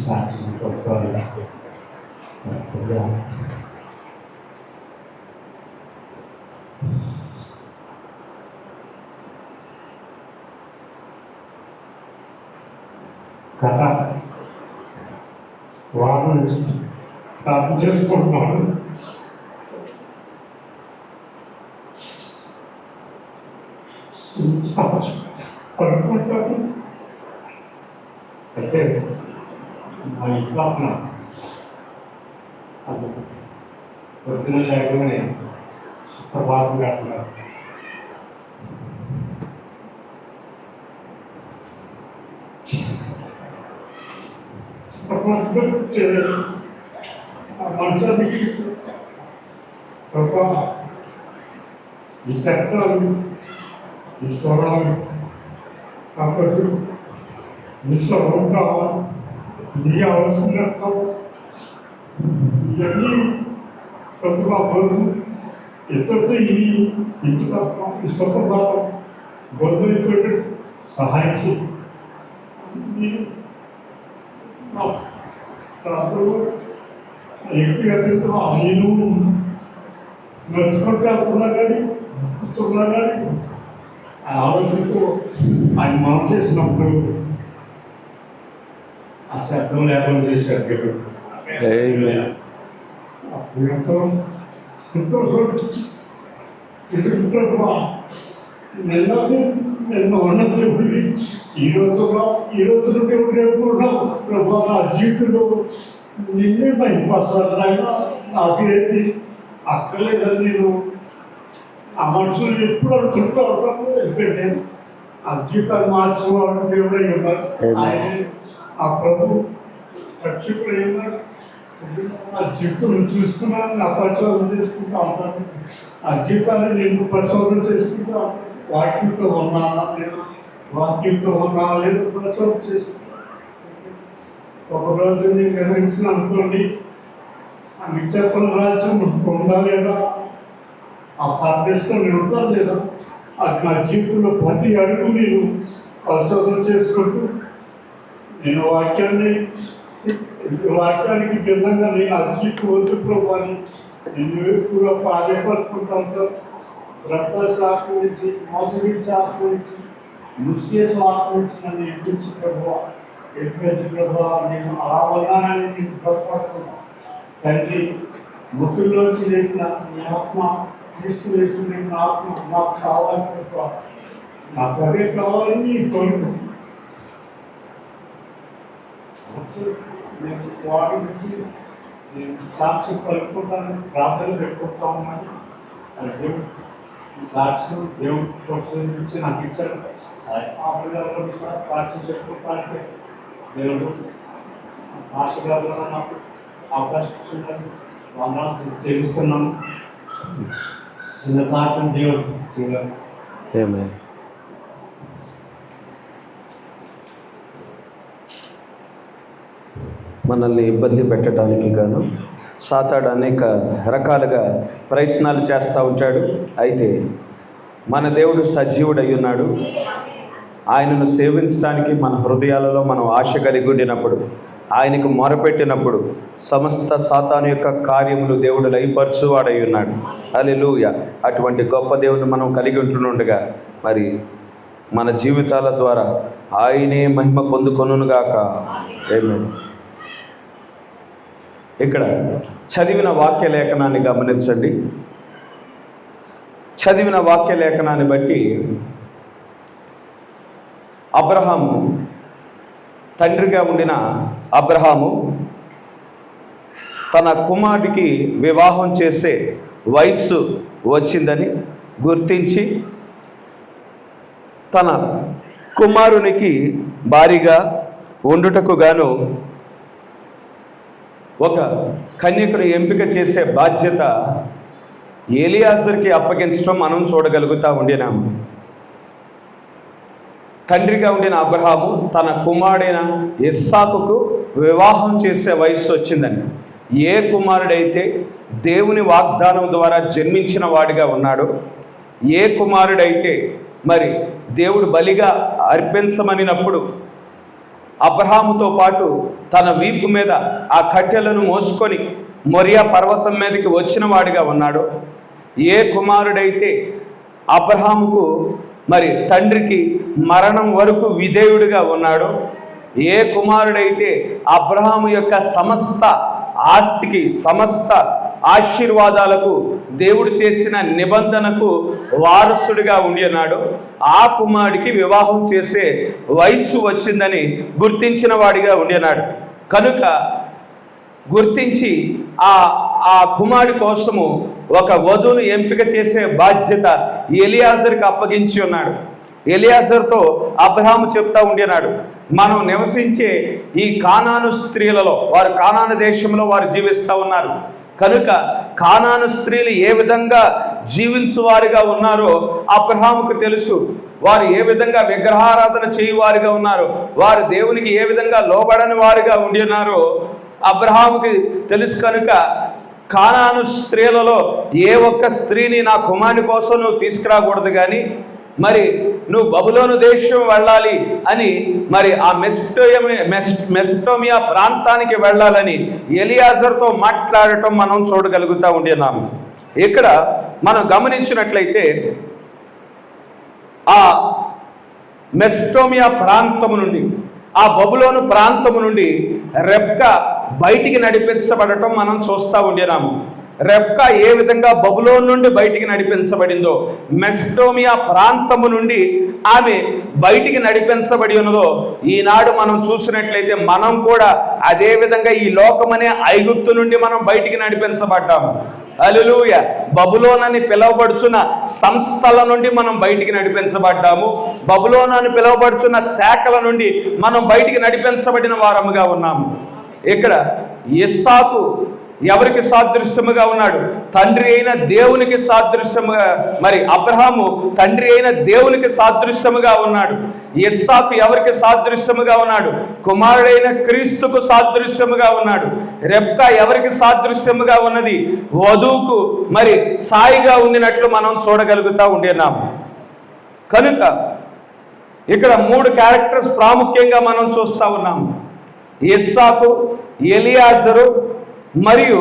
సాక్షి కథ వాళ్ళ నుంచి ప్రార్థన చేసుకుంటున్నాను. అనుకుంటాను అయితే మా ఇంట్లో పొద్దున లేకనే సుప్రభాతం కాకుండా మనసానికి ఈ శబ్దాలు, ఈ స్వరాలు కాకపోతే నీ స్వరం కావాలి, నీ అవసరం కావాలి. ఇవన్నీ ప్రభుత్వ బరువు ఇద్దరితో ఈ ఇంట్లో ఈ స్వప్రభావం బొద్దు సహాయం చేయి. వ్యక్తిగతంగా నేను నడుచుకుంటే అనుకున్నా కానీ కూర్చున్నా కానీ ఆలోచనతో ఆయన మనం చేసినప్పుడు ఆ శబ్దం లేకుండా చేశాడు. ఎంతో సంతోషం నిన్న ఉన్న దేవుడివి ఈ రోజున దేవుడు రేపు ఉన్నావు ప్రభా. నా జీవితంలో నిన్నే భయపడతాను ఆయన. నాకేది అక్కర్లేదని నేను ఆ మనుషులు ఎప్పుడు అనుకుంటూ ఉంటాను. ఎందుకంటే ఆ జీవితాన్ని మార్చేవాడు దేవుడు అయి ఉన్నాడు. ఆయన ఆ ప్రభు రక్షకుడు అయి ఉన్నాడు. ఆ జీవితం చూసుకున్నాను, నా పరిశోధన చేసుకుంటూ ఉంటాను. ఆ జీవితాన్ని నేను పరిశోధన చేసుకుంటూ వాక్యంతో ఉన్నానా లేదు, వాక్యంతో ఉన్నానా లేదు పరిశోధన చేసుకుంటాను. ఒకరోజు నేను నిర్వహించిన అనుకోండి, ఆ నిత్యత్వం రాజ్యం ఉందా లేదా, ఆ పరదేశంలో నేను ఉంటాను లేదా, అది నా జీవితంలో ప్రతి అడుగు నేను పరిశోధన చేసుకుంటూ నేను వాక్యానికి భిన్నంగా నేను ఆ జీవితం వద్దు ప్రభాని నేను ఎక్కువగా ప్రాధాన్యపరుచుకుంటాను. రక్తస్ ఆత్మ నుంచి, మోసగించే ఆత్మ నుంచి, ముసుగేసు ఆత్మ నుంచి నన్ను ఎక్కించి ప్రభావ ఎటువంటి ప్రభావ నేను అలా ఉన్నానని నేను భ్రమపడుతున్నాను. తండ్రి మృతుల్లోంచి లేపిన నీ ఆత్మ, క్రీస్తు వేస్తున్న ఆత్మ నాకు కావాలి ప్రభావ. నాకు అదే కావాలని నీ కోరిక. నేను వాటి నుంచి నేను సాక్షి పలుకుంటాను, ప్రార్థనలు పెట్టుకుంటా ఉన్నాను. అది దేవుడు సాక్షి దేవుడు ప్రోత్సహించి నాకు ఇచ్చాడు. సాక్షి చెప్పుకుంటానికి దేవుడు భాషగారులో నాకు అవకాశం ఇచ్చిందని వందనాలు చెల్లిస్తున్నాను. చిన్న సాక్ష్యం దేవుడు చేయాలి. మనల్ని ఇబ్బంది పెట్టడానికి గాను సాతాడు అనేక రకాలుగా ప్రయత్నాలు చేస్తూ ఉంటాడు. అయితే మన దేవుడు సజీవుడై ఉన్నాడు. ఆయనను సేవించడానికి మన హృదయాలలో మనం ఆశ కలిగి ఉండినప్పుడు, ఆయనకు మొరపెట్టినప్పుడు సమస్త సాతాను యొక్క కార్యములు దేవుడు లయపరచువాడై ఉన్నాడు. హల్లెలూయా. అటువంటి గొప్ప దేవుని మనం కలిగి ఉంటుండగా మరి మన జీవితాల ద్వారా ఆయనే మహిమ పొందుకొనుగాక. ఆమేన్. ఇక్కడ చదివిన వాక్య లేఖనాన్ని గమనించండి. చదివిన వాక్య లేఖనాన్ని బట్టి అబ్రహాము, తండ్రిగా ఉండిన అబ్రహాము తన కుమారుడికి వివాహం చేసే వయస్సు వచ్చిందని గుర్తించి తన కుమారునికి భారీగా ఉండుటకు గాను ఒక కన్యకుడు ఎంపిక చేసే బాధ్యత ఎలియాజరుకి అప్పగించడం మనం చూడగలుగుతూ ఉండినాము. తండ్రిగా ఉండిన అబ్రహాము తన కుమారుడైన ఇస్సాకుకు వివాహం చేసే వయస్సు వచ్చిందని, ఏ కుమారుడైతే దేవుని వాగ్దానం ద్వారా జన్మించిన వాడిగా ఉన్నాడో, ఏ కుమారుడైతే మరి దేవుడు బలిగా అర్పించమనినప్పుడు అబ్రహాముతో పాటు తన వీపు మీద ఆ కట్టెలను మోసుకొని మొరియా పర్వతం మీదకి వచ్చిన వాడిగా ఉన్నాడో, ఏ కుమారుడైతే అబ్రహాముకు మరి తండ్రికి మరణం వరకు విధేయుడిగా ఉన్నాడో, ఏ కుమారుడైతే అబ్రహాము యొక్క సమస్త ఆస్తికి, సమస్త ఆశీర్వాదాలకు, దేవుడు చేసిన నిబంధనకు వారసుడిగా ఉండి ఉన్నాడు, ఆ కుమారుడికి వివాహం చేసే వయస్సు వచ్చిందని గుర్తించిన వాడిగా ఉండి ఉన్నాడు. కనుక గుర్తించి ఆ కుమారుడి కోసము ఒక వధువును ఎంపిక చేసే బాధ్యత ఎలియాజరుకి అప్పగించి ఉన్నాడు. ఎలియాజరుతో అబ్రహాము చెప్తా ఉండినాడు, మనం నివసించే ఈ కానాను స్త్రీలలో, వారు కానాను దేశంలో వారు జీవిస్తూ ఉన్నారు కనుక కానాను స్త్రీలు ఏ విధంగా జీవించువారిగా ఉన్నారో అబ్రహాముకు తెలుసు. వారు ఏ విధంగా విగ్రహారాధన చేయువారిగా ఉన్నారు, వారు దేవునికి ఏ విధంగా లోబడని వారిగా ఉండి ఉన్నారో అబ్రహాముకి తెలుసు. కనుక కానాను స్త్రీలలో ఏ ఒక్క స్త్రీని నా కుమారుని కోసం నువ్వు తీసుకురాకూడదు, కానీ మరి నువ్వు బబులోను దేశం వెళ్ళాలి అని, మరి ఆ మెసొపొతామియా ప్రాంతానికి వెళ్ళాలని ఎలియాజరుతో మాట్లాడటం మనం చూడగలుగుతూ ఉంటున్నాము. ఇక్కడ మనం గమనించినట్లయితే ఆ మెసొపొతామియా ప్రాంతము నుండి, ఆ బబులోను ప్రాంతము నుండి రెబ్కా బయటికి నడిపించబడటం మనం చూస్తూ ఉంటున్నాము. రెబ్కా ఏ విధంగా బబులోను నుండి బయటికి నడిపించబడిందో, మెసొపొతామియా ప్రాంతము నుండి ఆమె బయటికి నడిపించబడి ఉన్నదో, ఈనాడు మనం చూసినట్లయితే మనం కూడా అదే విధంగా ఈ లోకమనే ఐగుప్తు నుండి మనం బయటికి నడిపించబడ్డాము. హల్లెలూయా. బబులోన్ అని పిలువబడుచున్న సంస్థల నుండి మనం బయటికి నడిపించబడ్డాము. బబులోన్ అని పిలువబడుచున్న శాఖల నుండి మనం బయటికి నడిపించబడిన వారముగా ఉన్నాము. ఇక్కడ ఇస్సాకు ఎవరికి సాదృశ్యముగా ఉన్నాడు? తండ్రి అయిన దేవునికి సాదృశ్యముగా, మరి అబ్రహాము తండ్రి అయిన దేవునికి సాదృశ్యముగా ఉన్నాడు. ఇస్సాకు ఎవరికి సాదృశ్యముగా ఉన్నాడు? కుమారుడైన క్రీస్తుకు సాదృశ్యముగా ఉన్నాడు. రెబ్కా ఎవరికి సాదృశ్యముగా ఉన్నది? వధువుకు మరి ఛాయిగా ఉండినట్లు మనం చూడగలుగుతూ ఉంటున్నాము. కనుక ఇక్కడ 3 క్యారెక్టర్స్ ప్రాముఖ్యంగా మనం చూస్తూ ఉన్నాము. ఇస్సాకు, ఎలియాజరు మరియు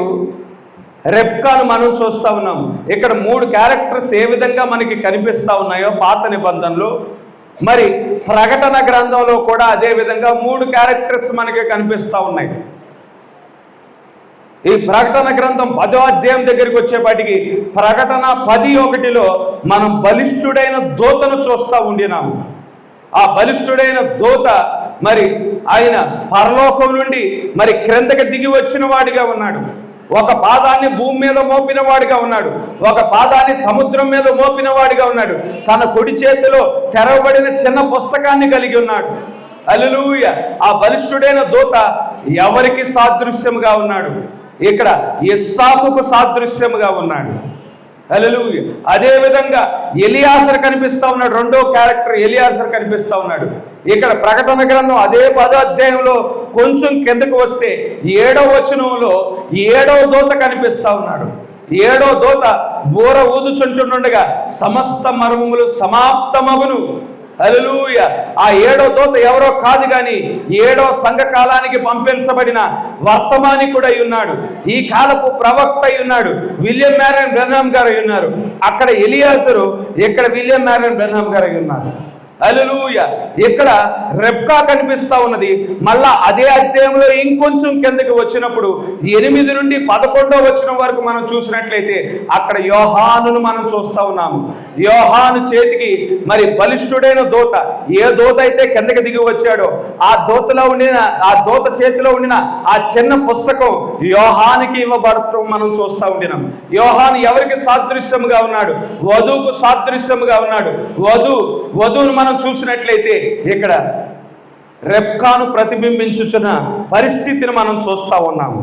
రెబ్కాను మనం చూస్తూ ఉన్నాము. ఇక్కడ 3 క్యారెక్టర్స్ ఏ విధంగా మనకి కనిపిస్తూ ఉన్నాయో పాత నిబంధనలో, మరి ప్రకటన గ్రంథంలో కూడా అదే విధంగా 3 క్యారెక్టర్స్ మనకి కనిపిస్తూ ఉన్నాయి. ఈ ప్రకటన గ్రంథం 10వ అధ్యాయం దగ్గరికి వచ్చేపాటికి ప్రకటన 10:1లో మనం బలిష్ఠుడైన దూతను చూస్తూ ఉండినాము. ఆ బలిష్ఠుడైన దూత మరి ఆయన పరలోకం నుండి మరి క్రిందకి దిగి వచ్చిన వాడిగా ఉన్నాడు. ఒక పాదాన్ని భూమి మీద మోపిన వాడిగా ఉన్నాడు, ఒక పాదాన్ని సముద్రం మీద మోపిన వాడిగా ఉన్నాడు. తన కుడి చేతిలో తెరవబడిన చిన్న పుస్తకాన్ని కలిగి ఉన్నాడు. హల్లెలూయా. ఆ బలిష్ఠుడైన దూత ఎవరికి సాదృశ్యముగా ఉన్నాడు? ఇక్కడ ఇస్సాకుకు సాదృశ్యముగా ఉన్నాడు. హల్లెలూయా. అదే విధంగా ఎలియాజరు కనిపిస్తూ ఉన్నాడు. 2వ క్యారెక్టర్ ఎలియాజరు కనిపిస్తూ ఉన్నాడు. ఇక్కడ ప్రకటన గ్రంథం అదే 10వ అధ్యాయంలో కొంచెం కిందకు వస్తే 7వ వచనంలో 7వ దూత కనిపిస్తూ ఉన్నాడు. 7వ దూత బూర ఊదుచుంటుండగా సమస్త మర్మములు సమాప్తమగును. హల్లెలూయా. ఆ 7వ దూత ఎవరో కాదు కానీ 7వ సంఘకాలానికి పంపించబడిన వర్తమానికుడు అయి ఉన్నాడు. ఈ కాలపు ప్రవక్త అయి ఉన్నాడు. విలియం మ్యారియన్ బ్రెన్హామ్ గారు అయి ఉన్నారు. అక్కడ ఎలియాజరు, ఇక్కడ విలియం మ్యారియన్ బ్రెన్హామ్ గారు అయి ఉన్నారు. హల్లెలూయా. ఇక్కడ రెబ్కా కనిపిస్తూ ఉన్నది. మళ్ళా అదే అధ్యాయంలో ఇంకొంచెం కిందకి వచ్చినప్పుడు 8 నుండి 11వ వచనం వరకు మనం చూసినట్లయితే అక్కడ యోహానును మనం చూస్తూ ఉన్నాము. యోహాను చేతికి మరి బలిష్ఠుడైన దూత, ఏ దూత అయితే కిందకి దిగి వచ్చాడో ఆ దూత చేతిలో ఉండిన ఆ చిన్న పుస్తకం యోహానికి ఇవ్వబడటం మనం చూస్తూ ఉండినాం. యోహాను ఎవరికి సాదృశ్యముగా ఉన్నాడు? వధువుకు సాదృశ్యముగా ఉన్నాడు. వధువును మనం చూసినట్లయితే ఇక్కడ రెబ్కాను ప్రతిబింబించుచున్న పరిస్థితిని మనం చూస్తూ ఉన్నాము.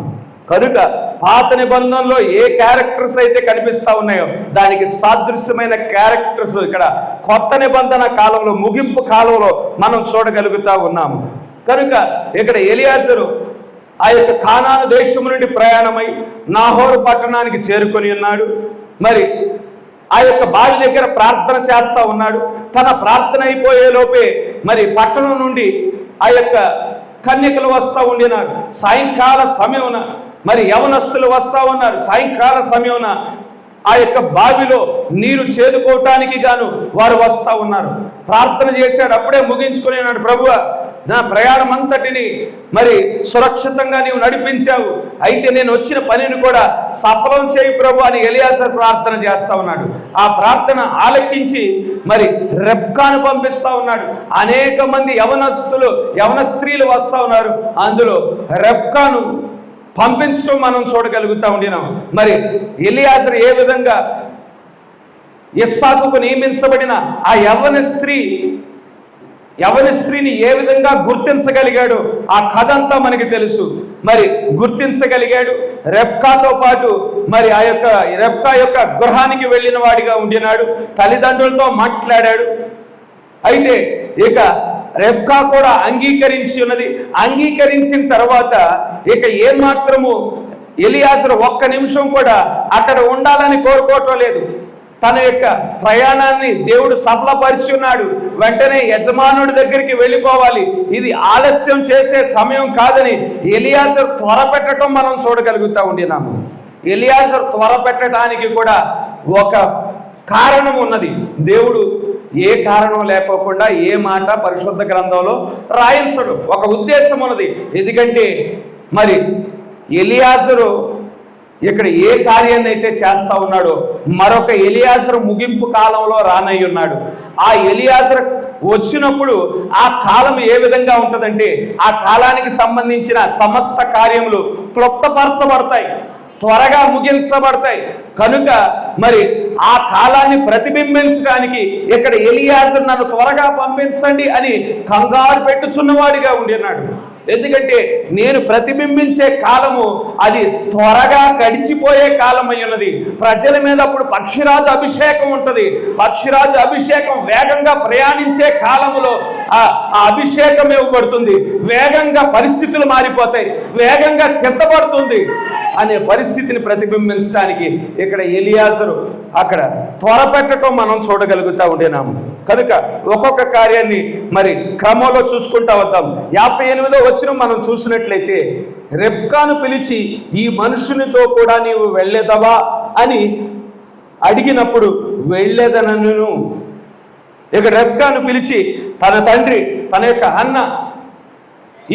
కనుక పాత నిబంధనలో ఏ క్యారెక్టర్స్ అయితే కనిపిస్తూ ఉన్నాయో దానికి సాదృశ్యమైన క్యారెక్టర్స్ ఇక్కడ కొత్త నిబంధన కాలంలో, ముగింపు కాలంలో మనం చూడగలుగుతూ ఉన్నాము. కనుక ఇక్కడ ఎలియాజరు ఆ యొక్క కానాను దేశం నుండి ప్రయాణమై నాహోరు పట్టణానికి చేరుకొని ఉన్నాడు. మరి ఆ యొక్క బావి దగ్గర ప్రార్థన చేస్తూ ఉన్నాడు. తన ప్రార్థన అయిపోయే లోపే మరి పట్టణం నుండి ఆ యొక్క కన్యకలు వస్తూ ఉండినారు. సాయంకాల సమయమున మరి యవనస్తులు వస్తూ ఉన్నారు. సాయంకాల సమయమున ఆ యొక్క బావిలో నీరు చేదుకోవటానికి గాను వారు వస్తూ ఉన్నారు. ప్రార్థన చేశాడు. అప్పుడే ముగించుకునేనాడు, ప్రభువా నా ప్రయాణం అంతటిని మరి సురక్షితంగా నీవు నడిపించావు, అయితే నేను వచ్చిన పనిని కూడా సఫలం చేయి ప్రభు అని ఎలియాజరు ప్రార్థన చేస్తా ఉన్నాడు. ఆ ప్రార్థన ఆలకించి మరి రెబ్కాను పంపిస్తా ఉన్నాడు. అనేక మంది యవన స్త్రీలు వస్తా ఉన్నారు. అందులో రెబ్కాను పంపించడం మనం చూడగలుగుతా ఉండినాం. మరి ఎలియాజరు ఏ విధంగా ఇస్సాకుకు నియమించబడిన ఆ యవన స్త్రీని ఏ విధంగా గుర్తించగలిగాడు ఆ కథ అంతా మనకి తెలుసు. మరి గుర్తించగలిగాడు. రెబ్కాతో పాటు మరి ఆ యొక్క రెబ్కా యొక్క గృహానికి వెళ్ళిన వాడిగా ఉండినాడు. తల్లిదండ్రులతో మాట్లాడాడు. అయితే ఇక రెబ్కా కూడా అంగీకరించి ఉన్నది. అంగీకరించిన తర్వాత ఇక ఏమాత్రము ఎలియాజరు ఒక్క నిమిషం కూడా అక్కడ ఉండాలని కోరుకోవటం లేదు. తన యొక్క ప్రయాణాన్ని దేవుడు సఫలపరిచి ఉన్నాడు. వెంటనే యజమానుడి దగ్గరికి వెళ్ళిపోవాలి, ఇది ఆలస్యం చేసే సమయం కాదని ఎలియాజరు త్వర పెట్టడం మనం చూడగలుగుతా ఉండినాము. ఎలియాజరు త్వర పెట్టడానికి కూడా ఒక కారణం ఉన్నది. దేవుడు ఏ కారణం లేకోకుండా ఏ మాట పరిశుద్ధ గ్రంథంలో రాయించడు. ఒక ఉద్దేశం ఉన్నది. ఎందుకంటే మరి ఎలియాజరు ఇక్కడ ఏ కార్యాన్ని అయితే చేస్తా ఉన్నాడో మరొక ఎలియాజరు ముగింపు కాలంలో రానయ్యున్నాడు. ఆ ఎలియాజరు వచ్చినప్పుడు ఆ కాలం ఏ విధంగా ఉంటుందంటే ఆ కాలానికి సంబంధించిన సమస్త కార్యములు క్లుప్తపరచబడతాయి, త్వరగా ముగించబడతాయి. కనుక మరి ఆ కాలాన్ని ప్రతిబింబించడానికి ఇక్కడ ఎలియాజరు నన్ను త్వరగా పంపించండి అని కంగారు పెట్టుచున్నవాడిగా ఉండినాడు. ఎందుకంటే నేను ప్రతిబింబించే కాలము అది త్వరగా గడిచిపోయే కాలం అయి ఉన్నది. ప్రజల మీద అప్పుడు పక్షిరాజు అభిషేకం ఉంటుంది. పక్షిరాజు అభిషేకం వేగంగా ప్రయాణించే కాలములో ఆ అభిషేకం ఇవ్వబడుతుంది. వేగంగా పరిస్థితులు మారిపోతాయి, వేగంగా సిద్ధపడుతుంది అనే పరిస్థితిని ప్రతిబింబించడానికి ఇక్కడ ఎలియాజరు అక్కడ త్వర పెట్టడం మనం చూడగలుగుతా ఉండేనాము. కనుక ఒక్కొక్క కార్యాన్ని మరి క్రమంలో చూసుకుంటా వద్దాం. 58వ వచనం మనం చూసినట్లయితే రెబ్కాను పిలిచి ఈ మనుషునితో కూడా నీవు వెళ్ళేదవా అని అడిగినప్పుడు వెళ్ళేదనను. ఇక రెబ్కాను పిలిచి తన తండ్రి తన యొక్క అన్న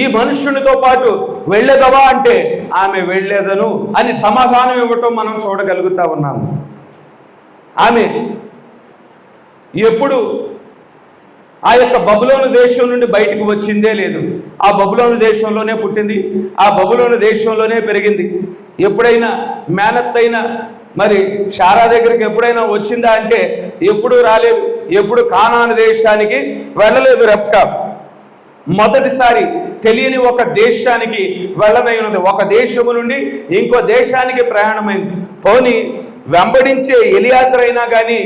ఈ మనుష్యునితో పాటు వెళ్ళేదవా అంటే ఆమె వెళ్ళేదను అని సమాధానం ఇవ్వటం మనం చూడగలుగుతా ఉన్నాము. ఆమె ఎప్పుడు ఆ యొక్క బబులోను దేశం నుండి బయటకు వచ్చిందే లేదు. ఆ బబులోను దేశంలోనే పుట్టింది, ఆ బబులోను దేశంలోనే పెరిగింది. ఎప్పుడైనా మేనత్తైనా మరి షారా దగ్గరికి ఎప్పుడైనా వచ్చిందా అంటే ఎప్పుడు రాలేదు. ఎప్పుడు కానాను దేశానికి వెళ్ళలేదు రెబ్కా. మొదటిసారి తెలియని ఒక దేశానికి వెళ్ళనైనది. ఒక దేశము నుండి ఇంకో దేశానికి ప్రయాణమైంది. పోనీ వెంబడించే ఎలియాజరు అయినా కానీ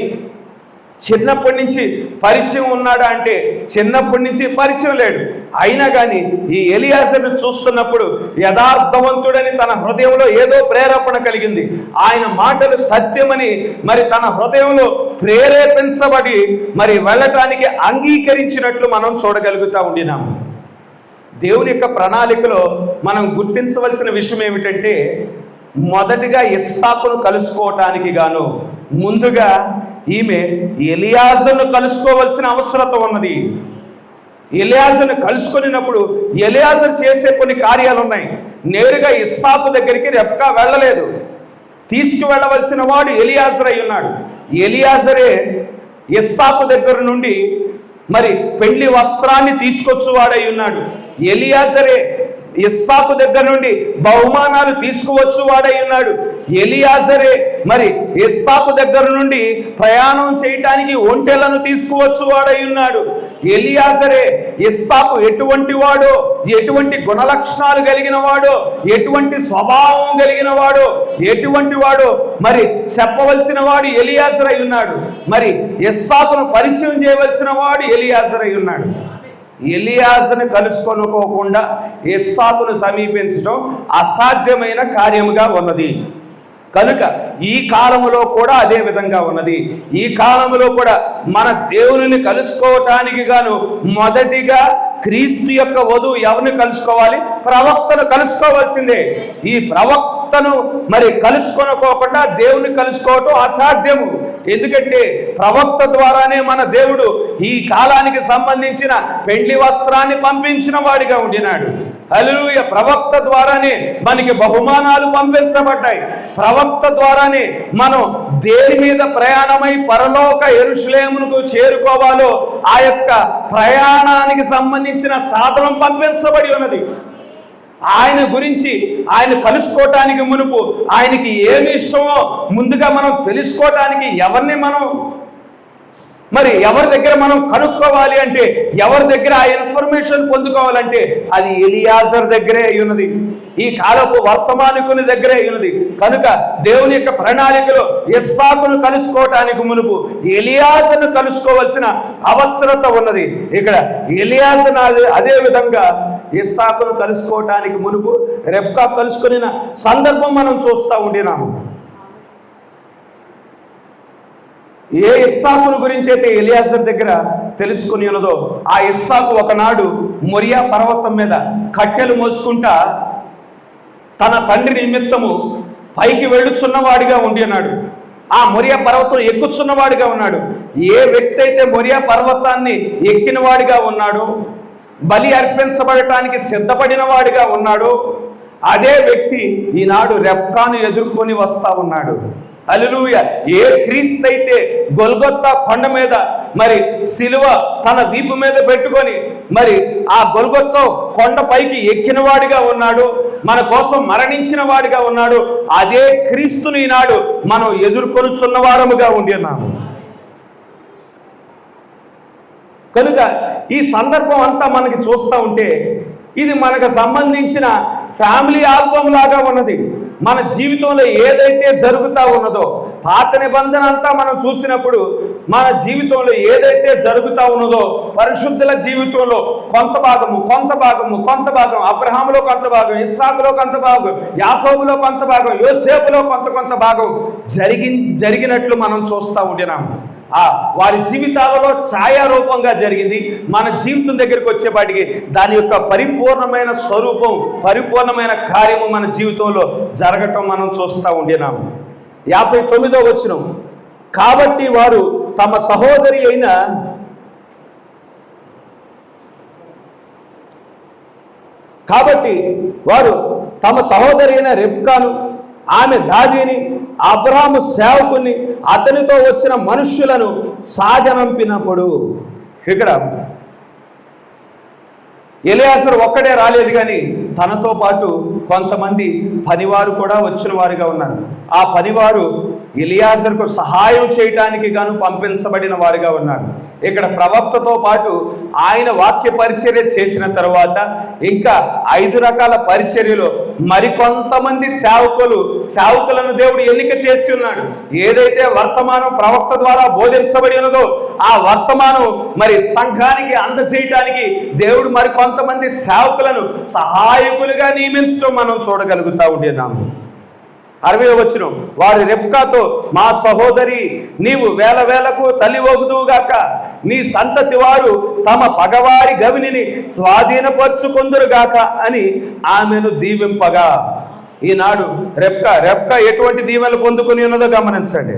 చిన్నప్పటి నుంచి పరిచయం ఉన్నాడా అంటే చిన్నప్పటి నుంచి పరిచయం లేడు. అయినా కానీ ఈ ఎలియాజరును చూస్తున్నప్పుడు యథార్థవంతుడని తన హృదయంలో ఏదో ప్రేరేపణ కలిగింది. ఆయన మాటలు సత్యమని మరి తన హృదయంలో ప్రేరేపించబడి మరి వెళ్ళటానికి అంగీకరించినట్లు మనం చూడగలుగుతా ఉండినాము. దేవుని యొక్క ప్రణాళికలో మనం గుర్తించవలసిన విషయం ఏమిటంటే మొదటిగా ఇస్సాకును కలుసుకోవటానికి గాను ముందుగా ఈమె ఎలియాజరును కలుసుకోవలసిన అవసరత ఉన్నది. ఎలియాజరును కలుసుకున్నప్పుడు ఎలియాజరు చేసే కొన్ని కార్యాలు ఉన్నాయి. నేరుగా ఇస్సాకు దగ్గరికి రెబ్కా వెళ్ళలేదు. తీసుకువెళ్ళవలసిన వాడు ఎలియాజరు అయి ఉన్నాడు. ఎలియాజరే ఇస్సాకు దగ్గర నుండి మరి పెళ్లి వస్త్రాన్ని తీసుకొచ్చువాడై ఉన్నాడు. ఎలియాజరే ఇస్సాకు దగ్గర నుండి బహుమానాలు తీసుకువచ్చు వాడై ఉన్నాడు. ఎలియాజరే మరి ఇస్సాకు దగ్గర నుండి ప్రయాణం చేయటానికి ఒంటెలను తీసుకువచ్చు వాడై ఉన్నాడు. ఎలియాజరే ఇస్సాకు ఎటువంటి వాడో, ఎటువంటి గుణలక్షణాలు కలిగిన వాడో, ఎటువంటి స్వభావం కలిగిన వాడో, ఎటువంటి వాడో మరి చెప్పవలసిన వాడు ఎలియాజరు అయి ఉన్నాడు. మరి ఇస్సాకును పరిచయం చేయవలసిన వాడు ఎలియాజరు అయి ఉన్నాడు. ఎలియాజరును కలుసుకొనుకోకుండా ఇస్సాకును సమీపించడం అసాధ్యమైన కార్యముగా ఉన్నది. కనుక ఈ కాలములో కూడా అదే విధంగా ఉన్నది. ఈ కాలములో కూడా మన దేవుని కలుసుకోవటానికి గాను మొదటిగా క్రీస్తు యొక్క వధువు ఎవరిని కలుసుకోవాలి? ప్రవక్తను కలుసుకోవాల్సిందే. ఈ ప్రవక్తను మరి కలుసుకోకుండా దేవుని కలుసుకోవటం అసాధ్యము. ఎందుకంటే ప్రవక్త ద్వారానే మన దేవుడు ఈ కాలానికి సంబంధించిన పెండ్లి వస్త్రాన్ని పంపించిన వాడిగా ఉండినాడు. హల్లెలూయా. ప్రవక్త ద్వారానే మనకి బహుమానాలు పంపించబడ్డాయి. ప్రవక్త ద్వారానే మనం దేని మీద ప్రయాణమై పరలోక యెరూషలేమునకు చేరుకోవాలో ఆ యొక్క ప్రయాణానికి సంబంధించిన సాధనం పంపించబడి ఉన్నది. ఆయన గురించి ఆయన కలుసుకోవటానికి మునుపు ఆయనకి ఏమి ఇష్టమో ముందుగా మనం తెలుసుకోవటానికి ఎవరి దగ్గర మనం కనుక్కోవాలి అంటే, ఎవరి దగ్గర ఆ ఇన్ఫర్మేషన్ పొందుకోవాలంటే అది ఎలియాజర్ దగ్గరే ఉన్నది. ఈ కాలపు వర్తమానికుని దగ్గరే ఉన్నది. కనుక దేవుని యొక్క ప్రణాళికలో ఇస్సాకును కలుసుకోవటానికి మునుపు ఎలియాజర్ను కలుసుకోవాల్సిన అవసరత ఉన్నది. ఇక్కడ ఎలియాజర్ అదే విధంగా ఇస్సాకును కలుసుకోవటానికి మునుపు రెబ్కా కలుసుకున్న సందర్భం మనం చూస్తూ ఉండినాము. ఏ ఇస్సాకును గురించి అయితే ఎలియాజర్ దగ్గర తెలుసుకుని ఉన్నదో, ఆ ఇస్సాకు ఒకనాడు మొరియా పర్వతం మీద కట్టెలు మోసుకుంటా తన తండ్రి నిమిత్తము పైకి వెళ్ళుచున్నవాడిగా ఉండి ఉన్నాడు. ఆ మొరియా పర్వతం ఎక్కుచున్నవాడిగా ఉన్నాడు. ఏ వ్యక్తి అయితే మొరియా పర్వతాన్ని ఎక్కిన వాడిగా ఉన్నాడో, బలి అర్పించబడటానికి సిద్ధపడిన వాడిగా ఉన్నాడో, అదే వ్యక్తి ఈనాడు రెబ్కాను ఎదుర్కొని వస్తా ఉన్నాడు. హల్లెలూయా. ఏ క్రీస్తు అయితే గొల్గొత్తా కొండ మీద మరి సిలువ తన వీపు మీద పెట్టుకొని మరి ఆ గొల్గొత్తా కొండ పైకి ఎక్కిన వాడిగా ఉన్నాడు, మన కోసం మరణించిన వాడిగా ఉన్నాడు, అదే క్రీస్తుని ఈనాడు మనం ఎదుర్కొనుచున్న వారముగా ఉండి ఉన్నాము. కనుక ఈ సందర్భం అంతా మనకి చూస్తూ ఉంటే ఇది మనకు సంబంధించిన ఫ్యామిలీ ఆల్బమ్ లాగా ఉన్నది. మన జీవితంలో ఏదైతే జరుగుతూ ఉన్నదో, పాత నిబంధన అంతా మనం చూసినప్పుడు మన జీవితంలో ఏదైతే జరుగుతూ ఉన్నదో, పరిశుద్ధుల జీవితంలో కొంత భాగం, అబ్రహాములో కొంత భాగం, ఇస్సాకులో కొంత భాగం, యాకోబులో కొంత భాగం, యోసేపులో కొంత భాగం జరిగినట్లు మనం చూస్తూ ఉంటున్నాం. వారి జీవితాలలో ఛాయారూపంగా జరిగింది. మన జీవితం దగ్గరికి వచ్చేపాటికి దాని యొక్క పరిపూర్ణమైన స్వరూపం, పరిపూర్ణమైన కార్యము మన జీవితంలో జరగటం మనం చూస్తూ ఉండినాము. 59వ వచనం, కాబట్టి వారు తమ సహోదరి అయిన రెబ్కాను, ఆమె దాదీని, అబ్రహాము సేవకుని, అతనితో వచ్చిన మనుష్యులను సాగనంపినప్పుడు, ఇక్కడ ఎలియాజరు ఒక్కడే రాలేదు, కానీ తనతో పాటు కొంతమంది పనివారు కూడా వచ్చిన వారిగా ఉన్నారు. ఆ పనివారు ఎలియాజరుకు సహాయం చేయటానికి గాను పంపించబడిన వారిగా ఉన్నారు. ఇక్కడ ప్రవక్తతో పాటు ఆయన వాక్య పరిచర్య చేసిన తర్వాత ఇంకా 5 రకాల పరిచర్యలో మరికొంతమంది సేవకులను దేవుడు ఎన్నిక చేసి ఉన్నాడు. ఏదైతే వర్తమానం ప్రవక్త ద్వారా బోధించబడి ఉన్నదో ఆ వర్తమానం మరి సంఘానికి అందజేయటానికి దేవుడు మరికొంతమంది సేవకులను సహాయకులుగా నియమించడం మనం చూడగలుగుతా ఉంటున్నాము. 60వ వచనం, వారి రెబ్కాతో, మా సహోదరి, నీవు వేలకు తల్లి వగుదువుగాక, నీ సంతతి వారు తమ పగవారి గవిని స్వాధీనపరుచుకొందురుగాక అని ఆమెను దీవింపగా. ఈనాడు రెబ్కా ఎటువంటి దీవెనలు పొందుకొని ఉన్నదో గమనించండి.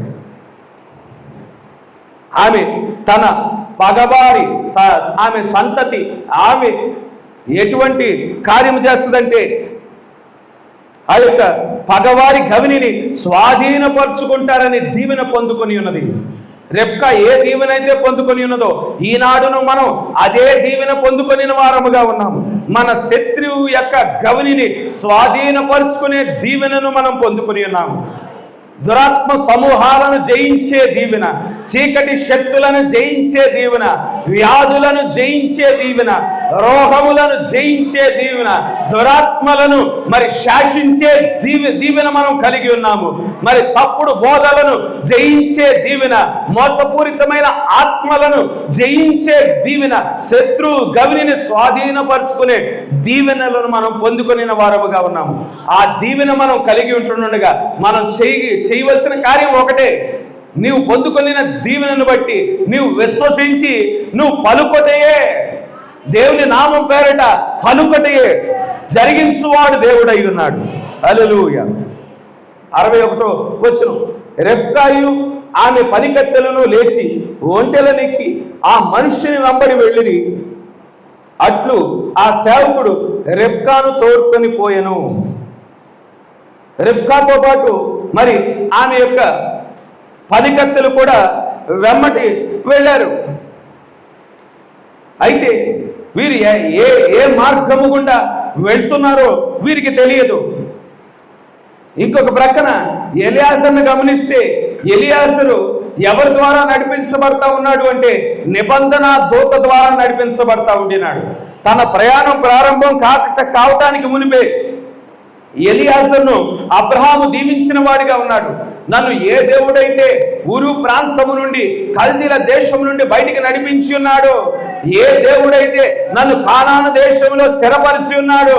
ఆమె తన పగవారి, ఆమె సంతతి, ఆమె ఎటువంటి కార్యము చేస్తుందంటే ఆ యొక్క పగవారి గవిని స్వాధీనపరుచుకుంటారని దీవెన పొందుకొని ఉన్నది. రెబ్కా ఏ దీవెన అయితే పొందుకొని ఉన్నదో ఈనాడును మనం అదే దీవెన పొందుకొని వారముగా ఉన్నాము. మన శత్రువు యొక్క గవిని స్వాధీనపరుచుకునే దీవెనను మనం పొందుకొని ఉన్నాము. దురాత్మ సమూహాలను జయించే దీవెన, చీకటి శక్తులను జయించే దీవెన, వ్యాధులను జయించే దీవెన, రోగములను జయించే దీవెన, దురాత్మలను మరి శాసించే దీవెన మనం కలిగి ఉన్నాము. మరి తప్పుడు బోధలను జయించే దీవెన, మోసపూరితమైన ఆత్మలను జయించే దీవెన, శత్రువు గవిని స్వాధీనపరుచుకునే దీవెనలను మనం పొందుకొని వారముగా ఉన్నాము. ఆ దీవెన మనం కలిగి ఉంటుండగా మనం చేయవలసిన కార్యం ఒకటే, నీవు పొందుకొనిన దీవెనను బట్టి నీవు విశ్వసించి నువ్వు పలుకొటయే. దేవుని నామం పేరట పలుకటయే జరిగించువాడు దేవుడై ఉన్నాడు. హల్లెలూయా. 61వ వచనం, రెబ్కాయు ఆమె పనికత్తెలను లేచి ఒంటెలనెక్కి ఆ మనుష్యుని వెంబడి వెళ్ళిరి. అట్లు ఆ సేవకుడు రెబ్కాను తోడ్కొని పోయెను. రెబ్కాతో పాటు మరి ఆమె యొక్క పనికత్తెలు కూడా వెమ్మటి వెళ్ళారు. అయితే వీరు ఏ మార్గము గుండా వెళ్తున్నారో వీరికి తెలియదు. ఇంకొక ప్రక్కన ఎలియాజరును గమనిస్తే ఎలియాజరు ఎవరి ద్వారా నడిపించబడతా ఉన్నాడు అంటే నిబంధన దూత ద్వారా నడిపించబడతా ఉండినాడు. తన ప్రయాణం ప్రారంభం కావటానికి మునిపే ఎలియాజరును అబ్రహాము దీవించిన వాడిగా ఉన్నాడు. నన్ను ఏ దేవుడైతే ఊరు ప్రాంతము నుండి కల్దీల దేశం నుండి బయటికి నడిపించి ఉన్నాడో, ఏ దేవుడైతే నన్ను కానాను దేశంలో స్థిరపరిచి ఉన్నాడో,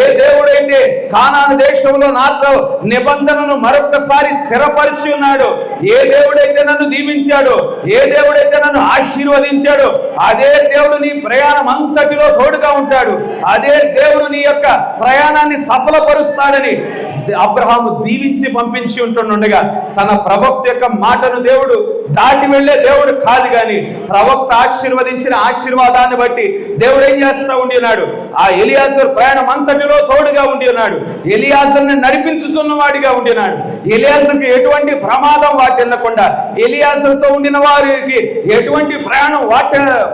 ఏ దేవుడైతే కానాను దేశంలో నాతో నిబంధనను మరొకసారి స్థిరపరిచి ఉన్నాడో, ఏ దేవుడైతే నన్ను దీవించాడో, ఏ దేవుడైతే నన్ను ఆశీర్వదించాడో, అదే దేవుడు నీ ప్రయాణం అంతటిలో తోడుగా ఉంటాడు. అదే దేవుడు నీ యొక్క ప్రయాణాన్ని సఫలపరుస్తాడని అబ్రహాము దీవించి పంపించి ఉంటుండగా తన ప్రవక్త యొక్క మాటను దేవుడు దాటి వెళ్లే దేవుడు కాదు, కానీ ప్రవక్త ఆశీర్వదించిన ఆశీర్వాదాన్ని బట్టి దేవుడు ఏం చేస్తూ ఉండినాడు, ఆ ఎలియాజరు ప్రయాణం అంతటిలో తోడుగా ఉండి ఉన్నాడు. ఎలియాజరుని నడిపించుతున్న వాడిగా ఉండినాడు. ఎలియాజరుకి ఎటువంటి ప్రమాదం వాటిల్లకుండా, ఎలియాజరుతో ఉండిన వారికి ఎటువంటి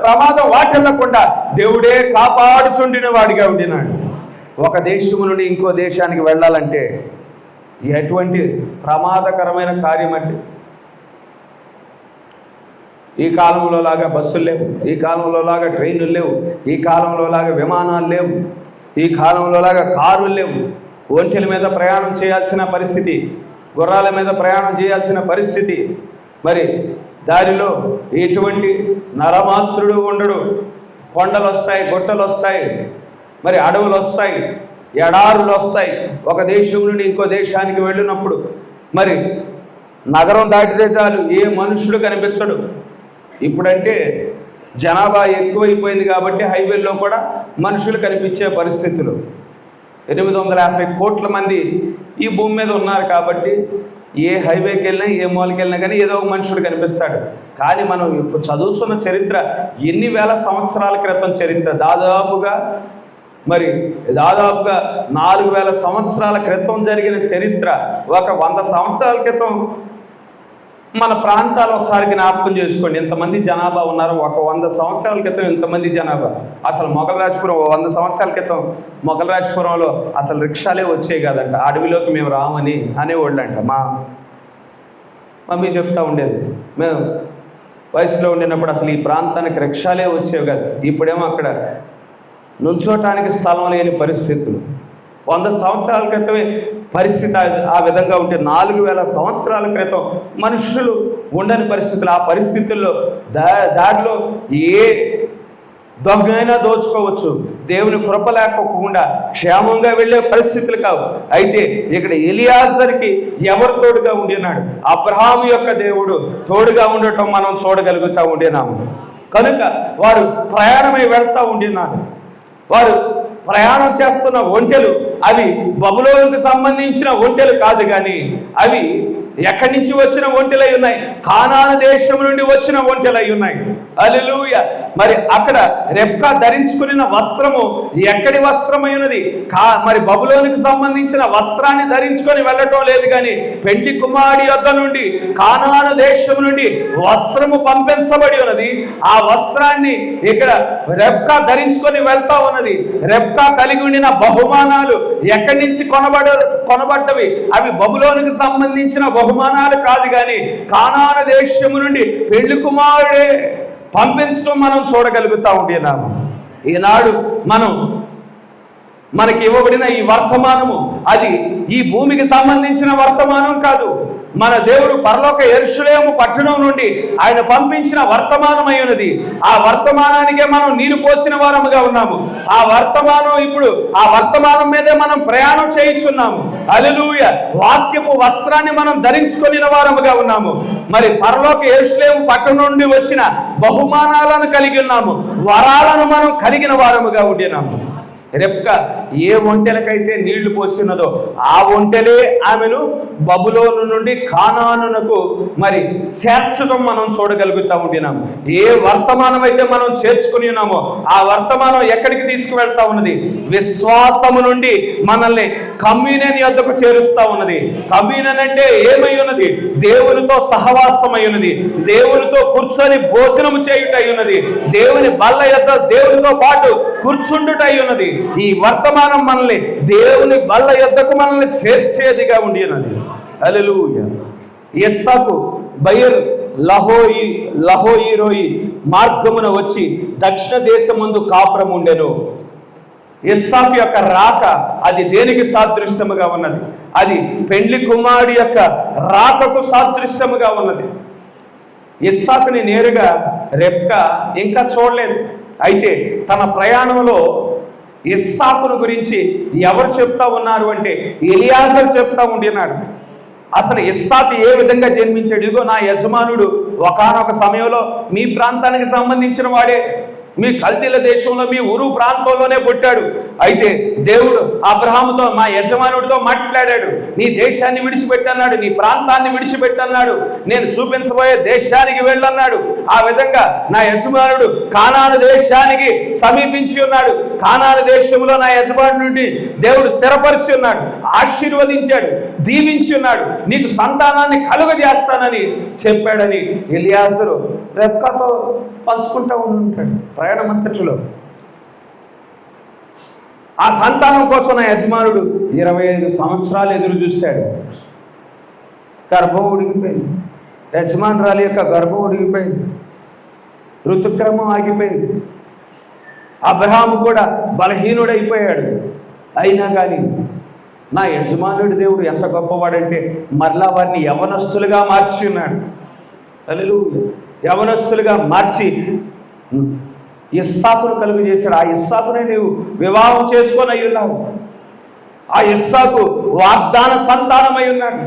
ప్రమాదం వాటిల్లకుండా దేవుడే కాపాడుచుండిన వాడిగా ఉండినాడు. ఒక దేశం నుండి ఇంకో దేశానికి వెళ్ళాలంటే ఎటువంటి ప్రమాదకరమైన కార్యం అంటే, ఈ కాలంలో లాగా బస్సులు లేవు, ఈ కాలంలో లాగా ట్రైన్లు లేవు, ఈ కాలంలో లాగా విమానాలు లేవు, ఈ కాలంలో లాగా కారులు లేవు. ఒంటెల మీద ప్రయాణం చేయాల్సిన పరిస్థితి, గుర్రాల మీద ప్రయాణం చేయాల్సిన పరిస్థితి. మరి దారిలో ఎటువంటి నరమాత్రుడు ఉండడు. కొండలు వస్తాయి, గుట్టలు వస్తాయి, మరి అడవులు వస్తాయి, ఎడారులు వస్తాయి. ఒక దేశం నుండి ఇంకో దేశానికి వెళ్ళినప్పుడు మరి నగరం దాటితే చాలు ఏ మనుషుడు కనిపించడు. ఇప్పుడంటే జనాభా ఎక్కువైపోయింది కాబట్టి హైవేల్లో కూడా మనుషులు కనిపించే పరిస్థితులు. 850 కోట్ల మంది ఈ భూమి మీద ఉన్నారు కాబట్టి ఏ హైవేకి వెళ్ళినా ఏ మూలకి వెళ్ళినా కానీ ఏదో ఒక మనుషుడు కనిపిస్తాడు. కానీ మనం ఇప్పుడు చదువుతున్న చరిత్ర ఎన్ని వేల సంవత్సరాల క్రితం చరిత్ర, దాదాపుగా 4000 సంవత్సరాల క్రితం జరిగిన చరిత్ర. ఒక 100 సంవత్సరాల క్రితం మన ప్రాంతాలు ఒకసారి జ్ఞాపకం చేసుకోండి. ఎంతమంది జనాభా ఉన్నారు? ఒక 100 సంవత్సరాల క్రితం ఎంతమంది జనాభా? అసలు మొగలరాజపురం 100 సంవత్సరాల క్రితం మొగలరాజపురంలో అసలు రిక్షాలే వచ్చేవి కాదంట. అడవిలోకి మేము రామని అనేవాళ్ళంట. మా మమ్మీ చెప్తా ఉండేది. మేము వయసులో ఉండినప్పుడు అసలు ఈ ప్రాంతానికి రిక్షాలే వచ్చేవి కాదు. ఇప్పుడేమో అక్కడ నుంచోటానికి స్థలం లేని పరిస్థితులు. 100 సంవత్సరాల క్రితమే పరిస్థితి ఆ విధంగా ఉంటే 4000 సంవత్సరాల క్రితం మనుషులు ఉండని పరిస్థితులు. ఆ పరిస్థితుల్లో దారిలో ఏ దొంగైనా దోచుకోవచ్చు. దేవుని కృప లేకపోకుండా క్షేమంగా వెళ్ళే పరిస్థితులు కావు. అయితే ఇక్కడ ఎలియాజరుకి ఎవరు తోడుగా ఉండినాడు? అబ్రహాము యొక్క దేవుడు తోడుగా ఉండటం మనం చూడగలుగుతూ ఉండినాము. కనుక వారు ప్రయాణమై వెళ్తూ ఉండినారు. వారు ప్రయాణం చేస్తున్న ఒంటెలు అవి బబులోనుకు సంబంధించిన ఒంటెలు కాదు, కానీ అవి ఎక్కడి నుంచి వచ్చిన ఒంటెలై ఉన్నాయి? కానాను దేశం నుండి వచ్చిన ఒంటెలై ఉన్నాయి. హల్లెలూయా. మరి అక్కడ రెబ్కా ధరించుకున్న వస్త్రము ఎక్కడి వస్త్రమై ఉన్నది? మరి బబులోనికి సంబంధించిన వస్త్రాన్ని ధరించుకొని వెళ్ళటం లేదు, కానీ పెండ్లి కుమారుడి యొద్ద నుండి కానాను దేశం నుండి వస్త్రము పంపించబడి ఉన్నది. ఆ వస్త్రాన్ని ఇక్కడ రెబ్కా ధరించుకొని వెళ్తా ఉన్నది. రెబ్కా కలిగి ఉండిన బహుమానాలు ఎక్కడి నుంచి కొనబడ్డవి? అవి బబులోనికి సంబంధించిన బహుమానాలు కాదు, కానీ కానాను దేశము నుండి పెండ్లి కుమారుడే పంపించడం మనం చూడగలుగుతూ ఉంటున్నాము. ఈనాడు మనకి ఇవ్వబడిన ఈ వర్తమానము అది ఈ భూమికి సంబంధించిన వర్తమానం కాదు. మన దేవుడు పరలోక యెరూషలేము పట్టణం నుండి ఆయన పంపించిన వర్తమానమై ఉన్నది. ఆ వర్తమానానికే మనం నీరు పోసిన వారముగా ఉన్నాము. ఆ వర్తమానం మీదే మనం ప్రయాణం చేయించున్నాము. హల్లెలూయా. వాక్యపు వస్త్రాన్ని మనం ధరించుకొనిన వారముగా ఉన్నాము. మరి పరలోక యెరూషలేము పట్టణం నుండి వచ్చిన బహుమానాలను కలిగి ఉన్నాము. వరాలను మనం కలిగిన వారముగా ఉండినాము. రెబ్కా ఏ ఒంటెలకైతే నీళ్లు పోసినదో ఆ ఒంటెలే ఆమెను బబులోను నుండి కానానునకు మరి చేర్చడం మనం చూడగలుగుతా ఉంటున్నాము. ఏ వర్తమానం అయితే మనం చేర్చుకుని ఉన్నామో ఆ వర్తమానం ఎక్కడికి తీసుకువెళ్తా ఉన్నది? విశ్వాసము నుండి మనల్ని కమ్యూనియన్ యొద్దకు చేరుస్తా ఉన్నది. కమ్యూనియన్ అంటే ఏమై ఉన్నది? దేవునితో సహవాసమై ఉన్నది, దేవునితో కూర్చొని భోజనము చేయుటై ఉన్నది, దేవుని బల్ల యొద్ద దేవునితో పాటు కూర్చుండుటై ఉన్నది. ఈ వర్తమానం మనల్ని దేవుని బల్ల యొద్దకు మనల్ని చేర్చేదిగా ఉండి ఉన్నది. హల్లెలూయా. ఇస్సాకు బయర్ లహోయి మార్గమున వచ్చి దక్షిణ దేశమందు కాపురం ఉండెను. ఇస్సాకు యొక్క రాక అది దేనికి సాదృశ్యముగా ఉన్నది? అది పెండ్లి కుమారుడి యొక్క రాకకు సాదృశ్యముగా ఉన్నది. ఇస్సాకుని నేరుగా రెబ్కా ఇంకా చూడలేదు. అయితే తన ప్రయాణంలో ఇస్సాకును గురించి ఎవరు చెప్తా ఉన్నారు అంటే ఎలియాజరు చెప్తా ఉండినాడు. అసలు ఇస్సాకు ఏ విధంగా జన్మించాడు? ఇదిగో నా యజమానుడు ఒకానొక సమయంలో మీ ప్రాంతానికి సంబంధించిన వాడే, మీ కల్దీల దేశంలో మీ ఊరు ప్రాంతంలోనే పుట్టాడు. అయితే దేవుడు అబ్రహాముతో మా యజమానుడితో మాట్లాడాడు. నీ దేశాన్ని విడిచిపెట్టన్నాడు, నీ ప్రాంతాన్ని విడిచిపెట్టన్నాడు, నేను చూపించబోయే దేశానికి వెళ్ళన్నాడు. ఆ విధంగా నా యజమానుడు కానాను దేశానికి సమీపించి ఉన్నాడు. కానాను దేశంలో నా యజమానుడి నుండి దేవుడు స్థిరపరిచి ఉన్నాడు, ఆశీర్వదించాడు, దీవించి ఉన్నాడు, నీకు సంతానాన్ని కలుగజేస్తానని చెప్పాడని ఎలియాజరు రెబ్కాతో పంచుకుంటూ ఉంటాడు ప్రయాణమంతటిలో. ఆ సంతానం కోసం నా యజమానుడు 25 సంవత్సరాలు ఎదురు చూశాడు. గర్భం ఉడిగిపోయింది, యజమానురాలి యొక్క గర్భం ఉడిగిపోయింది, ఋతుక్రమం ఆగిపోయింది. అబ్రహాము కూడా బలహీనుడైపోయాడు. అయినా కానీ నా యజమానుడి దేవుడు ఎంత గొప్పవాడంటే మరలా వారిని యవనస్తులుగా మార్చి ఉన్నాడు. హల్లెలూయా. యవనస్తులుగా మార్చి ఇస్సాకును కలుగు చేశాడు. ఆ ఇస్సాకునే నీవు వివాహం చేసుకొని అయి ఉన్నావు. ఆ ఇస్సాకు వాగ్దాన సంతానమై ఉన్నాడు.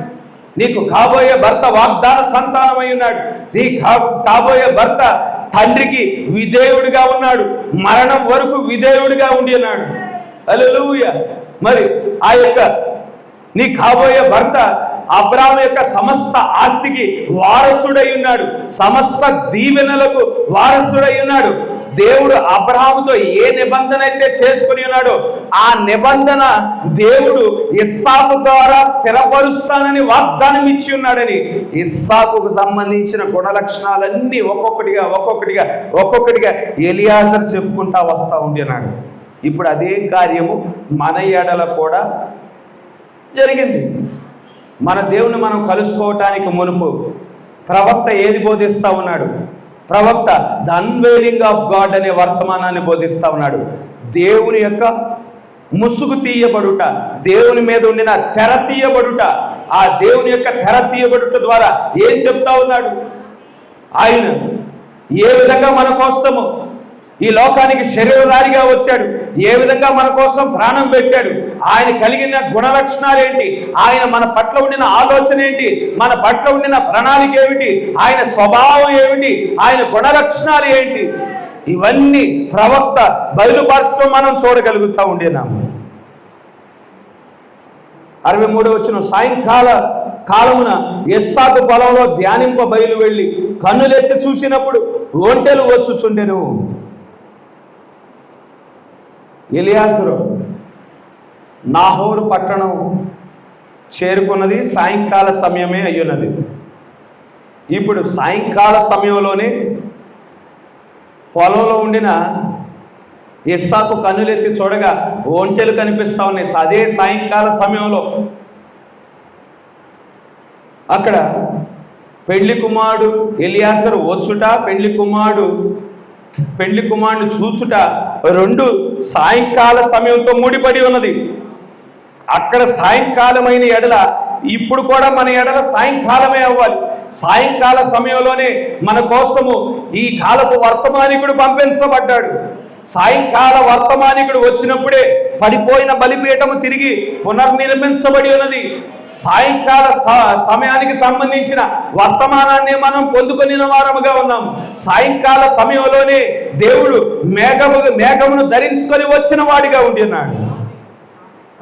నీకు కాబోయే భర్త వాగ్దాన సంతానమై ఉన్నాడు. నీ కాబోయే భర్త తండ్రికి విధేయుడిగా ఉన్నాడు, మరణం వరకు విధేయుడిగా ఉండి ఉన్నాడు. హల్లెలూయా. మరి ఆ యొక్క నీ కాబోయే భర్త అబ్రాహాము యొక్క సమస్త ఆస్తికి వారసుడై ఉన్నాడు, సమస్త దీవెనలకు వారసుడై ఉన్నాడు. దేవుడు అబ్రహాముతో ఏ నిబంధన అయితే చేసుకుని ఉన్నాడో ఆ నిబంధన దేవుడు ఇస్సాకు ద్వారా స్థిరపరుస్తానని వాగ్దానం ఇచ్చి ఉన్నాడని ఇస్సాకుకు సంబంధించిన గుణలక్షణాలన్నీ ఒక్కొక్కటిగా ఎలియాజరు చెప్పుకుంటా వస్తూ ఉండినాడు. ఇప్పుడు అదే కార్యము మన ఎడల కూడా జరిగింది. మన దేవుని మనం కలుసుకోవటానికి మునుపు ప్రవక్త ఏది బోధిస్తూ ఉన్నాడు? ప్రవక్త ద అన్వెయిలింగ్ ఆఫ్ గాడ్ అనే వర్తమానాన్ని బోధిస్తూ ఉన్నాడు. దేవుని యొక్క ముసుగు తీయబడుట, దేవుని మీద ఉండిన తెర తీయబడుట, ఆ దేవుని యొక్క తెర తీయబడుట ద్వారా ఏం చెప్తా ఉన్నాడు? ఆయన ఏ విధంగా మన కోసము ఈ లోకానికి శరీరధారిగా వచ్చాడు, ఏ విధంగా మన కోసం ప్రాణం పెట్టాడు, ఆయన కలిగిన గుణలక్షణాలు ఏంటి, ఆయన మన పట్ల ఉండిన ఆలోచన ఏంటి, మన పట్ల ఉండిన ప్రణాళిక ఏమిటి, ఆయన స్వభావం ఏమిటి, ఆయన గుణలక్షణాలు ఏంటి, ఇవన్నీ ప్రవక్త బయలుపరచడం మనం చూడగలుగుతూ ఉండేనాము. 63వ వచనం, సాయంకాల కాలమున ఇస్సాకు పొలంలో ధ్యానింప బయలు వెళ్ళి కన్నులెత్తి చూసినప్పుడు ఒంటెలు వచ్చుచుండెను. ఎలియాజరు నాహోరు పట్టణం చేరుకున్నది సాయంకాల సమయమే అయ్యున్నది. ఇప్పుడు సాయంకాల సమయంలోనే పొలంలో ఉండిన ఇస్సాకు కన్నులెత్తి చూడగా ఒంటెలు కనిపిస్తా ఉన్నాయి. అదే సాయంకాల సమయంలో అక్కడ పెళ్లి కుమారుడు ఎలియాజరు వచ్చుట, పెళ్లి కుమారుడు చూచుట రెండు సాయంకాల సమయంతో ముడిపడి ఉన్నది. అక్కడ సాయంకాలమైన ఎడల ఇప్పుడు కూడా మన ఎడల సాయంకాలమే అవ్వాలి. సాయంకాల సమయంలోనే మన కోసము ఈ కాలపు వర్తమానికుడు పంపించబడ్డాడు. సాయంకాల వర్తమానికుడు వచ్చినప్పుడే పడిపోయిన బలిపీఠము తిరిగి పునర్నిర్మించబడి ఉన్నది. సాయంకాల సమయానికి సంబంధించిన వర్తమానాన్ని మనం పొందుకొని వారముగా ఉన్నాం. సాయంకాల సమయంలోనే దేవుడు మేఘమును ధరించుకొని వచ్చిన వాడిగా ఉంటున్నాడు.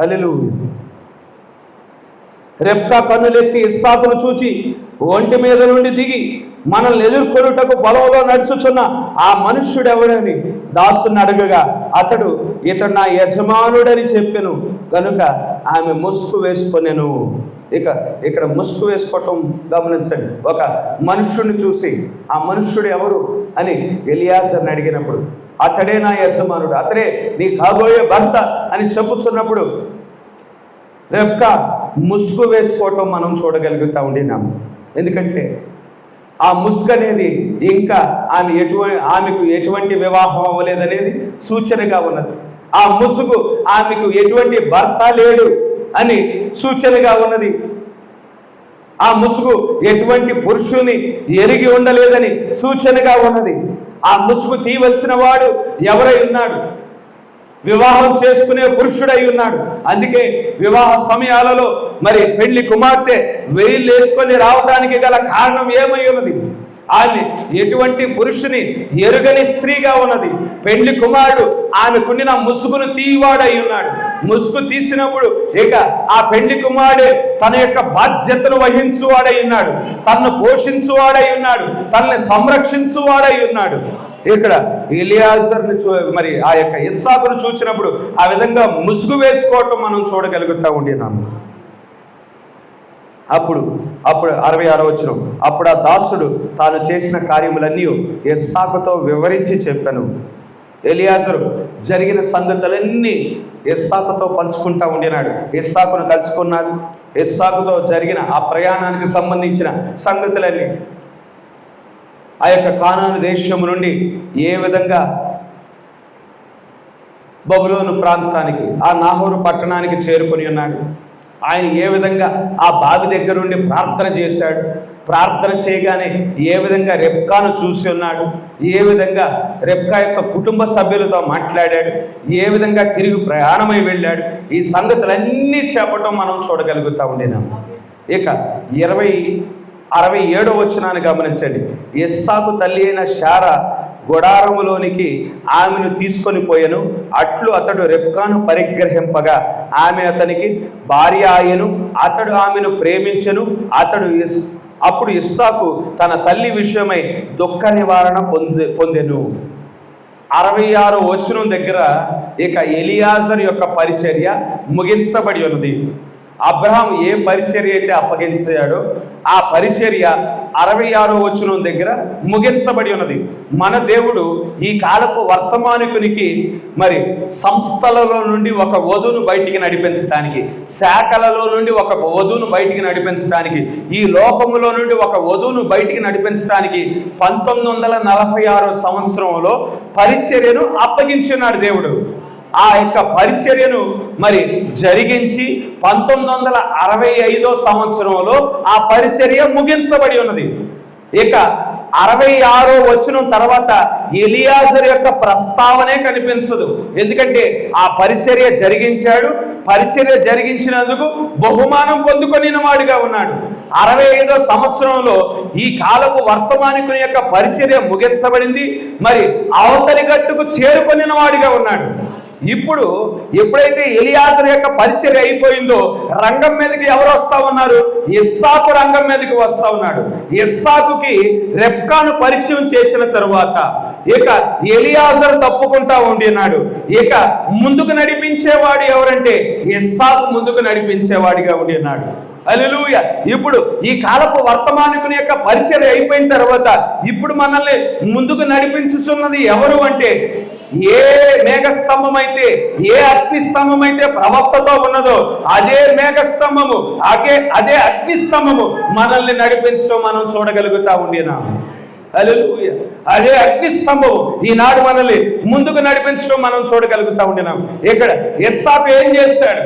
హల్లెలూయా. రెబ్కా కన్నులెత్తి ఇస్సాకును చూచి ఒంటి మీద నుండి దిగి మనల్ని ఎదుర్కొనుటకు పొలంలో నడుచుచున్న ఆ మనుష్యుడెవడని దాసుని అడగగా అతడు ఇతడు నా యజమానుడని చెప్పెను కనుక ఆమె ముసుగు వేసుకొనెను. ఇక్కడ ముసుగు వేసుకోవటం గమనించండి. ఒక మనుష్యుడిని చూసి ఆ మనుష్యుడు ఎవరు అని ఎలియాజర్ని అడిగినప్పుడు అతడే నా యజమానుడు, అతడే నీ కాబోయే భర్త అని చెప్పుచున్నప్పుడు రెబ్కా ముసుగు వేసుకోవటం మనం చూడగలుగుతూ ఉండినాము. ఎందుకంటే ఆ ముసుగు అనేది ఇంకా ఆమెకు ఎటువంటి వివాహం అవ్వలేదనేది సూచనగా ఉన్నది. ఆ ముసుగు ఆమెకు ఎటువంటి భర్త లేడు అని సూచనగా ఉన్నది. ఆ ముసుగు ఎటువంటి పురుషుని ఎరిగి ఉండలేదని సూచనగా ఉన్నది. ఆ ముసుగు తీయవలసిన వాడు ఎవరై ఉన్నాడు? వివాహం చేసుకునే పురుషుడై ఉన్నాడు. అందుకే వివాహ సమయాలలో మరి పెళ్లి కుమార్తె వెయిల్ వేసుకొని రావడానికి గల కారణం ఏమై ఉన్నది? ఆమె ఎటువంటి పురుషుని ఎరుగని స్త్రీగా ఉన్నది. పెళ్లి కుమారుడు ఆమెకుండిన ముసుగును తీవాడై ఉన్నాడు. ముసుగు తీసినప్పుడు ఇక ఆ పెళ్లి కుమారుడే తన యొక్క బాధ్యతను వహించువాడై ఉన్నాడు, తన్ను పోషించువాడై ఉన్నాడు, తనని సంరక్షించువాడై ఉన్నాడు. ఇక్కడ ఎలియాజర్ని మరి ఆ యొక్క ఇస్సాకును చూసినప్పుడు ఆ విధంగా ముసుగు వేసుకోవటం మనం చూడగలుగుతూ ఉండినాము. అప్పుడు 66వ వచనం, అప్పుడు ఆ దాసుడు తాను చేసిన కార్యములన్నీ ఇస్సాకుతో వివరించి చెప్పాను. ఎలియాజరు జరిగిన సంగతులన్నీ ఇస్సాకుతో పంచుకుంటా ఉండినాడు. ఇస్సాకును కలుసుకున్నాడు. ఇస్సాకుతో జరిగిన ఆ ప్రయాణానికి సంబంధించిన సంగతులన్నీ, ఆ యొక్క కానాను దేశము నుండి ఏ విధంగా బబులోను ప్రాంతానికి ఆ నాహోరు పట్టణానికి చేరుకొని ఉన్నాడు, ఆయన ఏ విధంగా ఆ బావి దగ్గర నుండి ప్రార్థన చేశాడు, ప్రార్థన చేయగానే ఏ విధంగా రెబ్కాను చూసి ఉన్నాడు, ఏ విధంగా రెబ్కా యొక్క కుటుంబ సభ్యులతో మాట్లాడాడు, ఏ విధంగా తిరిగి ప్రయాణమై వెళ్ళాడు, ఈ సంగతులన్నీ చెప్పటం మనం చూడగలుగుతూ ఉండినాం. ఇక 67వ వచనాన్ని గమనించండి. ఇస్సాకు తల్లి అయిన శారా గుడారములోనికి ఆమెను తీసుకొని పోయెను. అట్లు అతడు రెబ్కాను పరిగ్రహింపగా ఆమె అతనికి భార్య ఆయను. అతడు ఆమెను ప్రేమించెను. అప్పుడు ఇస్సాకు తన తల్లి విషయమై దుఃఖ నివారణ పొందెను. 66వ వచనం దగ్గర ఇక ఎలియాజరు యొక్క పరిచర్య ముగించబడి ఉన్నది. అబ్రహాం ఏ పరిచర్య అయితే అప్పగించాడో ఆ పరిచర్య 66వ వచనం దగ్గర ముగించబడి ఉన్నది. మన దేవుడు ఈ కాలపు వర్తమానికునికి మరి సంస్థలలో నుండి ఒక వధువును బయటికి నడిపించడానికి, శాఖలలో నుండి ఒక వధువును బయటికి నడిపించడానికి, ఈ లోకములో నుండి ఒక వధువును బయటికి నడిపించడానికి 1946 సంవత్సరంలో పరిచర్యను అప్పగించున్నాడు దేవుడు. ఆ యొక్క పరిచర్యను మరి జరిగించి 1965 సంవత్సరంలో ఆ పరిచర్య ముగించబడి ఉన్నది. ఇక 66వ వచనం తర్వాత ఎలియాజరు యొక్క ప్రస్తావనే కనిపించదు. ఎందుకంటే ఆ పరిచర్య జరిగించాడు, పరిచర్య జరిగించినందుకు బహుమానం పొందుకొని వాడిగా ఉన్నాడు. 65వ సంవత్సరంలో ఈ కాలపు వర్తమానికుని యొక్క పరిచర్య ముగించబడింది, మరి అవతలి గట్టుకు చేరుకొని వాడిగా ఉన్నాడు. ఇప్పుడు ఎప్పుడైతే ఎలియాజరు యొక్క పరిచర్య అయిపోయిందో రంగం మీదకి ఎవరు వస్తా ఉన్నారు? ఇస్సాకు రంగం మీదకి వస్తా ఉన్నాడు. ఇస్సాకుకి రెబ్కాను పరిచయం చేసిన తరువాత ఇక ఎలియాజరు తప్పుకుంటా ఉండినాడు. ఇక ముందుకు నడిపించేవాడు ఎవరంటే ఇస్సాకు ముందుకు నడిపించేవాడిగా ఉండినాడు. హల్లెలూయా. ఇప్పుడు ఈ కాలపు వర్తమానికుని యొక్క పరిచర్య అయిపోయిన తర్వాత ఇప్పుడు మనల్ని ముందుకు నడిపించుచున్నది ఎవరు అంటే, ఏ మేఘస్తంభం అయితే, ఏ అగ్నిస్తంభం అయితే ప్రవక్తతో ఉన్నదో అదే మేఘస్తంభము, అదే అగ్నిస్తంభము మనల్ని నడిపించడం మనం చూడగలుగుతా ఉండినాం. హల్లెలూయా. అదే అగ్నిస్తంభము ఈనాడు మనల్ని ముందుకు నడిపించడం మనం చూడగలుగుతా ఉండినాం. ఇక్కడ ఇస్సాకు ఏం చేశాడు?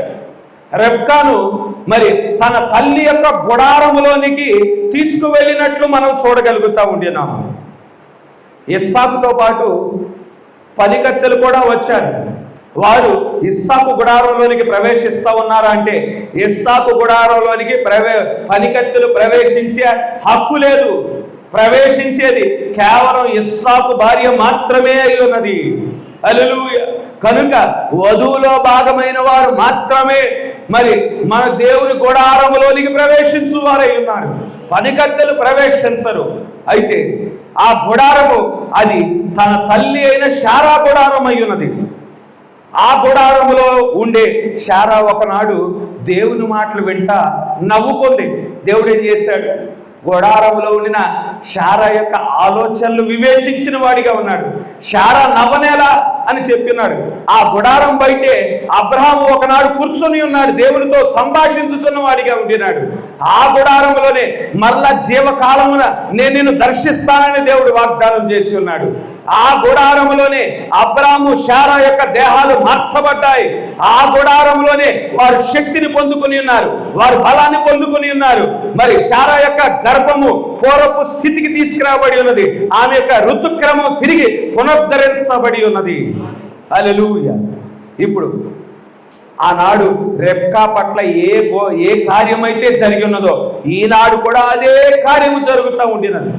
రెబ్కాను మరి తన తల్లి యొక్క గుడారములోనికి తీసుకువెళ్ళినట్లు మనం చూడగలుగుతా ఉండినాము. ఇస్సాకుతో పాటు 10 కత్తెలు కూడా వచ్చారు. వారు ఇస్సాకు గుడారంలోనికి ప్రవేశిస్తూ ఉన్నారా అంటే ఇస్సాకు గుడారంలోనికి 10 కత్తెలు ప్రవేశించే హక్కు లేదు. ప్రవేశించేది కేవలం ఇస్సాకు భార్య మాత్రమే అయి ఉన్నది. హల్లెలూయా. కనుక వధువులో భాగమైన వారు మాత్రమే మరి మన దేవుని గుడారములోనికి ప్రవేశించు వారై ఉన్నారు. 10 కత్తెలు ప్రవేశించరు. అయితే ఆ గుడారము అది తన తల్లి అయిన శారా గుడారం అయి ఉన్నది. ఆ గుడారములో ఉండే శారా ఒకనాడు దేవుని మాటలు వింటా నవ్వుకుంది. దేవుడు ఏం చేశాడు? గుడారములో ఉండిన శారా యొక్క ఆలోచనలు వివేచించిన వాడిగా ఉన్నాడు. శారా నవ్వనేలా అని చెప్పినాడు. ఆ గుడారం బయటే అబ్రహాము ఒకనాడు కూర్చొని ఉన్నాడు, దేవునితో సంభాషించుతున్న వాడిగా ఉండినాడు. ఆ గుడారంలోనే మరలా జీవకాలమున నేను నిన్ను దర్శిస్తానని దేవుడు వాగ్దానం చేసి ఉన్నాడు. ఆ గుడారంలోనే అబ్రాము శారా యొక్క దేహాలు మార్చబడ్డాయి. ఆ గుడారంలోనే వారు శక్తిని పొందుకొని ఉన్నారు, వారు బలాన్ని పొందుకొని ఉన్నారు. మరి శారా యొక్క గర్భము పూర్వపు స్థితికి తీసుకురాబడి ఉన్నది. ఆమె యొక్క ఋతుక్రమం తిరిగి పునరుద్ధరించబడి ఉన్నది. హల్లెలూయా. ఇప్పుడు ఆనాడు రెబ్కా పట్ల ఏ కార్యమైతే జరిగి ఉన్నదో ఈనాడు కూడా అదే కార్యము జరుగుతూ ఉండినది.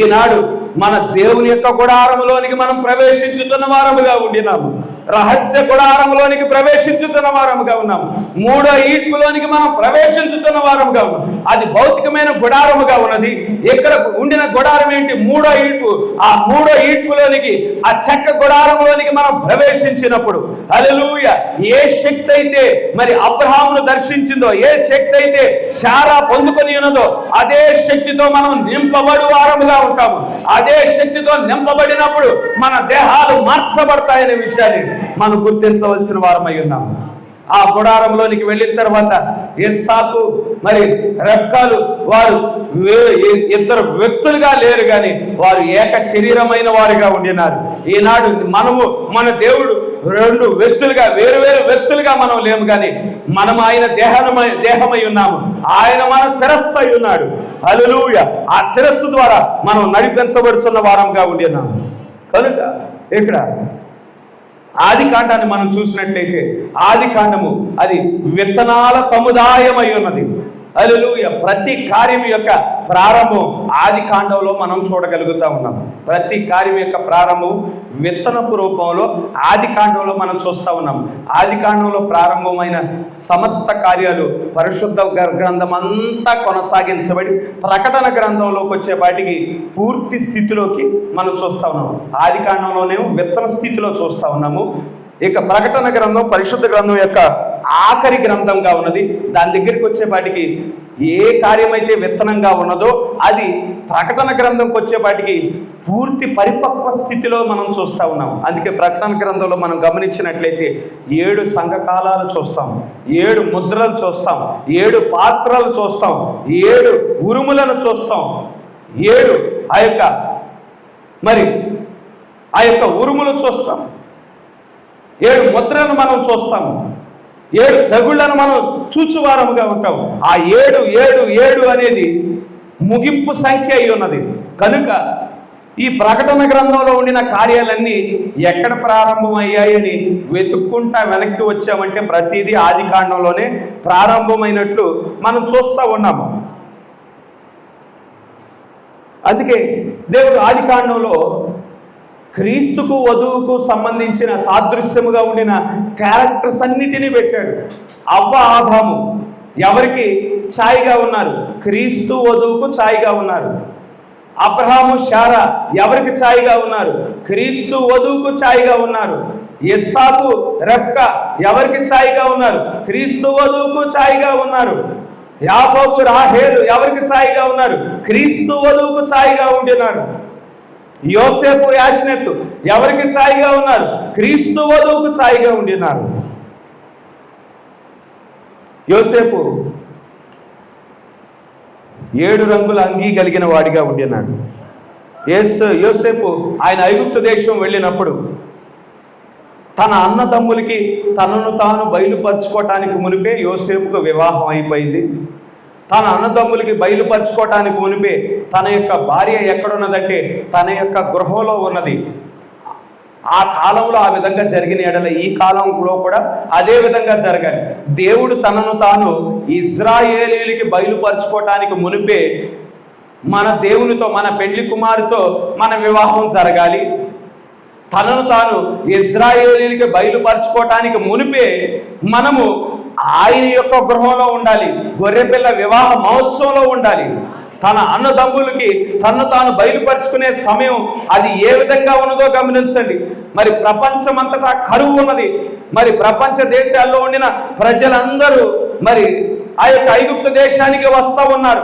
ఈనాడు మన దేవుని యొక్క గుడారంలోనికి మనం ప్రవేశించుతున్న వారముగా ఉండినాము. రహస్య గుడారంలోనికి ప్రవేశించుతున్న వారముగా ఉన్నాము. 3వ ఈడ్పులోనికి మనం ప్రవేశించుతున్న వారముగా ఉన్నాం. అది భౌతికమైన గుడారముగా ఉన్నది. ఇక్కడ ఉండిన గుడారం ఏంటి? 3వ ఈడ్పు. ఆ 3వ ఈడ్పులోనికి, ఆ చెక్క గుడారంలోనికి మనం ప్రవేశించినప్పుడు హల్లెలూయా, ఏ శక్తి అయితే మరి అబ్రహామును దర్శించిందో, ఏ శక్తి అయితే శారా పొందుకొని ఉన్నదో అదే శక్తితో మనం నింపబడు వారముగా ఉంటాము. అదే శక్తితో నింపబడినప్పుడు మన దేహాలు మార్చబడతాయనే విషయాన్ని మనం గుర్తించవలసిన వారమై ఉన్నాము. ఆ గుడారంలోనికి వెళ్ళిన తర్వాత ఇస్సాకు మరి రెబ్కాలు వారు ఇద్దరు వ్యక్తులుగా లేరు, కానీ వారు ఏక శరీరమైన వారిగా ఉండినారు. ఈనాడు మనము మన దేవుడు 2 వ్యక్తులుగా, వేరు వ్యక్తులుగా మనం లేము, కానీ మనం ఆయన దేహమై ఉన్నాము. ఆయన మన శిరస్సు అయి ఉన్నాడు. హల్లెలూయా. ఆ శిరస్సు ద్వారా మనం నడిపించబడుతున్న వారంగా ఉండినాము. కనుక ఇక్కడ ఆది కాండాన్ని మనం చూసినట్లయితే ఆది కాండము అది విత్తనాల సముదాయం అయి ఉన్నది. హల్లెలూయా. ప్రతి కార్యం యొక్క ప్రారంభం ఆది కాండంలో మనం చూడగలుగుతా ఉన్నాం. ప్రతి కార్యం యొక్క ప్రారంభం విత్తనపు రూపంలో ఆది కాండంలో మనం చూస్తూ ఉన్నాం. ఆది కాండంలో ప్రారంభమైన సమస్త కార్యాలు పరిశుద్ధ గ్రంథం అంతా కొనసాగించబడి ప్రకటన గ్రంథంలోకి వచ్చేపాటికి పూర్తి స్థితిలోకి మనం చూస్తూ ఉన్నాము. ఆది కాండంలోనేమో విత్తన స్థితిలో చూస్తూ ఉన్నాము. ఇక ప్రకటన గ్రంథం పరిశుద్ధ గ్రంథం యొక్క ఆఖరి గ్రంథంగా ఉన్నది. దాని దగ్గరికి వచ్చేపాటికి ఏ కార్యమైతే విత్తనంగా ఉన్నదో అది ప్రకటన గ్రంథంకి వచ్చేపాటికి పూర్తి పరిపక్వ స్థితిలో మనం చూస్తూ ఉన్నాం. అందుకే ప్రకటన గ్రంథంలో మనం గమనించినట్లయితే 7 సంఘకాలాలు చూస్తాం, 7 ముద్రలు చూస్తాం, 7 పాత్రలు చూస్తాం, 7 ఉరుములను చూస్తాం, 7 ఆ యొక్క ఉరుములు చూస్తాం, 7 ముద్రలను మనం చూస్తాము, 7 తగుళ్లను మనం చూచువారముగా ఉంటాం. ఆ 7 అనేది ముగింపు సంఖ్య అయి ఉన్నది. కనుక ఈ ప్రకటన గ్రంథంలో ఉండిన కార్యాలన్నీ ఎక్కడ ప్రారంభమయ్యాయని వెతుక్కుంటా వెనక్కి వచ్చామంటే ప్రతిదీ ఆది కాండంలోనే ప్రారంభమైనట్లు మనం చూస్తూ ఉన్నాము. అందుకే దేవుడు ఆది కాండంలో క్రీస్తుకు వధువుకు సంబంధించిన సాదృశ్యముగా ఉండిన క్యారెక్టర్స్ అన్నిటినీ పెట్టాడు. అవ్వ ఆదాము ఎవరికి ఛాయిగా ఉన్నారు? క్రీస్తు వధువుకు ఛాయిగా ఉన్నారు. అబ్రహాము శారా ఎవరికి ఛాయిగా ఉన్నారు? క్రీస్తు వధువుకు ఛాయిగా ఉన్నారు. ఇస్సాకు రెబ్కా ఎవరికి ఛాయిగా ఉన్నారు? క్రీస్తు వధువుకు ఛాయిగా ఉన్నారు. యాకోబు రాహేలు ఎవరికి ఛాయిగా ఉన్నారు? క్రీస్తు వధువుకు ఛాయిగా ఉండినారు. యోసేపు యాష్నెతు ఎవరికి ఛాయిగా ఉన్నారు? క్రీస్తు వధువుకు ఛాయిగా ఉండినారు. యోసేపు 7 రంగుల అంగీ కలిగిన వాడిగా ఉండినాడు. యోసేపు ఆయన ఐగుప్తు దేశం వెళ్ళినప్పుడు తన అన్నదమ్ములకి తనను తాను బయలుపరచుకోవటానికి మునిపే యోసేపుకు వివాహం అయిపోయింది. తన అన్నదమ్ములకి బయలుపరచుకోవటానికి మునిపే తన యొక్క భార్య ఎక్కడున్నదంటే తన యొక్క గృహంలో ఉన్నది. ఆ కాలంలో ఆ విధంగా జరిగిన ఎడల ఈ కాలంలో కూడా అదే విధంగా జరగాలి. దేవుడు తనను తాను ఇజ్రాయేలీలకి బయలుపరచుకోవటానికి మునిపే మన దేవునితో, మన పెళ్లి కుమారుతో మన వివాహం జరగాలి. తనను తాను ఇజ్రాయేలీలకి బయలుపరచుకోవటానికి మునిపే మనము ఆయన యొక్క గృహంలో ఉండాలి, గొర్రెపిల్ల వివాహ మహోత్సవంలో ఉండాలి. తన అన్నదమ్ములకి తను తాను బయలుపరుచుకునే సమయం అది ఏ విధంగా ఉన్నదో గమనించండి. మరి ప్రపంచమంతటా కరువు ఉన్నది. మరి ప్రపంచ దేశాల్లో ఉండిన ప్రజలందరూ మరి ఆ యొక్క ఐగుప్తు దేశానికి వస్తూ ఉన్నారు.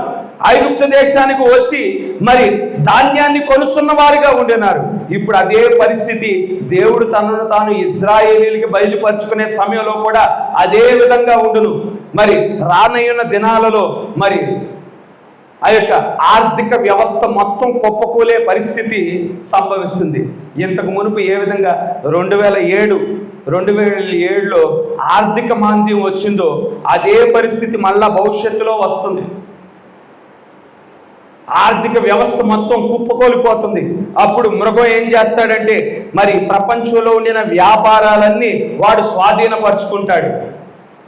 ఐగుప్తు దేశానికి వచ్చి మరి ధాన్యాన్ని కొనుచున్న వారిగా ఉండినారు. ఇప్పుడు అదే పరిస్థితి దేవుడు తనను తాను ఇజ్రాయేలీలకి బయలుపరుచుకునే సమయంలో కూడా అదే విధంగా ఉండును. మరి రానయ్యున్న దినాలలో మరి ఆ యొక్క ఆర్థిక వ్యవస్థ మొత్తం కుప్పకూలే పరిస్థితి సంభవిస్తుంది. ఇంతకు మునుపు ఏ విధంగా 2007లో ఆర్థిక మాంద్యం వచ్చిందో అదే పరిస్థితి మళ్ళా భవిష్యత్తులో వస్తుంది. ఆర్థిక వ్యవస్థ మొత్తం కుప్పకూలిపోతుంది. అప్పుడు మృగం ఏం చేస్తాడంటే మరి ప్రపంచంలో ఉండిన వ్యాపారాలన్నీ వాడు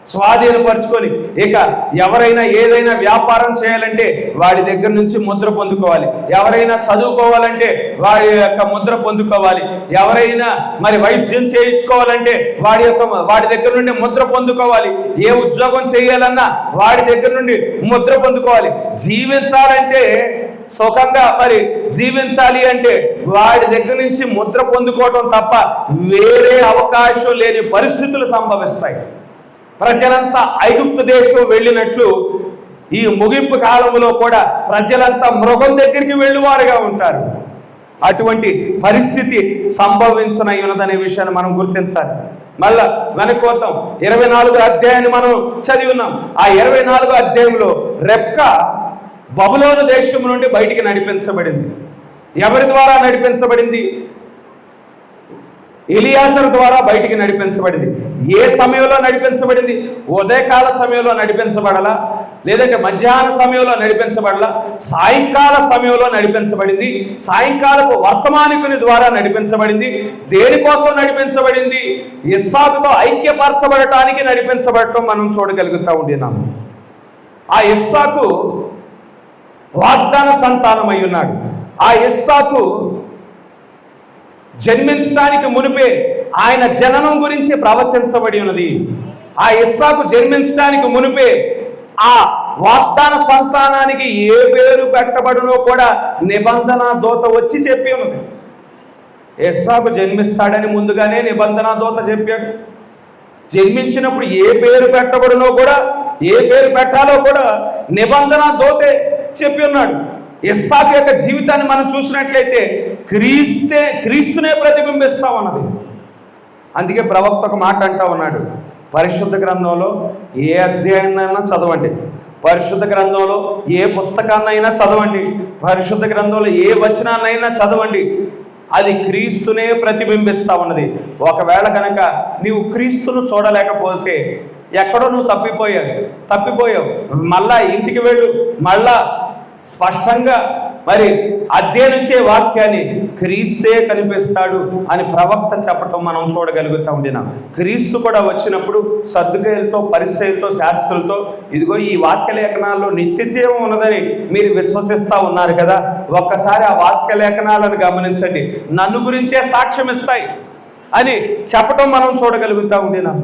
స్వాధీనపరుచుకొని ఇక ఎవరైనా ఏదైనా వ్యాపారం చేయాలంటే వాడి దగ్గర నుంచి ముద్ర పొందుకోవాలి. ఎవరైనా చదువుకోవాలంటే వాడి యొక్క ముద్ర పొందుకోవాలి. ఎవరైనా మరి వైద్యం చేయించుకోవాలంటే వాడి దగ్గర నుండి ముద్ర పొందుకోవాలి. ఏ ఉద్యోగం చేయాలన్నా వాడి దగ్గర నుండి ముద్ర పొందుకోవాలి. జీవించాలంటే సుఖంగా మరి జీవించాలి అంటే వాడి దగ్గర నుంచి ముద్ర పొందుకోవడం తప్ప వేరే అవకాశం లేని పరిస్థితులు సంభవిస్తాయి. ప్రజలంతా ఐగుప్తు దేశం వెళ్ళినట్లు ఈ ముగింపు కాలంలో కూడా ప్రజలంతా మృగం దగ్గరికి వెళ్ళువారుగా ఉంటారు. అటువంటి పరిస్థితి సంభవించనయ్యున్నదనే విషయాన్ని మనం గుర్తించాలి. మళ్ళా వెనక్కోతాం 24వ అధ్యాయాన్ని మనం చదివి ఉన్నాం. ఆ 24వ అధ్యాయంలో రెబ్కా బబులోను దేశం నుండి బయటికి నడిపించబడింది. ఎవరి ద్వారా నడిపించబడింది? ఎలియాజరు ద్వారా బయటికి నడిపించబడింది. ఏ సమయంలో నడిపించబడింది? ఉదయకాల సమయంలో నడిపించబడాలా, లేదంటే మధ్యాహ్న సమయంలో నడిపించబడాలా, సాయంకాల సమయంలో నడిపించబడింది. సాయంకాలపు వర్తమానికుని ద్వారా నడిపించబడింది. దేనికోసం నడిపించబడింది? ఇస్సాకుతో ఐక్యపరచబడటానికి నడిపించబడటం మనం చూడగలుగుతూ ఉండినాము. ఆ ఇస్సాకు వాగ్దాన సంతానమై ఉన్నాడు. ఆ ఇస్సాకు జన్మించడానికి మునిపే ఆయన జననం గురించి ప్రవచించబడి ఉన్నది. ఆ ఇస్సాకు జన్మించడానికి మునిపే ఆ వాగ్దాన సంతానానికి ఏ పేరు పెట్టబడునో కూడా నిబంధన దూత వచ్చి చెప్పి ఉన్నది. ఇస్సాకు జన్మిస్తాడని ముందుగానే నిబంధన దూత చెప్పాడు. జన్మించినప్పుడు ఏ పేరు పెట్టబడునో కూడా, ఏ పేరు పెట్టాలో కూడా నిబంధన దూతే చెప్పి ఉన్నాడు. ఇస్సాకు యొక్క జీవితాన్ని మనం చూసినట్లయితే క్రీస్తునే ప్రతిబింబిస్తా ఉన్నది. అందుకే ప్రవక్త ఒక మాట అంటా ఉన్నాడు, పరిశుద్ధ గ్రంథంలో ఏ అధ్యాయాన్నైనా చదవండి, పరిశుద్ధ గ్రంథంలో ఏ పుస్తకాన్నైనా చదవండి, పరిశుద్ధ గ్రంథంలో ఏ వచనాన్నైనా చదవండి, అది క్రీస్తునే ప్రతిబింబిస్తా ఉన్నది. ఒకవేళ కనుక నీవు క్రీస్తును చూడలేకపోతే ఎక్కడో నువ్వు తప్పిపోయావు. మళ్ళా ఇంటికి వెళ్ళు, మళ్ళా స్పష్టంగా మరి అధ్యయనించే వాక్యాన్ని క్రీస్తే కనిపిస్తాడు అని ప్రవక్త చెప్పటం మనం చూడగలుగుతూ ఉండినాం. క్రీస్తు కూడా వచ్చినప్పుడు సద్దుకైలతో, పరిసయ్యులతో, శాస్త్రులతో ఇదిగో ఈ వాక్య లేఖనాల్లో నిత్య జీవం ఉన్నదని మీరు విశ్వసిస్తూ ఉన్నారు కదా, ఒక్కసారి ఆ వాక్య లేఖనాలను గమనించండి, నన్ను గురించే సాక్ష్యం ఇస్తాయి అని చెప్పటం మనం చూడగలుగుతూ ఉండినాం.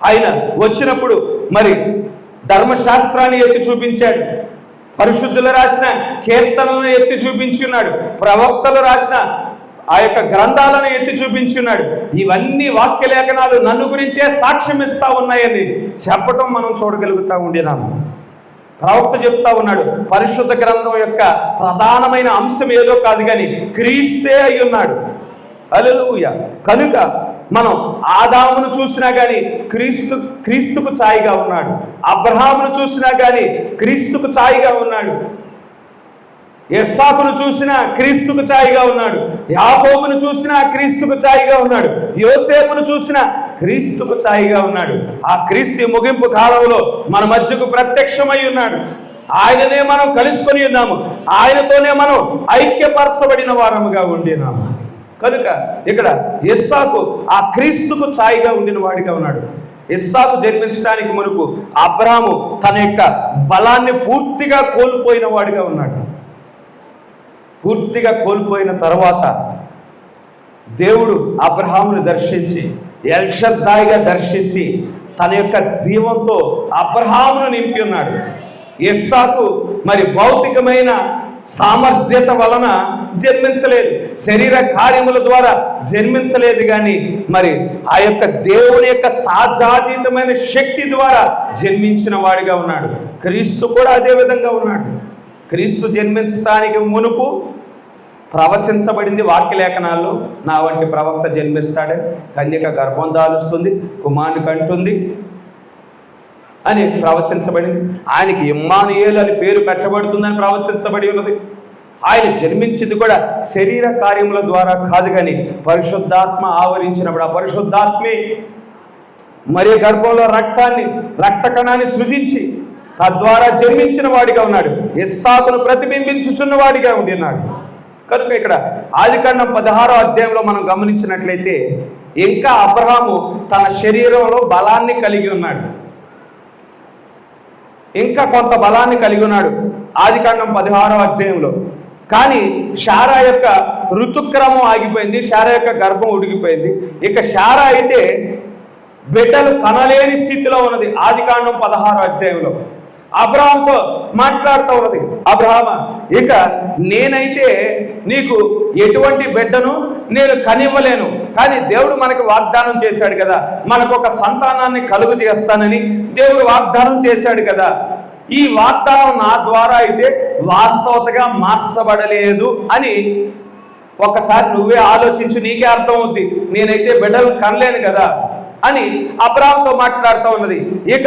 ఆయన వచ్చినప్పుడు మరి ధర్మశాస్త్రాన్ని ఎత్తి చూపించాడు, పరిశుద్ధులు రాసిన కీర్తనలను ఎత్తి చూపించున్నాడు, ప్రవక్తలు రాసిన ఆ యొక్క గ్రంథాలను ఎత్తి చూపించున్నాడు. ఇవన్నీ వాక్యలేఖనాలు నన్ను గురించే సాక్ష్యం ఇస్తా ఉన్నాయని చెప్పటం మనం చూడగలుగుతూ ఉండినాము. ప్రవక్త చెప్తా ఉన్నాడు, పరిశుద్ధ గ్రంథం యొక్క ప్రధానమైన అంశం ఏదో కాదు కానీ క్రీస్తే అయి ఉన్నాడు. హల్లెలూయా. కనుక మనం ఆదామును చూసినా కానీ క్రీస్తుకు ఛాయగా ఉన్నాడు. అబ్రహామును చూసినా కానీ క్రీస్తుకు ఛాయగా ఉన్నాడు. ఇస్సాకును చూసినా క్రీస్తుకు ఛాయగా ఉన్నాడు, యాకోబును చూసినా క్రీస్తుకు ఛాయగా ఉన్నాడు, యోసేపును చూసినా క్రీస్తుకు ఛాయగా ఉన్నాడు. ఆ క్రీస్తు ముగింపు కాలంలో మన మధ్యకు ప్రత్యక్షమై ఉన్నాడు. ఆయననే మనం కలుసుకొని ఉన్నాము, ఆయనతోనే మనం ఐక్యపరచబడిన వారముగా ఉండినాము. కనుక ఇక్కడ ఇస్సాకు ఆ క్రీస్తుకు ఛాయగా ఉండిన వాడిగా ఉన్నాడు. ఇస్సాకు జన్మించడానికి మునుపు అబ్రాహాము తన యొక్క బలాన్ని పూర్తిగా కోల్పోయిన వాడిగా ఉన్నాడు. పూర్తిగా కోల్పోయిన తర్వాత దేవుడు అబ్రహామును దర్శించి, ఎల్షద్దాయిగా దర్శించి తన యొక్క జీవంతో అబ్రహామును నింపి ఉన్నాడు. ఇస్సాకు మరి భౌతికమైన సామర్థ్యత వలన జన్మించలేదు, శరీర కార్యముల ద్వారా జన్మించలేదు, కానీ మరి ఆ యొక్క దేవుని యొక్క సాజాతీతమైన శక్తి ద్వారా జన్మించిన వాడిగా ఉన్నాడు. క్రీస్తు కూడా అదే విధంగా ఉన్నాడు. క్రీస్తు జన్మించడానికి మునుపు ప్రవచించబడింది వాక్యలేఖనాల్లో, నా వంటి ప్రవక్త జన్మిస్తాడే, కన్యక గర్భం దాలుస్తుంది, కుమారుని కంటుంది అని ప్రవచించబడింది. ఆయనకి ఇమ్మానుయేలు అని పేరు పెట్టబడుతుందని ప్రవచించబడి ఉన్నది. ఆయన జన్మించింది కూడా శరీర కార్యముల ద్వారా కాదు, కానీ పరిశుద్ధాత్మ ఆవరించినప్పుడు ఆ పరిశుద్ధాత్మే మరి గర్భంలో రక్త కణాన్ని సృజించి తద్వారా జన్మించిన వాడిగా ఉన్నాడు. ఇస్సాకును ప్రతిబింబించుచున్న వాడిగా ఉండినాడు. కనుక ఇక్కడ ఆదికాండం 16వ అధ్యాయంలో మనం గమనించినట్లయితే ఇంకా అబ్రహాము తన శరీరంలో బలాన్ని కలిగి ఉన్నాడు, ఇంకా కొంత బలాన్ని కలిగి ఉన్నాడు ఆదికాండం 16వ అధ్యాయంలో. కానీ శారా యొక్క ఋతుక్రమం ఆగిపోయింది, శారా యొక్క గర్భం ఉడిగిపోయింది. ఇక శారా అయితే బిడ్డలు కనలేని స్థితిలో ఉన్నది. ఆదికాండం 16వ అధ్యాయంలో అబ్రహాంతో మాట్లాడుతూ ఉన్నది, అబ్రహామా, ఇక నేనైతే నీకు ఎటువంటి బిడ్డను నేను కనివ్వలేను, కానీ దేవుడు మనకు వాగ్దానం చేశాడు కదా, మనకు ఒక సంతానాన్ని కలుగు చేస్తానని దేవుడు వాగ్దానం చేశాడు కదా. ఈ వాగ్దానం నా ద్వారా అయితే వాస్తవతగా మార్చబడలేదు అని ఒకసారి నువ్వే ఆలోచించు, నీకే అర్థమవుద్ది. నేనైతే బిడ్డలు కనలేను కదా అని అబ్రహాంతో మాట్లాడుతూ ఉన్నది. ఇక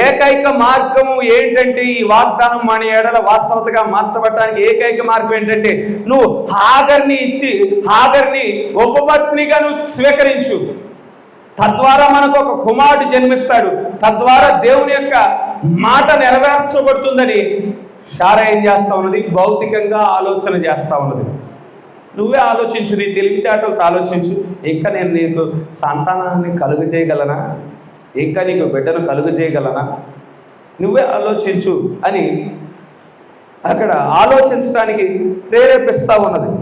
ఏకైక మార్గము ఏంటంటే ఈ వాగ్దానం మన ఎడల వాస్తవతగా మార్చబడటానికి ఏకైక మార్గం ఏంటంటే నువ్వు హాగర్ని ఇచ్చి హాగర్ని ఉపపత్నిగా నువ్వు స్వీకరించు, తద్వారా మనకు ఒక కుమారుడు జన్మిస్తాడు, తద్వారా దేవుని యొక్క మాట నెరవేర్చబడుతుందని శారా ఏం చేస్తా ఉన్నది, భౌతికంగా ఆలోచన చేస్తా ఉన్నది. నువ్వే ఆలోచించు, నీ తెలివితేటలతో ఆలోచించు, ఇంకా నేను నీకు సంతానాన్ని కలుగు చేయగలనా, ఇంకా నీకు బిడ్డను కలుగు చేయగలనా, నువ్వే ఆలోచించు అని అక్కడ ఆలోచించడానికి ప్రేరేపిస్తూ ఉన్నది.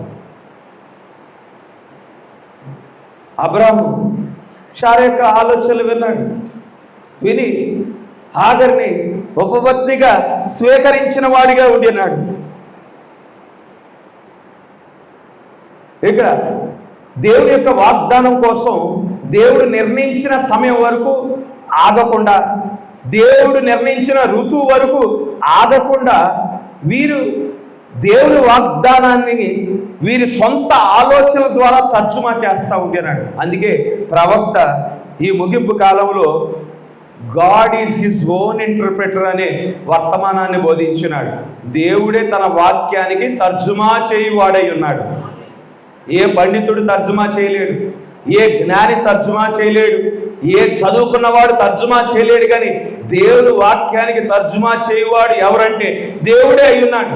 అబ్రాహాము శారా యొక్క ఆలోచనలు విన్నాడు, విని హాగర్ని ఉపపత్నిగా స్వీకరించిన వాడిగా ఉండినాడు. ఇక్కడ దేవుడి యొక్క వాగ్దానం కోసం దేవుడు నిర్ణయించిన సమయం వరకు ఆగకుండా, దేవుడు నిర్ణయించిన ఋతువు వరకు ఆగకుండా వీరు దేవుని వాగ్దానాన్ని వీరి సొంత ఆలోచనల ద్వారా తర్జుమా చేస్తూ ఉంటున్నాడు. అందుకే ప్రవక్త ఈ ముగింపు కాలంలో God is his own interpreter అనే వర్తమానాన్ని బోధించినాడు. దేవుడే తన వాక్యానికి తర్జుమా చేయువాడై ఉన్నాడు. ఏ పండితుడు తర్జుమా చేయలేడు, ఏ జ్ఞాని తర్జుమా చేయలేడు, ఏ చదువుకున్నవాడు తర్జుమా చేయలేడు, కానీ దేవుడు వాక్యానికి తర్జుమా చేయువాడు ఎవరంటే దేవుడే అయి ఉన్నాడు.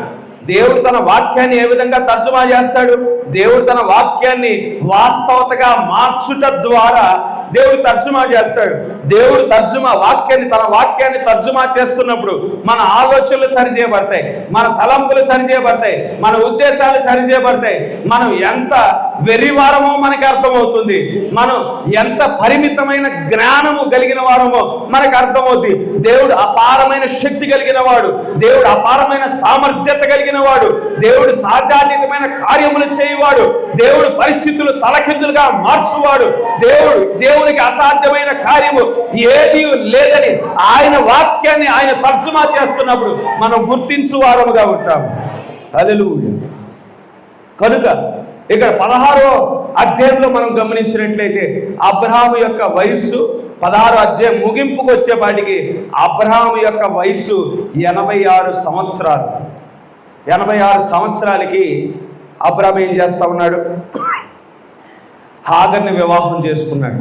దేవుడు తన వాక్యాన్ని ఏ విధంగా తర్జుమా చేస్తాడు, దేవుడు తన వాక్యాన్ని వాస్తవతగా మార్చుట ద్వారా దేవుడు తర్జుమా చేస్తాడు. దేవుడు తన వాక్యాన్ని తర్జుమా చేస్తున్నప్పుడు మన ఆలోచనలు సరిచేయబడతాయి, మన తలంపులు సరిచేయబడతాయి, మన ఉద్దేశాలు సరిచేయబడతాయి. మనం ఎంత వెర్రివారమో మనకు అర్థమవుతుంది, మనం ఎంత పరిమితమైన జ్ఞానము కలిగిన వారమో మనకు అర్థమవుతుంది. దేవుడు అపారమైన శక్తి కలిగిన వాడు, దేవుడు అపారమైన సామర్థ్యత కలిగిన వాడు, దేవుడు సాజాతీతమైన కార్యములు చేయవాడు, దేవుడు పరిస్థితులు తలకిందులుగా మార్చువాడు. దేవునికి అసాధ్యమైన కార్యము ఏది లేదని ఆయన వాక్యాన్ని ఆయన తర్జుమా చేస్తున్నప్పుడు మనం గుర్తించు వారముగా ఉంటాము. హల్లెలూయా. కనుక ఇక్కడ 16వ అధ్యాయంలో మనం గమనించినట్లయితే అబ్రహాము యొక్క వయస్సు 16వ అధ్యాయం ముగింపుకు వచ్చేపాటికి అబ్రహాము యొక్క వయస్సు 86 సంవత్సరాలు. 86 సంవత్సరాలకి అబ్రాహాము ఏం చేస్తా ఉన్నాడు? హాగర్ని వివాహం చేసుకున్నాడు.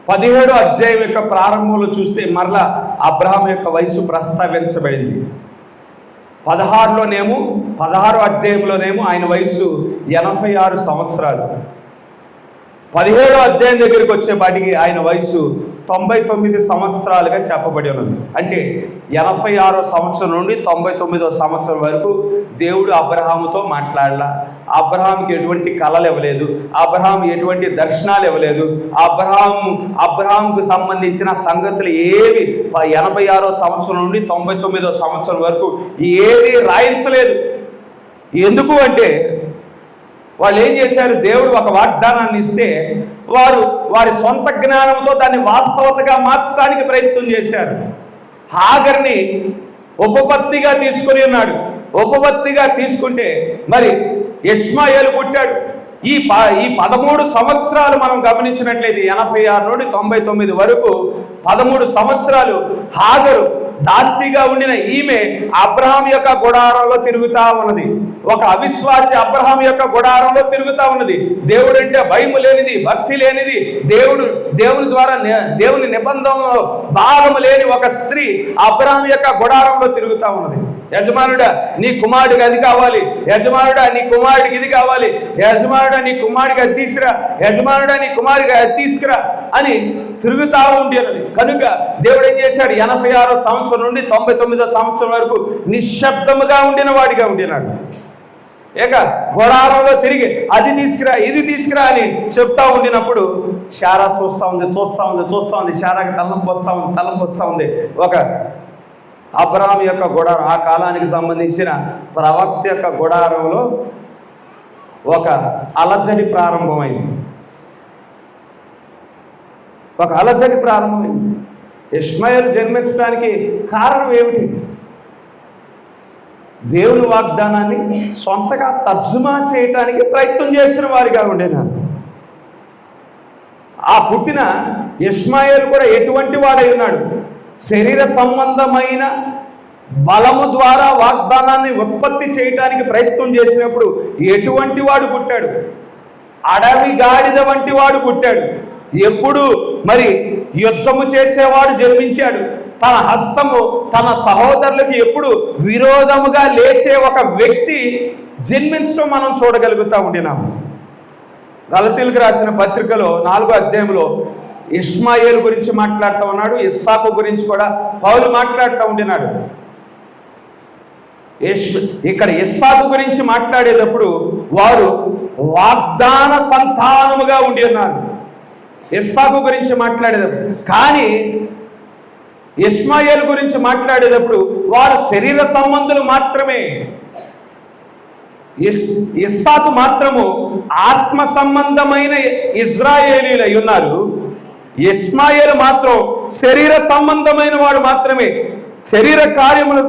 17వ అధ్యాయం యొక్క ప్రారంభంలో చూస్తే మరలా అబ్రహాం యొక్క వయసు ప్రస్తావించబడింది. 16వ అధ్యాయంలోనేమో ఆయన వయసు 86 సంవత్సరాలు. 17వ అధ్యాయం దగ్గరికి వచ్చేపాటికి ఆయన వయసు 99 సంవత్సరాలుగా చెప్పబడి ఉన్నది. అంటే 86వ సంవత్సరం నుండి 99వ సంవత్సరం వరకు దేవుడు అబ్రహాముతో మాట్లాడలా. అబ్రహాంకి ఎటువంటి కళలు ఇవ్వలేదు, అబ్రహాం ఎటువంటి దర్శనాలు ఇవ్వలేదు, అబ్రహాంకు సంబంధించిన సంగతులు ఏవి 86వ సంవత్సరం నుండి 99వ సంవత్సరం వరకు ఏది రాయించలేదు. ఎందుకు అంటే వాళ్ళు ఏం చేశారు? దేవుడు ఒక వాగ్దానాన్ని ఇస్తే వారి సొంత జ్ఞానంతో దాన్ని వాస్తవతగా మార్చడానికి ప్రయత్నం చేశారు. హాగర్ని ఉపపత్తిగా తీసుకొని ఉన్నాడు. ఉపపత్తిగా తీసుకుంటే మరి ఇష్మాయేలు పుట్టాడు. ఈ 13 సంవత్సరాలు మనం గమనించినట్లయితే 86 నుండి 99 వరకు 13 సంవత్సరాలు హాగరు దాసిగా ఉండిన ఈమె అబ్రహాం యొక్క గుడారంలో తిరుగుతా ఉన్నది. ఒక అవిశ్వాసి అబ్రహాం యొక్క గుడారంలో తిరుగుతా ఉన్నది. దేవుడు అంటే భయం లేనిది, భక్తి లేనిది, దేవుని ద్వారా దేవుని నిబంధనలో భాగము లేని ఒక స్త్రీ అబ్రహాం యొక్క గుడారంలో తిరుగుతా ఉన్నది. యజమానుడా నీ కుమారుడికి అది కావాలి, యజమానుడా నీ కుమారుడికి ఇది కావాలి, యజమానుడా నీ కుమారుడికి అది తీసుకురా, యజమానుడా నీ కుమారుడికి అది తీసుకురా అని తిరుగుతా ఉండేది. కనుక దేవుడు ఏం చేశాడు? 86వ సంవత్సరం నుండి 99వ సంవత్సరం వరకు నిశ్శబ్దముగా ఉండిన వాడిగా ఉండినాడు. ఇక గుడారంలో తిరిగి అది తీసుకురా ఇది తీసుకురా అని చెప్తా ఉండినప్పుడు శారా చూస్తూ ఉంది. శారాకి తలనొప్పి వస్తూ ఉంది. ఒక అబ్రహాం యొక్క గుడారం, ఆ కాలానికి సంబంధించిన ప్రవక్త యొక్క గుడారంలో ఒక అలజడి ప్రారంభమైంది. ఇష్మాయేలు జన్మించడానికి కారణం ఏమిటి? దేవుని వాగ్దానాన్ని సొంతగా తర్జుమా చేయటానికి ప్రయత్నం చేసిన వారిగా ఉండేనారు. ఆ పుట్టిన ఇష్మాయేలు కూడా ఎటువంటి వాడై ఉన్నాడు? శరీర సంబంధమైన బలము ద్వారా వాగ్దానాన్ని ఉత్పత్తి చేయటానికి ప్రయత్నం చేసినప్పుడు ఎటువంటి వాడు పుట్టాడు? అడవి గాడిద వంటి వాడు పుట్టాడు. ఎప్పుడు మరి యుద్ధము చేసేవాడు జన్మించాడు. తన హస్తము తన సహోదరులకు ఎప్పుడు విరోధముగా లేచే ఒక వ్యక్తి జన్మించడం మనం చూడగలుగుతూ ఉండినాము. గలతీయులకు రాసిన పత్రికలో 4వ అధ్యాయంలో ఇష్మాయేలు గురించి మాట్లాడుతూ ఉన్నాడు. ఇస్సాకు గురించి కూడా పౌలు మాట్లాడుతూ ఉండినాడు. ఇక్కడ ఇస్సాకు గురించి మాట్లాడేటప్పుడు వారు వాగ్దాన సంతానముగా ఉండి ఉన్నారు. ఇస్సాకు గురించి మాట్లాడేటప్పుడు, కానీ ఇష్మాయేలు గురించి మాట్లాడేటప్పుడు వారు శరీర సంబంధులు మాత్రమే. ఇస్సాకు మాత్రము ఆత్మ సంబంధమైన ఇజ్రాయేలీలై ఉన్నారు. ఇష్మాయేలు మాత్రం శరీర సంబంధమైన వాడు మాత్రమే. శరీర కార్యముల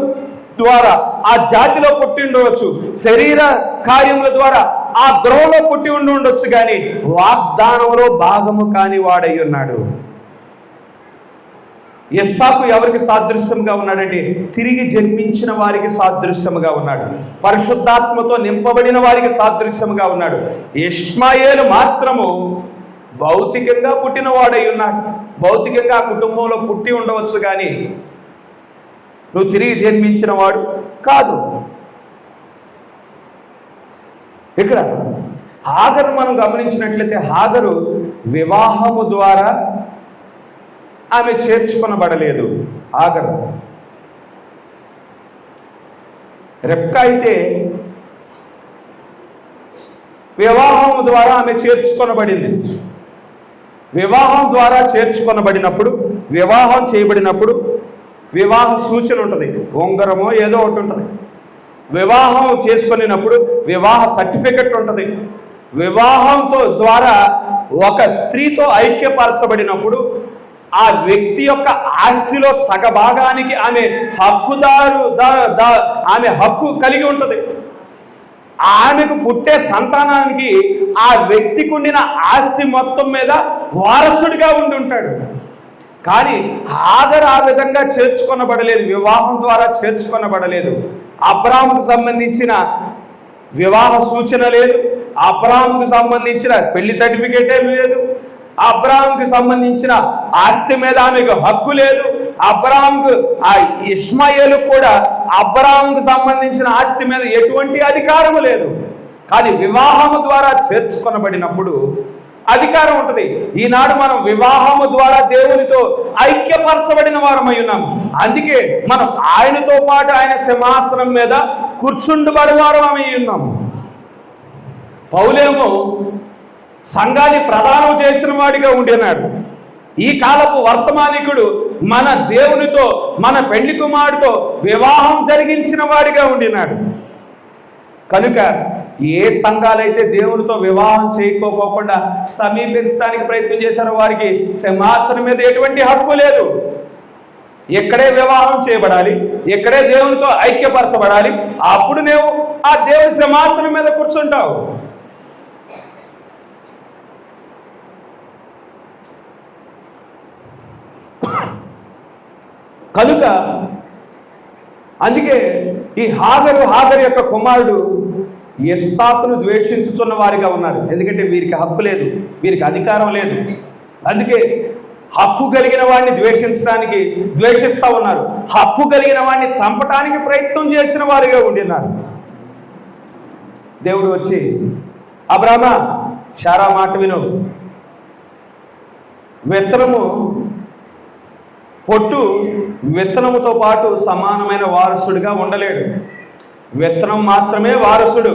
ద్వారా ఆ జాతిలో పుట్టి ఉండవచ్చు, శరీర కార్యముల ద్వారా ఆ గృహంలో పుట్టి ఉండొచ్చు, కానీ వాగ్దానంలో భాగము కాని వాడై ఉన్నాడు. ఇస్సాకు ఎవరికి సాదృశ్యంగా ఉన్నాడంటే తిరిగి జన్మించిన వారికి సాదృశ్యముగా ఉన్నాడు. పరిశుద్ధాత్మతో నింపబడిన వారికి సాదృశ్యముగా ఉన్నాడు. ఇష్మాయేలు మాత్రము భౌతికంగా పుట్టిన వాడై ఉన్నాడు. భౌతికంగా ఆ కుటుంబంలో పుట్టి ఉండవచ్చు, కానీ నువ్వు తిరిగి జన్మించిన వాడు కాదు. ఇక్కడ హాగరు మనం గమనించినట్లయితే హాగరు వివాహము ద్వారా ఆమె చేర్చుకొనబడలేదు. హాగరు రెబ్కా అయితే వివాహం ద్వారా ఆమె చేర్చుకొనబడింది. వివాహం ద్వారా చేర్చుకొనబడినప్పుడు, వివాహం చేయబడినప్పుడు వివాహ సూచన ఉంటుంది, ఉంగరమో ఏదో ఒకటి ఉంటుంది. వివాహం చేసుకున్నప్పుడు వివాహ సర్టిఫికెట్ ఉంటుంది. వివాహంతో ద్వారా ఒక స్త్రీతో ఐక్యపరచబడినప్పుడు ఆ వ్యక్తి యొక్క ఆస్తిలో సగభాగానికి ఆమె ఆమె హక్కు కలిగి ఉంటుంది. ఆమెకు పుట్టే సంతానానికి ఆ వ్యక్తికి ఉండిన ఆస్తి మొత్తం మీద వారసుడిగా ఉండి ఉంటాడు. కానీ హాగరు ఆ విధంగా చేర్చుకొనబడలేదు, వివాహం ద్వారా చేర్చుకొనబడలేదు. అబ్రాహాముకు సంబంధించిన వివాహ సూచన లేదు, అబ్రాహాముకు సంబంధించిన పెళ్లి సర్టిఫికేటే లేదు, అబ్రాహాముకి సంబంధించిన ఆస్తి మీద ఆమెకు హక్కు లేదు, అబ్రాహాముకు ఆ ఇష్మాయేలు కూడా అబ్రాహాముకు సంబంధించిన ఆస్తి మీద ఎటువంటి అధికారము లేదు. కానీ వివాహము ద్వారా చేర్చుకొనబడినప్పుడు అధికారం ఉంటుంది. ఈనాడు మనం వివాహము ద్వారా దేవునితో ఐక్యపరచబడిన వారమై ఉన్నాం. అందుకే మనం ఆయనతో పాటు ఆయన సింహాసనం మీద కూర్చుండబడి వారమై ఉన్నాము. పౌలేమో సంఘాన్ని ప్రదానం చేసిన వాడిగా ఉండినాడు. ఈ కాలపు వర్తమానికుడు మన దేవునితో మన పెళ్లి కుమారుడితో వివాహం జరిగించిన వాడిగా ఉండినాడు. కనుక ఏ సంఘాలైతే దేవునితో వివాహం చేయకోకుండా సమీపించడానికి ప్రయత్నం చేశారో వారికి సింహాసనం మీద ఎటువంటి హక్కు లేదు. ఎక్కడే వివాహం చేయబడాలి, ఎక్కడే దేవునితో ఐక్యపరచబడాలి, అప్పుడు నువ్వు ఆ దేవుని సింహాసనం మీద కూర్చుంటావు. కనుక అందుకే ఈ హాగరు యొక్క కుమారుడు ఇస్సాకును ద్వేషించుచున్న వారిగా ఉన్నారు. ఎందుకంటే వీరికి హక్కు లేదు, వీరికి అధికారం లేదు. అందుకే హక్కు కలిగిన వాడిని ద్వేషిస్తూ ఉన్నారు. హక్కు కలిగిన వాడిని చంపటానికి ప్రయత్నం చేసిన వారిగా ఉండినారు. దేవుడు వచ్చి అబ్రామా శారా మాట విను, విత్తనము పొట్టు విత్తనముతో పాటు సమానమైన వారసుడిగా ఉండలేడు. విత్తనం మాత్రమే వారసుడు,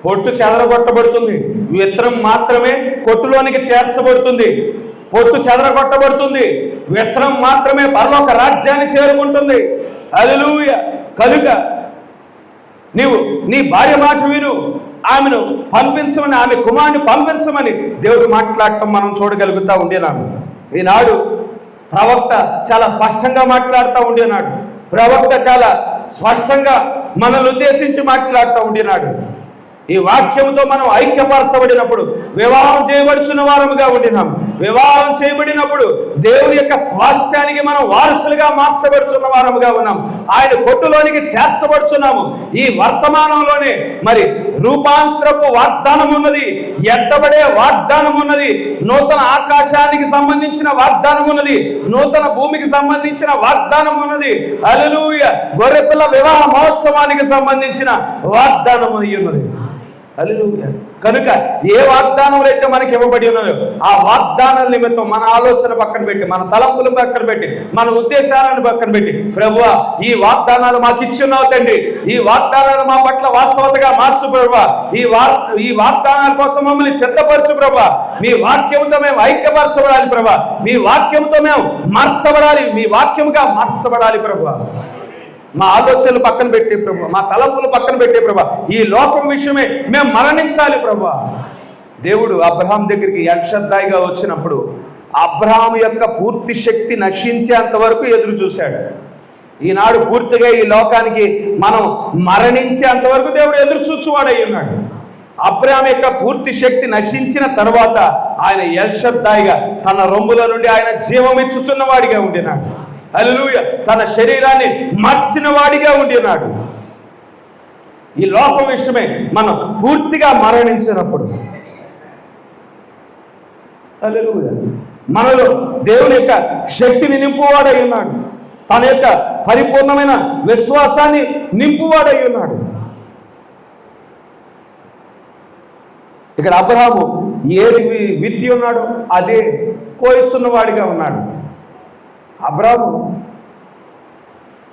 పొట్టు చెదరగొట్టబడుతుంది. విత్తనం మాత్రమే కొట్టులోనికి చేర్చబడుతుంది, పొట్టు చెదరగొట్టబడుతుంది. విత్తనం మాత్రమే పరలోక రాజ్యాన్ని చేరుకుంటుంది. హల్లెలూయా. కనుక నీవు నీ భార్య మాట విను, ఆమెను పంపించమని, ఆమె కుమారుని పంపించమని దేవుడు మాట్లాడటం మనం చూడగలుగుతూ ఉండేనాడు. ఈనాడు ప్రవక్త చాలా స్పష్టంగా మాట్లాడుతూ ఉండేనాడు. ప్రవక్త చాలా స్పష్టంగా మనల్ని ఉద్దేశించి మాట్లాడుతూ ఉండినాడు. ఈ వాక్యంతో మనం ఐక్యపరచబడినప్పుడు వివాహం చేయబడుచున్న వారముగా ఉండినాం. వివాహం చేయబడినప్పుడు దేవుని యొక్క స్వాస్థ్యానికి మనం వారసులుగా మార్చబడుచున్న వారముగా ఉన్నాం. ఆయన కొట్టులోనికి చేర్చబడుచున్నాము. ఈ వర్తమానంలోనే మరి రూపాంతరపు వాగ్దానం ఉన్నది, ఎత్తబడే వాగ్దానం ఉన్నది, నూతన ఆకాశానికి సంబంధించిన వాగ్దానం ఉన్నది, నూతన భూమికి సంబంధించిన వాగ్దానం ఉన్నది. హల్లెలూయా. గొర్రెపిల్ల వివాహ మహోత్సవానికి సంబంధించిన వాగ్దానం ఉన్నది. హల్లెలూయా. కనుక ఏ వాగ్దానములు అయితే మనకి ఇవ్వబడి ఉన్నాయో ఆ వాగ్దానాల నిమిత్తం మన ఆలోచన పక్కన పెట్టి, మన తలంపులు పక్కన పెట్టి, మన ఉద్దేశాలను పక్కన పెట్టి, ప్రభువా ఈ వాగ్దానాలు మాకు ఇచ్చున్నావు తండ్రి, ఈ వాగ్దానాలు మా పట్ల వాస్తవతగా మార్చు ప్రభువా, ఈ వాగ్దానాల కోసం మమ్మల్ని సిద్ధపరచు ప్రభువా, మీ వాక్యంతో మేము ఐక్యపరచబడాలి ప్రభువా, మీ వాక్యంతో మేము మార్చబడాలి, మీ వాక్యముగా మార్చబడాలి ప్రభువా. మా ఆలోచనలు పక్కన పెట్టే ప్రభు, మా తలంపులు పక్కన పెట్టే ప్రభు, ఈ లోకం విషయమే మేము మరణించాలి ప్రభు. దేవుడు అబ్రహాం దగ్గరికి ఎల్షద్దాయిగా వచ్చినప్పుడు అబ్రహాం యొక్క పూర్తి శక్తి నశించేంత వరకు ఎదురు చూశాడు. ఈనాడు పూర్తిగా ఈ లోకానికి మనం మరణించేంత వరకు దేవుడు ఎదురు చూచువాడై ఉన్నాడు. అబ్రహాం యొక్క పూర్తి శక్తి నశించిన తర్వాత ఆయన ఎల్షద్దాయిగా తన రొమ్ముల నుండి ఆయన జీవమిచ్చుచున్న వాడిగా ఉండినాడు. హల్లెలూయా. తన శరీరాన్ని మార్చిన వాడిగా ఉండినాడు. ఈ లోకం విషయమే మనం పూర్తిగా మరణించినప్పుడు హల్లెలూయా మనలో దేవుని యొక్క శక్తిని నింపువాడై ఉన్నాడు. తన యొక్క పరిపూర్ణమైన విశ్వాసాన్ని నింపువాడై ఉన్నాడు. ఇక్కడ అబ్రహాము ఏది విత్తి ఉన్నాడో అదే కోయిస్తున్నవాడిగా ఉన్నాడు. అబ్రాము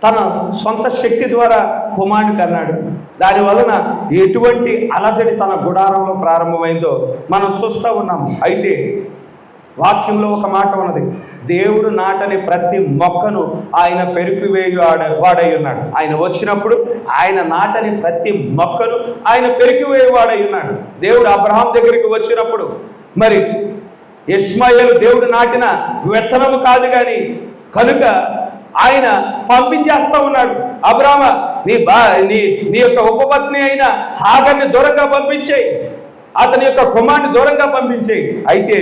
తన సొంత శక్తి ద్వారా కుమారుని కన్నాడు. దాని వలన ఎటువంటి అలజడి తన గుడారంలో ప్రారంభమైందో మనం చూస్తూ ఉన్నాము. అయితే వాక్యంలో ఒక మాట ఉన్నది, దేవుడు నాటని ప్రతి మొక్కను ఆయన పెరికివేయు వాడై ఉన్నాడు. ఆయన వచ్చినప్పుడు ఆయన నాటని ప్రతి మొక్కను ఆయన పెరికివేయు వాడై ఉన్నాడు. దేవుడు అబ్రహాం దగ్గరికి వచ్చినప్పుడు మరి ఇష్మాయేలు దేవుడు నాటిన విత్తనము కాదు కానీ, కనుక ఆయన పంపించేస్తా ఉన్నాడు. అబ్రామ నీ యొక్క ఉపపత్ని అయిన హాగర్ని దూరంగా పంపించేయి, అతని యొక్క కుమారుని దూరంగా పంపించేయి. అయితే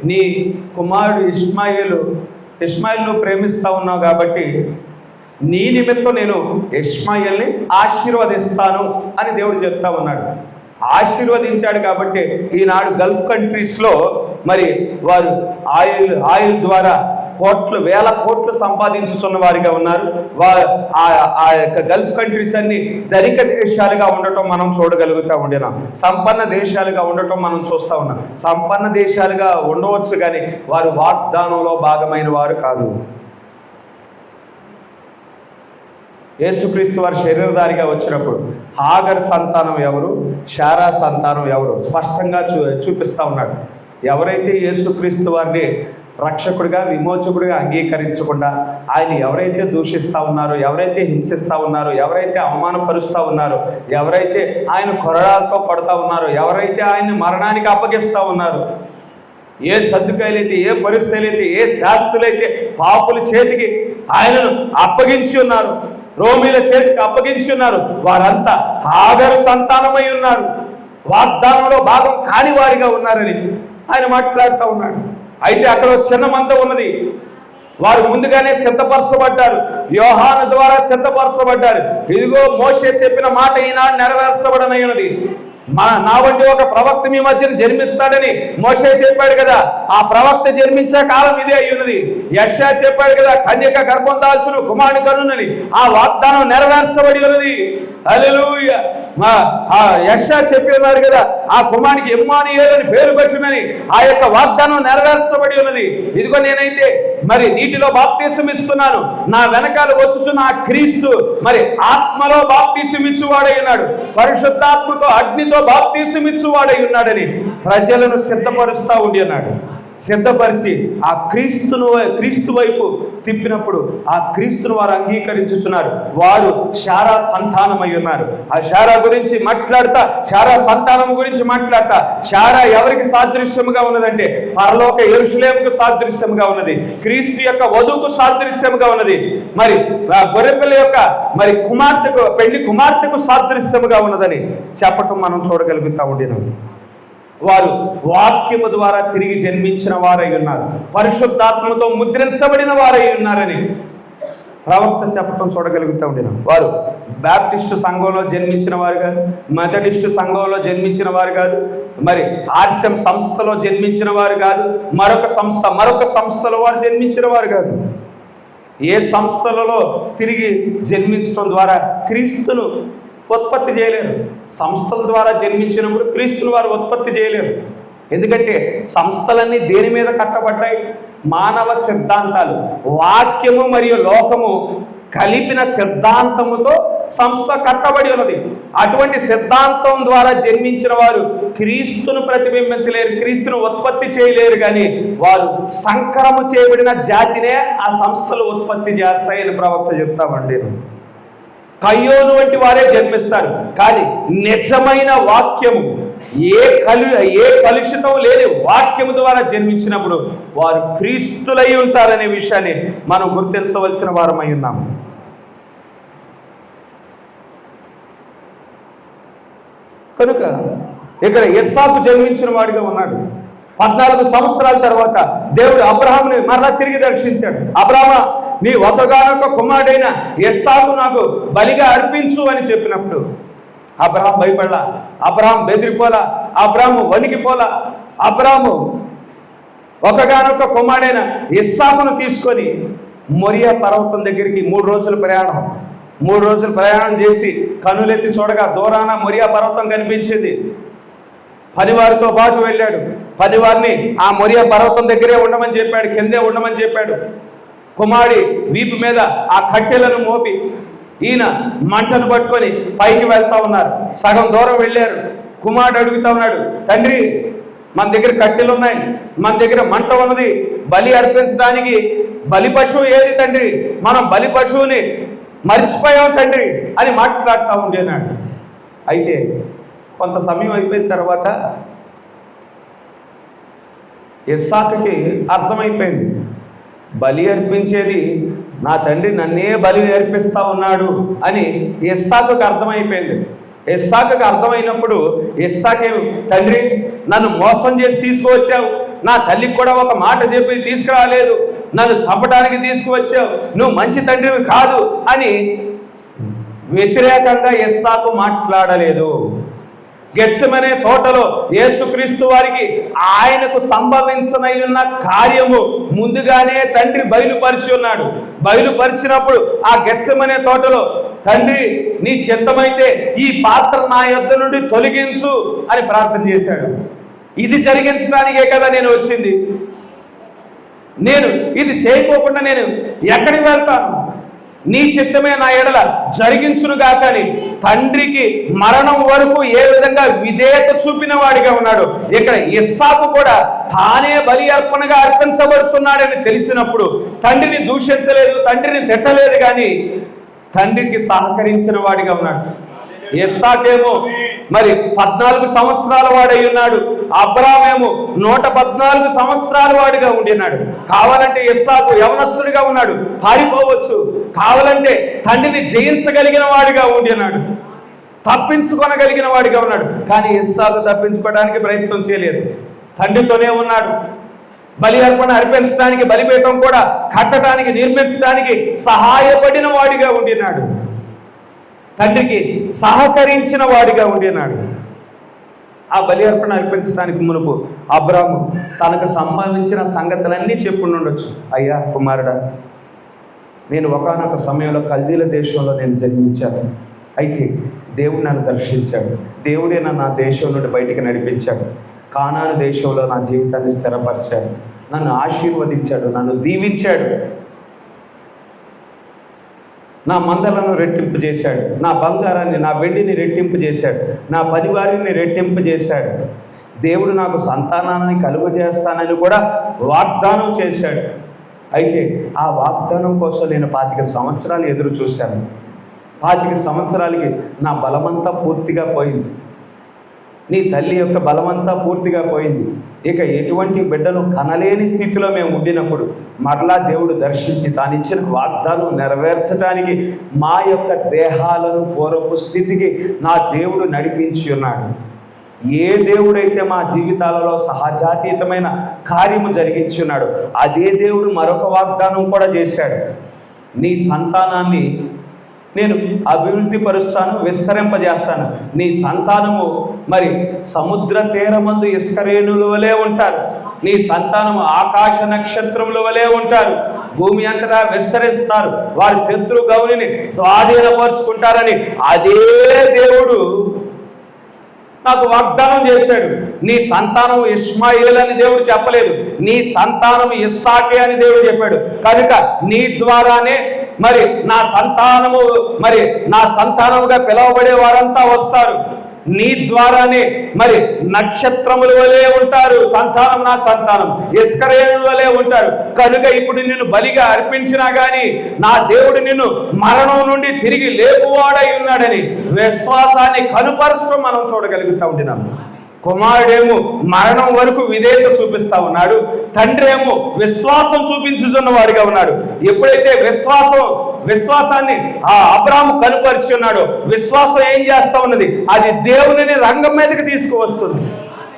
నీ కుమారుడు ఇష్మాయిల్ నువ్వు ప్రేమిస్తా ఉన్నావు కాబట్టి నీ నిమిత్తం నేను ఇష్మాయేల్ని ఆశీర్వదిస్తాను అని దేవుడు చెప్తా ఉన్నాడు. ఆశీర్వదించాడు కాబట్టి ఈనాడు గల్ఫ్ కంట్రీస్లో మరి వారు ఆయిల్ ద్వారా వేల కోట్లు సంపాదించుతున్న వారిగా ఉన్నారు. ఆ యొక్క గల్ఫ్ కంట్రీస్ అన్ని ధనిక దేశాలుగా ఉండటం మనం చూడగలుగుతూ ఉండినాం. సంపన్న దేశాలుగా ఉండటం మనం చూస్తూ ఉన్నాం. సంపన్న దేశాలుగా ఉండవచ్చు కానీ వారు వాగ్దానంలో భాగమైన వారు కాదు. యేసుక్రీస్తు వారి శరీరధారిగా వచ్చినప్పుడు హాగర్ సంతానం ఎవరు, శారా సంతానం ఎవరు స్పష్టంగా చూపిస్తూ ఉన్నాడు. ఎవరైతే యేసుక్రీస్తు వారిని రక్షకుడిగా విమోచకుడిగా అంగీకరించకుండా ఆయన ఎవరైతే దూషిస్తూ ఉన్నారో, ఎవరైతే హింసిస్తూ ఉన్నారో, ఎవరైతే అవమానపరుస్తూ ఉన్నారో, ఎవరైతే ఆయన కొరడాలతో కొడతా ఉన్నారో, ఎవరైతే ఆయన్ని మరణానికి అప్పగిస్తూ ఉన్నారో, ఏ సర్దుకాయలైతే, ఏ పరిస్థితులైతే, ఏ శాస్త్రులైతే పాపుల చేతికి ఆయనను అప్పగించి ఉన్నారు, రోమీల చేతికి అప్పగించి ఉన్నారు, వారంతా హాగరు సంతానమై ఉన్నారు, వాగ్దానంలో భాగం కాని వారిగా ఉన్నారని ఆయన మాట్లాడుతూ ఉన్నాడు. అయితే అక్కడ చిన్న మంద ఉన్నది. వారు ముందుగానే సిద్ధపరచబడ్డారు, యోహాను ద్వారా సిద్ధపరచబడ్డారు. ఇదిగో మోషే చెప్పిన మాట ఈనాడు నెరవేర్చబడనైనది. నా వంటి ఒక ప్రవక్త మీ మధ్యన జన్మిస్తాడని మోషే చెప్పాడు కదా, ఆ ప్రవక్త జన్మించే కాలం ఇదే అయి ఉన్నది. యెషయా చెప్పాడు కదా, కన్యక గర్భం దాల్చును కుమారుని కనునని. ఆ వాగ్దానం నెరవేర్చబడి ఉన్నది. హల్లెలూయా. యెషయా చెప్పినాడు కదా, ఆ కుమారునికి ఇమ్మానుయేలు అని పేరు పెట్టునని. ఆ యొక్క వాగ్దానం నెరవేర్చబడి ఉన్నది. ఇదిగో నేనైతే మరి నీటిలో బాప్తీసం ఇస్తున్నాను, నా వెనకాల వచ్చుచున్న ఆ క్రీస్తు మరి ఆత్మలో బాప్తీసం ఇచ్చువాడై ఉన్నాడు, పరిశుద్ధాత్మతో అగ్నితో బాప్తీసం ఇచ్చువాడై ఉన్నాడని ప్రజలను సిద్ధపరుస్తూ ఉండి ఉన్నాడు. సిద్ధపరిచి ఆ క్రీస్తు వైపు తిప్పినప్పుడు ఆ క్రీస్తును వారు అంగీకరించుతున్నారు. వారు శారా సంతానమై ఉన్నారు. ఆ శారా గురించి మాట్లాడతా, శారా సంతానం గురించి మాట్లాడతా, శారా ఎవరికి సాదృశ్యముగా ఉన్నదంటే పరలోక యెరూషలేముకు సాదృశ్యముగా ఉన్నది, క్రీస్తు యొక్క వధువుకు సాదృశ్యముగా ఉన్నది, మరి గొర్రెపిల్ల యొక్క మరి పెళ్లి కుమార్తెకు సాదృశ్యముగా ఉన్నదని చెప్పటం మనం చూడగలుగుతా ఉండినాం. వారు వాక్యము ద్వారా తిరిగి జన్మించిన వారై ఉన్నారు, పరిశుద్ధాత్మతో ముద్రించబడిన వారై ఉన్నారని ప్రవక్త చెప్పడం చూడగలుగుతూ ఉండినాం. వారు బ్యాప్టిస్టు సంఘంలో జన్మించిన వారు కాదు, మెథడిస్టు సంఘంలో జన్మించిన వారు కాదు, మరి ఆర్షం సంస్థలో జన్మించిన వారు కాదు, మరొక సంస్థలో వారు జన్మించిన వారు కాదు. ఏ సంస్థలలో తిరిగి జన్మించడం ద్వారా క్రీస్తును ఉత్పత్తి చేయలేరు. సంస్థల ద్వారా జన్మించినప్పుడు క్రీస్తుని వారు ఉత్పత్తి చేయలేరు. ఎందుకంటే సంస్థలన్నీ దేని మీద కట్టబడ్డాయి? మానవ సిద్ధాంతాలు, వాక్యము మరియు లోకము కలిపిన సిద్ధాంతముతో సంస్థ కట్టబడి ఉన్నది. అటువంటి సిద్ధాంతం ద్వారా జన్మించిన వారు క్రీస్తును ప్రతిబింబించలేరు, క్రీస్తును ఉత్పత్తి చేయలేరు. కానీ వారు సంకరము చేయబడిన జాతినే ఆ సంస్థలు ఉత్పత్తి చేస్తాయని ప్రవక్త చెప్తామండి. కయ్యోను వంటి వారే జన్మిస్తారు. కానీ నిజమైన వాక్యము ఏ కలుషితం లేని వాక్యము ద్వారా జన్మించినప్పుడు వారు క్రీస్తులై ఉంటారనే విషయాన్ని మనం గుర్తించవలసిన వారమై ఉన్నాము. కనుక ఇక్కడ ఇస్సాకు జన్మించిన వాడిగా ఉన్నాడు. 14 సంవత్సరాల తర్వాత దేవుడు అబ్రహాముని మరలా తిరిగి దర్శించాడు. అబ్రహామా, నీ ఒకగానొక కుమారుడైన ఇస్సాకు నాకు బలిగా అర్పించు అని చెప్పినప్పుడు అబ్రహాం భయపడలా, అబ్రహాం బెదిరిపోలా, అబ్రహాము వణికిపోలా. అబ్రహాము ఒకగానొక కుమారుడైన ఇస్సాకును తీసుకొని మొరియా పర్వతం దగ్గరికి 3 రోజులు ప్రయాణం చేసి కనులెత్తి చూడగా దూరాన మొరియా పర్వతం కనిపించింది. పనివారితో పాటు వెళ్ళాడు. పనివారిని ఆ మొరియా పర్వతం దగ్గరే ఉండమని చెప్పాడు, కిందే ఉండమని చెప్పాడు. కుమారుడి వీపు మీద ఆ కట్టెలను మోపి ఈయన మంటను పట్టుకొని పైకి వెళ్తా ఉన్నారు. సగం దూరం వెళ్ళారు. కుమారుడు అడుగుతా ఉన్నాడు, తండ్రి మన దగ్గర కట్టెలు ఉన్నాయి, మన దగ్గర మంట ఉన్నది, బలి అర్పించడానికి బలి పశువు ఏది తండ్రి, మనం బలి పశువుని మర్చిపోయాం తండ్రి అని మాట్లాడుతూ ఉండేనాడు. అయితే కొంత సమయం అయిపోయిన తర్వాత ఇస్సాకుకి అర్థమైపోయింది, బలి అర్పించేది నా తండ్రి నన్నే బలి అర్పిస్తా ఉన్నాడు అని ఇస్సాకుకి అర్థమైపోయింది. ఇస్సాకుకి అర్థమైనప్పుడు ఇస్సాకు, తండ్రి నన్ను మోసం చేసి తీసుకువచ్చావు, నా తల్లికి కూడా ఒక మాట చెప్పి తీసుకురాలేదు, నన్ను చంపడానికి తీసుకువచ్చావు, నువ్వు మంచి తండ్రివి కాదు అని వ్యతిరేకంగా ఇస్సాకు మాట్లాడలేదు. గెత్సెమనే తోటలో యేసుక్రీస్తు వారికి ఆయనకు సంభవించనై ఉన్న కార్యము ముందుగానే తండ్రి బయలుపరిచి ఉన్నాడు. బయలుపరిచినప్పుడు ఆ గెత్సెమనే తోటలో తండ్రి నీ చిత్తమైతే ఈ పాత్ర నా యొద్ద నుండి తొలగించు అని ప్రార్థన చేశాడు. ఇది జరిగించడానికే కదా నేను వచ్చింది, నేను ఇది చేయకోకుండా నేను ఎక్కడికి వెళ్తాను, నీ చిత్తమే నా ఎడల జరిగించునుగా. కానీ తండ్రికి మరణం వరకు ఏ విధంగా విధేయత చూపిన వాడిగా ఉన్నాడు. ఇక్కడ ఇస్సాకు కూడా తానే బలి అర్పణగా అర్పించబడుతున్నాడని తెలిసినప్పుడు తండ్రిని దూషించలేదు, తండ్రిని తిట్టలేదు, కానీ తండ్రికి సహకరించిన వాడిగా ఉన్నాడు. ఇస్సాకేమో మరి 14 సంవత్సరాల వాడై ఉన్నాడు, అబ్రామేమో 114 సంవత్సరాల వాడిగా ఉండినాడు. కావాలంటే ఇస్సాకు యవనస్తుడిగా ఉన్నాడు, పారిపోవచ్చు. కావాలంటే తండ్రిని జయించగలిగిన వాడిగా ఉండినాడు, తప్పించుకొనగలిగిన వాడిగా ఉన్నాడు. కానీ ఇస్సాకు తప్పించుకోవడానికి ప్రయత్నం చేయలేదు, తండ్రితోనే ఉన్నాడు. బలి అర్పణ అర్పించడానికి, బలిపీఠం కూడా కట్టడానికి, నిర్మించడానికి సహాయపడిన వాడిగా ఉండినాడు, తండ్రికి సహకరించిన వాడిగా ఉండినాడు. ఆ బలి అర్పణ అర్పించడానికి మునుపు అబ్రాము తనకు సంబంధించిన సంగతులన్నీ చెప్పుండొచ్చు. అయ్యా కుమారుడా, నేను ఒకానొక సమయంలో కల్దీల దేశంలో నేను జన్మించాను. అయితే దేవుడు నన్ను దర్శించాడు, దేవుడే నన్ను ఆ దేశం నుండి బయటికి నడిపించాడు, కానాను దేశంలో నా జీవితాన్ని స్థిరపరిచాడు, నన్ను ఆశీర్వదించాడు, నన్ను దీవించాడు, నా మందలను రెట్టింపు చేశాడు, నా బంగారాన్ని నా వెండిని రెట్టింపు చేశాడు, నా పనివారిని రెట్టింపు చేశాడు, దేవుడు నాకు సంతానాన్ని కలుగజేస్తానని కూడా వాగ్దానం చేశాడు. అయితే ఆ వాగ్దానం కోసం నేను 25 సంవత్సరాలు ఎదురు చూశాను. 25 సంవత్సరాలకి నా బలమంతా పూర్తిగా పోయింది, నీ తల్లి యొక్క బలమంతా పూర్తిగా పోయింది. ఇక ఎటువంటి బిడ్డను కనలేని స్థితిలో మేము ఉండినప్పుడు మరలా దేవుడు దర్శించి తానిచ్చిన వాగ్దానం నెరవేర్చడానికి మా యొక్క దేహాలను పూర్వపు స్థితికి నా దేవుడు నడిపించి ఉన్నాడు. ఏ దేవుడైతే మా జీవితాలలో సహజాతీతమైన కార్యము జరిగించి ఉన్నాడు, అదే దేవుడు మరొక వాగ్దానం కూడా చేశాడు. నీ సంతానాన్ని నేను అభివృద్ధి పరుస్తాను, విస్తరింపజేస్తాను. నీ సంతానము మరి సముద్ర తీరమందు ఇసుకరేణుల వలె ఉంటారు, నీ సంతానము ఆకాశ నక్షత్రముల వలె ఉంటారు, భూమి అంతటా విస్తరిస్తారు, వారి శత్రు గౌనిని స్వాధీనపరుచుకుంటారని అదే దేవుడు నాకు వాగ్దానం చేశాడు. నీ సంతానం ఇష్మాయేల్ అని దేవుడు చెప్పలేదు, నీ సంతానం ఇస్సాకే అని దేవుడు చెప్పాడు. కనుక నీ ద్వారానే మరి నా సంతానముగా పిలువబడే వారంతా వస్తారు, నీ ద్వారానే మరి నక్షత్రముల వలె ఉంటారు, సంతానం నా సంతానం ఇస్కరేణుల వలె ఉంటారు. కనుక ఇప్పుడు నిన్ను బలిగా అర్పించినా కానీ నా దేవుడు నిన్ను మరణం నుండి తిరిగి లేపువాడై ఉన్నాడని విశ్వాసాన్ని కనుపరచడం మనం చూడగలుగుతూ ఉంటున్నాం. కుమారుడేమో మరణం వరకు విధేయత చూపిస్తా ఉన్నాడు, తండ్రి ఏమో విశ్వాసం చూపించుతున్న వాడిగా ఉన్నాడు. ఎప్పుడైతే విశ్వాసాన్ని ఆ అబ్రాహాము కనుపరిచి ఉన్నాడో, విశ్వాసం ఏం చేస్తా ఉన్నది, అది దేవునిని రంగం మీదకి తీసుకువస్తుంది.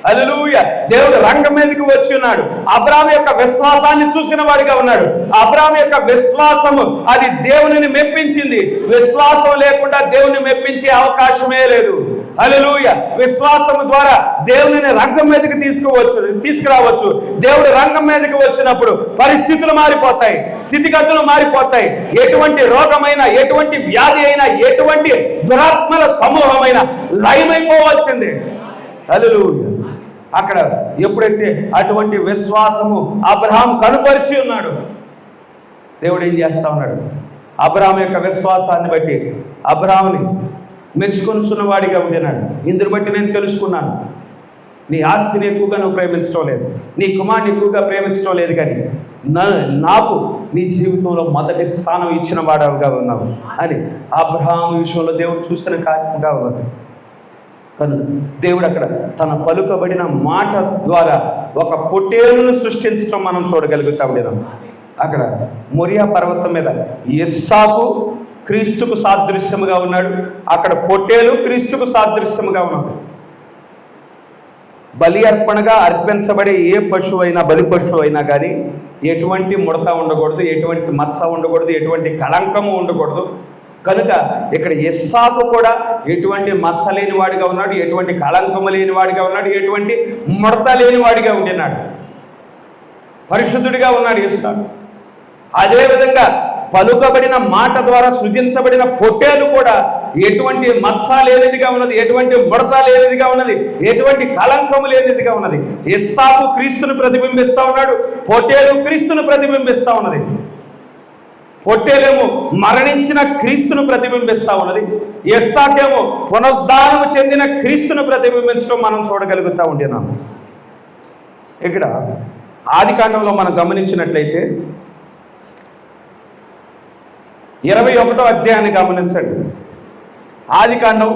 హల్లెలూయా! దేవుడు రంగం మీదకి వచ్చి ఉన్నాడు. అబ్రాహాము యొక్క విశ్వాసాన్ని చూసిన వాడిగా ఉన్నాడు. అబ్రాహాము యొక్క విశ్వాసము అది దేవునిని మెప్పించింది. విశ్వాసం లేకుండా దేవుని మెప్పించే అవకాశమే లేదు. హల్లెలూయా! విశ్వాసము ద్వారా దేవునిని రంగం మీదకి తీసుకురావచ్చు. దేవుడు రంగం మీదకి వచ్చినప్పుడు పరిస్థితులు మారిపోతాయి, స్థితిగతులు మారిపోతాయి. ఎటువంటి రోగమైనా, ఎటువంటి వ్యాధి అయినా, ఎటువంటి దురాత్మల సమూహమైన లయమైపోవాల్సిందే. హల్లెలూయా! అక్కడ ఎప్పుడైతే అటువంటి విశ్వాసము అబ్రహాము కనుపరిచి ఉన్నాడు, దేవుడు ఏం చేస్తా ఉన్నాడు, అబ్రహాము యొక్క విశ్వాసాన్ని బట్టి అబ్రహాముని మెచ్చుకొనుచున్న వాడిగా ఉండినాడు. ఇందుని బట్టి నేను తెలుసుకున్నాను, నీ ఆస్తిని ఎక్కువగా నువ్వు ప్రేమించడం లేదు, నీ కుమారుని ఎక్కువగా ప్రేమించడం లేదు, కానీ నాకు నీ జీవితంలో మొదటి స్థానం ఇచ్చిన వాడవుగా ఉన్నావు అని అబ్రహాము విషయంలో దేవుడు చూసిన కార్యముగా ఉన్నది. కనుక దేవుడు అక్కడ తన పలుకబడిన మాట ద్వారా ఒక పొట్టేలును సృష్టించడం మనం చూడగలుగుతాం. అక్కడ మొరియా పర్వతం మీద ఇస్సాకు క్రీస్తుకు సాదృశ్యముగా ఉన్నాడు, అక్కడ పొట్టేలు క్రీస్తుకు సాదృశ్యముగా ఉన్నాడు. బలి అర్పణగా అర్పించబడే ఏ పశువు అయినా, బలి పశువు అయినా కానీ ఎటువంటి ముడత ఉండకూడదు, ఎటువంటి మత్స ఉండకూడదు, ఎటువంటి కళంకము ఉండకూడదు. కనుక ఇక్కడ ఇస్సాకు కూడా ఎటువంటి మత్స లేని వాడిగా ఉన్నాడు, ఎటువంటి కళంకము లేని వాడిగా ఉన్నాడు, ఎటువంటి ముడత లేని వాడిగా ఉండినాడు, పరిశుద్ధుడిగా ఉన్నాడు ఇస్సాకు. అదేవిధంగా పలుకబడిన మాట ద్వారా సృజించబడిన పొట్టేలు కూడా ఎటువంటి మత్స లేనిదిగా ఉన్నది, ఎటువంటి ముడత లేనిదిగా ఉన్నది, ఎటువంటి కళంకము లేనిదిగా ఉన్నది. ఇస్సాకు క్రీస్తును ప్రతిబింబిస్తూ ఉన్నాడు, పొట్టేలు క్రీస్తును ప్రతిబింబిస్తూ ఉన్నది. పొట్టేలేమో మరణించిన క్రీస్తును ప్రతిబింబిస్తూ ఉన్నది, ఇస్సాకేమో పునరుద్ధానము చెందిన క్రీస్తును ప్రతిబింబించడం మనం చూడగలుగుతూ ఉంటున్నాము. ఇక్కడ ఆదికాండంలో మనం గమనించినట్లయితే 21వ అధ్యాయాన్ని గమనించండి. ఆదికాండం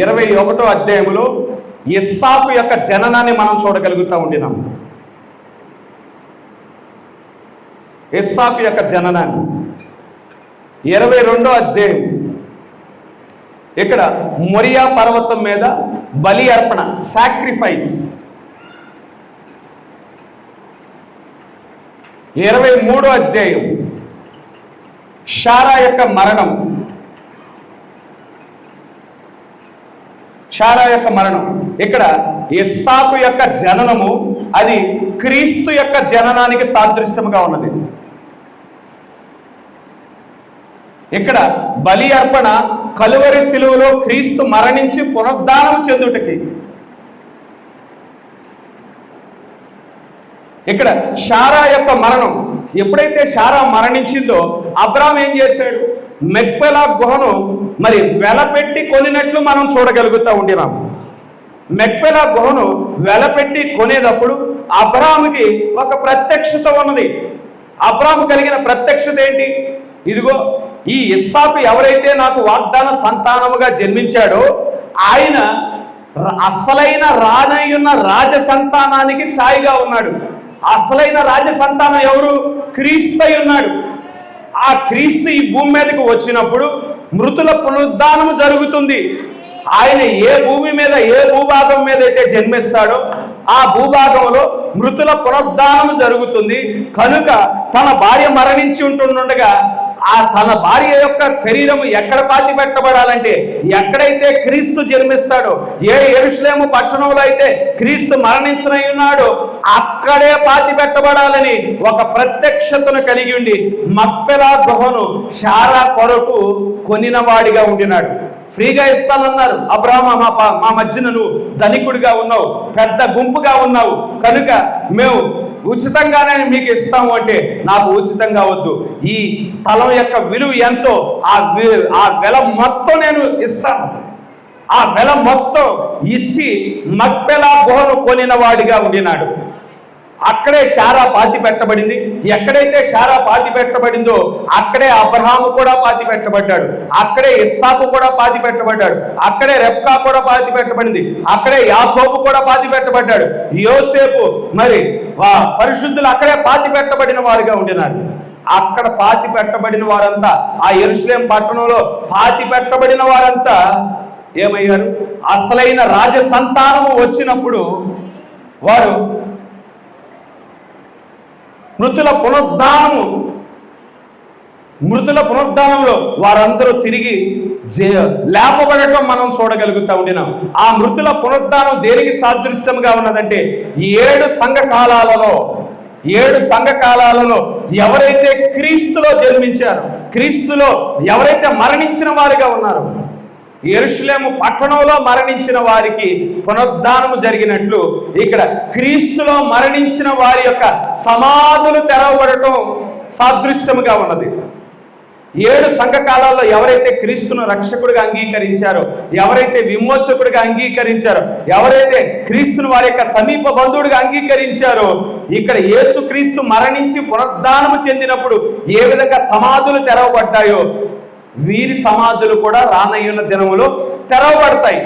21వ అధ్యాయంలో ఇస్సాకు యొక్క జననాన్ని మనం చూడగలుగుతూ ఉంటున్నాం. ఇస్సాకు యొక్క జననాన్ని 22వ అధ్యాయం ఇక్కడ మొరియా పర్వతం మీద బలి అర్పణ, సాక్రిఫైస్. 23వ అధ్యాయం శారా యొక్క మరణం. శారా యొక్క మరణం. ఇక్కడ ఇస్సాకు యొక్క జననము అది క్రీస్తు యొక్క జననానికి సాదృశ్యముగా ఉన్నది. ఇక్కడ బలి అర్పణ కలువరి శిలువలో క్రీస్తు మరణించి పునరుద్ధానం చెందుటకి. ఇక్కడ శారా యొక్క మరణం. ఎప్పుడైతే శారా మరణించిందో అబ్రాహాం ఏం చేశాడు? మెక్పెలా గుహను మరి వెలపెట్టి కొనినట్లు మనం చూడగలుగుతూ ఉండినాం. మెక్పెలా గుహను వెలపెట్టి కొనేటప్పుడు అబ్రాహాముకి ఒక ప్రత్యక్షత ఉన్నది. అబ్రాహాము కలిగిన ప్రత్యక్షత ఏంటి? ఇదిగో ఈ ఇస్సాకు ఎవరైతే నాకు వాగ్దాన సంతానముగా జన్మించాడో ఆయన అసలైన రానయ్యున్న రాజ సంతానానికి ఛాయగా ఉన్నాడు. అసలైన రాజ సంతానం ఎవరు? క్రీస్తు అయి ఉన్నాడు. ఆ క్రీస్తు ఈ భూమి మీదకి వచ్చినప్పుడు మృతుల పునరుద్ధానము జరుగుతుంది. ఆయన ఏ భూమి మీద, ఏ భూభాగం మీద అయితే జన్మిస్తాడో ఆ భూభాగంలో మృతుల పునరుద్ధానము జరుగుతుంది. కనుక తన భార్య మరణించి ఉంటుండగా ఆ తన భార్య యొక్క శరీరము ఎక్కడ పాతి పెట్టబడాలంటే ఎక్కడైతే క్రీస్తు జన్మిస్తాడో, ఏ యెరూషలేము పట్టణంలో అయితే క్రీస్తు మరణించనై ఉన్నాడో అక్కడే పాతి పెట్టబడాలని ఒక ప్రత్యక్షతను కలిగి ఉండి మక్పెలా గుహను శారా కొరకు కొనినవాడిగా ఉండినాడు. ఫ్రీగా ఇస్తానన్నారు. అబ్రాహాము, మా మధ్యన నువ్వు ధనికుడిగా ఉన్నావు, పెద్ద గుంపుగా ఉన్నావు, కనుక మేము ఉచితంగానే మీకు ఇస్తాము అంటే నాకు ఉచితంగా వద్దు, ఈ స్థలం యొక్క విలువ ఎంతో ఆ వెల మొత్తం నేను ఇస్తాను. ఆ వెల మొత్తం ఇచ్చి మక్పెలా గుహను కొనిన వాడిగా ఉండినాడు. అక్కడే శారా పాతి పెట్టబడింది. ఎక్కడైతే శారా పాతి పెట్టబడిందో అక్కడే అబ్రహాము కూడా పాతి పెట్టబడ్డాడు. అక్కడే ఇస్సాకు కూడా పాతి పెట్టబడ్డాడు. అక్కడే రెబ్కా కూడా పాతి పెట్టబడింది. అక్కడే యాకోబు కూడా పాతి పెట్టబడ్డాడు. యోసేపు మరి పరిశుద్ధులు అక్కడే పాతి పెట్టబడిన వారుగా ఉండినారు. అక్కడ పాతి పెట్టబడిన వారంతా, ఆ యెరూషలేము పట్టణంలో పాతి పెట్టబడిన వారంతా ఏమయ్యారు? అసలైన రాజ సంతానము వచ్చినప్పుడు వారు మృతుల పునరుద్ధానంలో వారందరూ తిరిగి లేపబడటం మనం చూడగలుగుతూ ఉండినాం. ఆ మృతుల పునరుద్ధానం దేనికి సాదృశ్యంగా ఉన్నదంటే 7 సంఘ కాలాలలో ఎవరైతే క్రీస్తులో జన్మించారో, క్రీస్తులో ఎవరైతే మరణించిన వారిగా ఉన్నారో, యెరూషలేము పట్టణంలో మరణించిన వారికి పునరుద్ధానము జరిగినట్లు ఇక్కడ క్రీస్తులో మరణించిన వారి యొక్క సమాధులు తెరవబడటం సాదృశ్యముగా ఉన్నది. 7 సంఘ కాలాల్లో ఎవరైతే క్రీస్తును రక్షకుడిగా అంగీకరించారో, ఎవరైతే విమోచకుడిగా అంగీకరించారో, ఎవరైతే క్రీస్తును వారి యొక్క సమీప బంధువుడిగా అంగీకరించారో, ఇక్కడ యేసు క్రీస్తు మరణించి పునరుద్ధానము చెందినప్పుడు ఏ విధంగా సమాధులు తెరవబడ్డాయో వీరి సమాధులు కూడా రానయ్యున్న దినములో తెరవబడతాయి.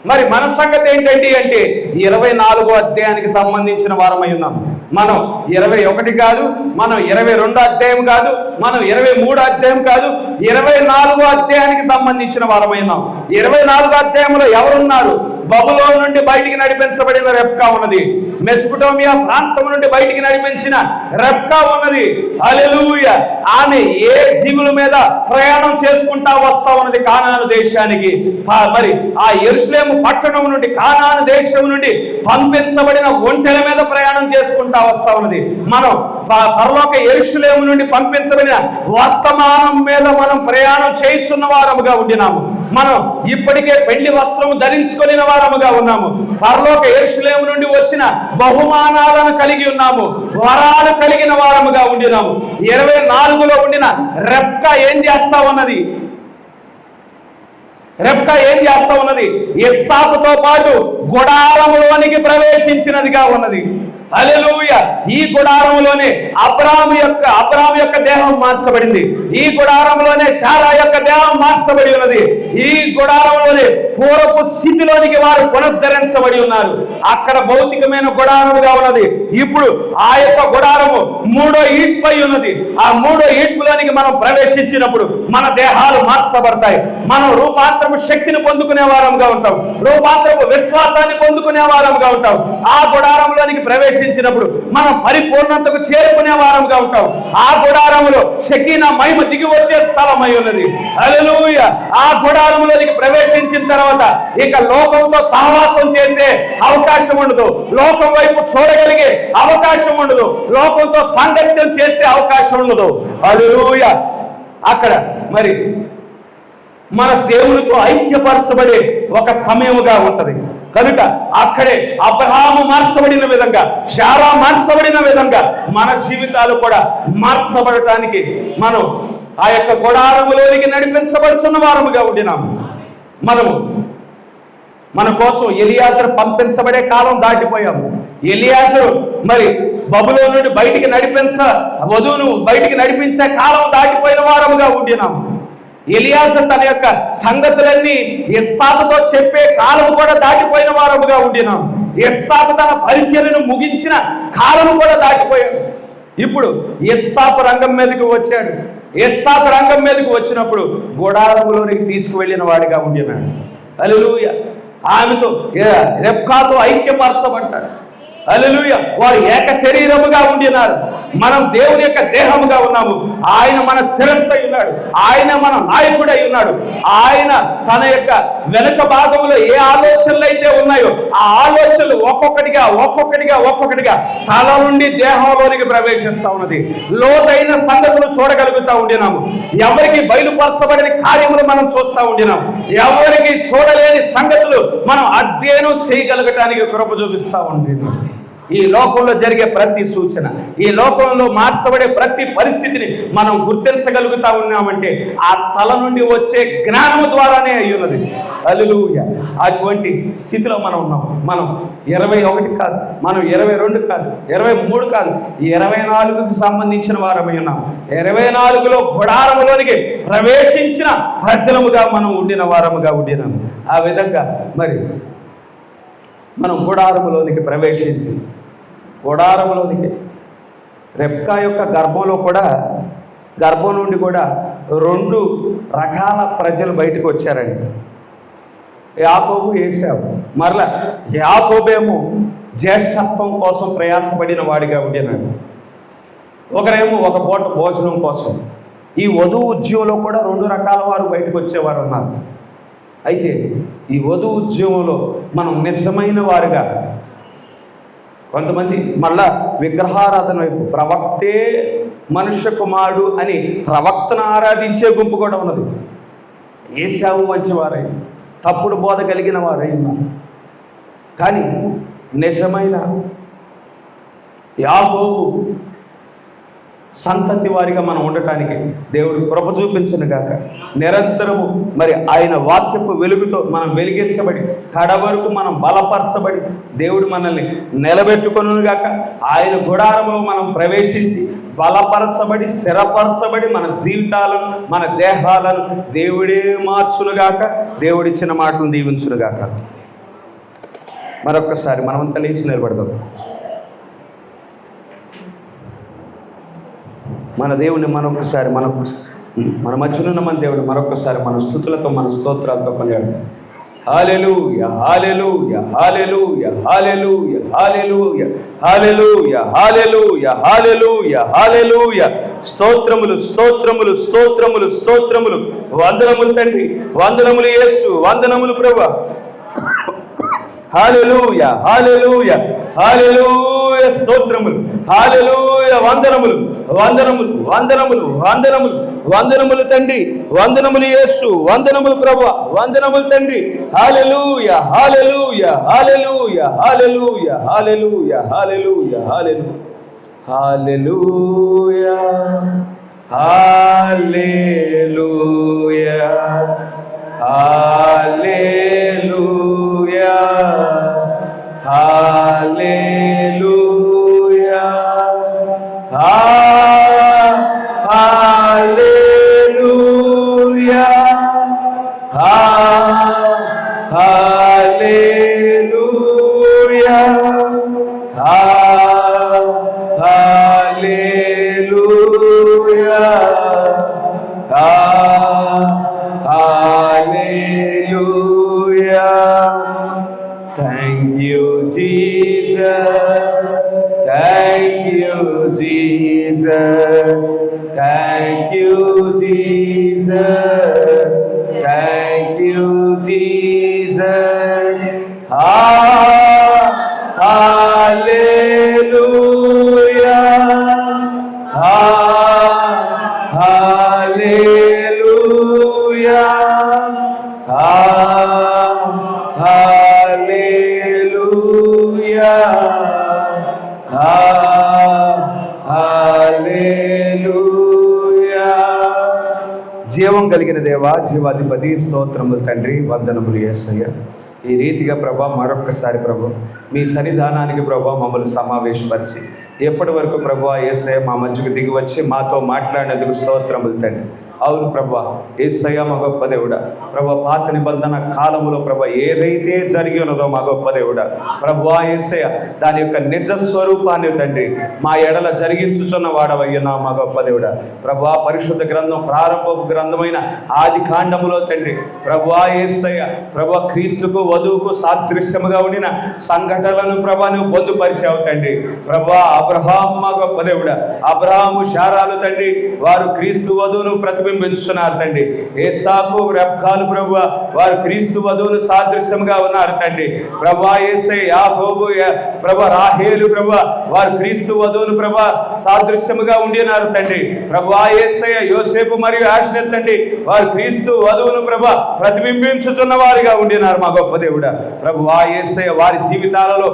మరి మన సంగతి ఏంటండి అంటే 24వ అధ్యాయానికి సంబంధించిన వారమై ఉన్నాం. మనం 21 కాదు, మనం 22 అధ్యాయం కాదు, మనం 23 అధ్యాయం కాదు, 24వ అధ్యాయానికి సంబంధించిన వారమై ఉన్నాం. 24వ అధ్యాయంలో ఎవరున్నారు? బబులోను నుండి బయటికి నడిపించబడిన రెబ్కా ఉన్నది. మెసొపొతామియా ప్రాంతం నుండి బయటికి నడిపించిన రెబ్కా ఉన్నది. హల్లెలూయా. ఆమె ఏ జీవుల మీద ప్రయాణం చేసుకుంటా వస్తా ఉన్నది కానాను దేశానికి. మరి ఆ యెరూషలేము పట్టణం నుండి, కానాను దేశం నుండి పంపించబడిన ఒంటెల మీద ప్రయాణం చేసుకుంటా వస్తా ఉన్నది. మనం పరలోక యెరూషలేము నుండి పంపించబడిన వర్తమానం మీద మనం ప్రయాణం చేయుచున్న వారముగా ఉండినాము. మనం ఇప్పటికే పెళ్లి వస్త్రము ధరించుకొనిన వారముగా ఉన్నాము. పరలోక యెరూషలేము నుండి వచ్చిన బహుమానాలను కలిగి ఉన్నాము. వరాలు కలిగిన వారముగా ఉండినాము. 24లో ఉండిన రెబ్కా ఏం చేస్తా ఉన్నది? రెబ్కా ఏం చేస్తా ఉన్నది? ఇస్సాకుతో పాటు గుడారములోనికి ప్రవేశించినదిగా ఉన్నది. హల్లెలూయా. ఈ గుడారంలోనే అబ్రాము యొక్క దేహం మార్చబడింది. ఈ గుడారంలోనే శారా యొక్క దేహం మార్చబడి ఉన్నది. ఈ గుడారంలోనే పూర్వపు స్థితిలోనికి వారు పునరుద్ధరించబడి ఉన్నారు. అక్కడ భౌతికమైన గుడారముగా ఉన్నది. ఇప్పుడు ఆ యొక్క గుడారము 3వ ఈడ్పై ఉన్నది. ఆ 3వ ఈడ్పులోనికి మనం ప్రవేశించినప్పుడు మన దేహాలు మార్చబడతాయి. మనం రూపాంతరపు శక్తిని పొందుకునే వారంగా ఉంటాం. రూపాంతరపు విశ్వాసాన్ని పొందుకునే వారంగా ఉంటాం. ఆ గుడారంలోనికి ప్రవేశించినప్పుడు మనం పరిపూర్ణతకు చేరుకునే వారంగా ఉంటాం. ఆ గుడారములో షకీనా మహిమ దిగి వచ్చే స్థలమై ఉన్నది. హల్లెలూయా. ఆ గుడారములోనికి ప్రవేశించిన తర్వాత ఇక లోకంతో సహవాసం చేసే అవకాశం ఉండదు. లోకం వైపు చూడగలిగే అవకాశం ఉండదు. లోకంతో సాంగత్యం చేసే అవకాశం ఉండదు. హల్లెలూయా. అక్కడ మరి మన దేవునితో ఐక్యపరచబడే ఒక సమయముగా ఉంటది. కనుక అక్కడే అబ్రహాము మార్చబడిన విధంగా, శారా మార్చబడిన విధంగా మన జీవితాలు కూడా మార్చబడటానికి మనం ఆ యొక్క గుడారములోనికి నడిపించబడుతున్న వారముగా ఉండినాము. మనము మన కోసం ఎలియాజరు పంపించబడే కాలం దాటిపోయాము. ఎలియాజరు మరి బబులోను నుండి బయటికి వధువును బయటికి నడిపించే కాలం దాటిపోయిన వారముగా ఉండినాము. ఎలియాజరు తన యొక్క సంగతులన్నీ ఇస్సాకుతో చెప్పే కాలం కూడా దాటిపోయిన వారముగా ఉండినాం. ఇస్సాకు తన పరిచర్యను ముగించిన కాలం కూడా దాటిపోయాడు. ఇప్పుడు ఇస్సాకు రంగం మీదకి వచ్చాడు. ఇస్సాకు రంగం మీదకి వచ్చినప్పుడు గుడారములోనికి తీసుకువెళ్ళిన వాడిగా ఉండినాడు. హల్లెలూయా. ఆమెతో రెబ్కాతో ఐక్యపరచబడ్డాడు. హల్లెలూయా. వారు ఏక శరీరముగా ఉండినారు. మనం దేవుని యొక్క దేహముగా ఉన్నాము. ఆయన మన శిరస్సు అయి ఉన్నాడు. ఆయన మన నాయకుడై ఉన్నాడు. ఆయన తన యొక్క వెనుక భాగంలో ఏ ఆలోచనలు అయితే ఉన్నాయో ఆ ఆలోచనలు ఒక్కొక్కటిగా తల నుండి దేహంలోనికి ప్రవేశిస్తా ఉన్నది. లోతైన సంగతులు చూడగలుగుతా ఉండినాము. ఎవరికి బయలుపరచబడిన కార్యములు మనం చూస్తూ ఉండినాం. ఎవరికి చూడలేని సంగతులు మనం అధ్యయనం చేయగలగటానికి కృప చూపిస్తూ ఉండినాం. ఈ లోకంలో జరిగే ప్రతి సూచన, ఈ లోకంలో మార్చబడే ప్రతి పరిస్థితిని మనం గుర్తించగలుగుతా ఉన్నామంటే ఆ తల నుండి వచ్చే జ్ఞానము ద్వారానే అయ్యున్నది. హల్లెలూయా. అటువంటి స్థితిలో మనం ఉన్నాం. మనం 21 కాదు, మనం 22 కాదు, 23 కాదు, 24కు సంబంధించిన వారమై ఉన్నాం. 24లో గుడారములోనికి ప్రవేశించిన ప్రజలముగా మనం ఉండిన వారముగా ఉండినాం. ఆ విధంగా మరి మనం గుడారములోనికి ప్రవేశించి గుడారములోనికి రెబ్కా యొక్క గర్భం నుండి కూడా 2 రకాల ప్రజలు బయటకు వచ్చారండి. యాకోబు, ఏశావు. మరలా యాకోబేమో జ్యేష్ఠత్వం కోసం ప్రయాసపడిన వాడిగా ఉండినాడు. ఒకరేమో ఒక పూట భోజనం కోసం. ఈ వధువు ఉద్యమంలో కూడా 2 రకాల వారు బయటకు వచ్చేవారు ఉన్నారు. అయితే ఈ వధువు ఉద్యమంలో మనం నిజమైన వారుగా, కొంతమంది మళ్ళా విగ్రహారాధన వైపు, ప్రవక్తే మనుష్య కుమారుడు అని ప్రవక్తను ఆరాధించే గుంపు కూడా ఉన్నది. ఏశావు మంచివారై, తప్పుడు బోధ కలిగిన వారై ఉన్నారు. కానీ నిజమైన యాకోబు సంతతి వారిగా మనం ఉండటానికి దేవుడు కృప చూపించును గాక. నిరంతరము మరి ఆయన వాక్యపు వెలుగుతో మనం వెలిగించబడి కడవరకు మనం బలపరచబడి దేవుడు మనల్ని నిలబెట్టుకొనును గాక. ఆయన గుడారంలో మనం ప్రవేశించి బలపరచబడి స్థిరపరచబడి మన జీవితాలను మన దేహాలను దేవుడే మార్చునుగాక. దేవుడిచ్చిన మాటలను దీవించునుగాక. మరొక్కసారి మనమంతా లేచి నిలబడదాం. మన దేవుని మరొకసారి మన మధ్యనున్న మన దేవుడు మరొకసారి మన స్తుతులతో మన స్తోత్రాలతో కొనియాడు. హల్లెలూయా హల్లెలూయా హల్లెలూయా హల్లెలూయా హల్లెలూయా హల్లెలూయా హల్లెలూయా హల్లెలూయా హల్లెలూయా. స్తోత్రములు స్తోత్రములు స్తోత్రములు స్తోత్రములు. వందనములు తండ్రి, వందనములు యేసు, వందనములు ప్రభువా. హల్లెలూయా హల్లెలూయా హల్లెలూయా. స్తోత్రములు, హల్లెలూయా. వందనములు వందనములు వందనములు వందనములు వందనములు తండ్రి, వందనములు యేసు, వందనములు ప్రభువా, వందనములు తండ్రి. హల్లెలూయా హల్లెలూయా హల్లెలూయా హల్లెలూయా హల్లెలూయా హల్లెలూయా హల్లెలూయా హల్లెలూయా హల్లెలూయా హల్లెలూయా హల్లెలూయా హల్లెలూయా హల్లెలూయా హల్లెలూయా హల్లెలూయా. Thank you, Jesus. Thank you, Jesus. Thank you, Jesus. Thank you, Jesus. Hallelujah. Hallelujah. Hallelujah. Hallelujah. జీవం కలిగిన దేవా, జీవాధిపతి, స్తోత్రములు తండ్రి, వందనములు యేసయ్య. ఈ రీతిగా ప్రభా మరొక్కసారి ప్రభు మీ సన్నిధానానికి ప్రభా మమ్మల్ని సమావేశపరిచి ఎప్పటి వరకు ప్రభా యేసయ్య మా మధ్యకు దిగి వచ్చి మాతో మాట్లాడినందుకు స్తోత్రములు తండ్రి. అవును ప్రభా, యేసయ్య మా గొప్ప దేవుడా. ప్రభా పాత నిబంధన కాలములో ప్రభా ఏదైతే జరిగి ఉన్నదో మా గొప్ప దేవుడా ప్రభువా యేసయ్య, దాని యొక్క నిజ స్వరూపాన్ని తండ్రి మా ఎడల జరిగించుచున్న వాడవయ్యున్నా మా గొప్ప దేవుడా. ప్రభువా పరిశుద్ధ గ్రంథం, ప్రారంభపు గ్రంథమైన ఆది కాండములో తండ్రి ప్రభువా యేసయ్య, ప్రభువా క్రీస్తుకు వధువుకు సాదృశ్యముగా ఉండిన సంఘటనలను ప్రభా నువ్వు పొందుపరిచావు తండ్రి. ప్రభువా అబ్రహాము మా గొప్ప దేవుడా, అబ్రహాము శారాలు తండ్రి వారు క్రీస్తు వధువును ప్రతిబింబిస్తున్నారు తండ్రి. ఏసాకు రెబ్కాలు ప్రభువా వారు క్రీస్తు వధువును సాదృశ్యంగా ఉన్నారు తండ్రి. ప్రభువా యేసయ్య, యాకోబు ప్రభా రాహేలు ప్రభువా వారు క్రీస్తు వధువును ప్రభా సాదృశ్యముగా ఉండినారు తండ్రి. ప్రభువా యేసయ్య, యోసేపు మరియు ఆశ్రయ తండ్రి వారు క్రీస్తు వధువును ప్రభా ప్రతిబింబించుచున్న వారిగా ఉండినారు మా గొప్ప దేవుడా. ప్రభువా యేసయ్య, వారి జీవితాలలో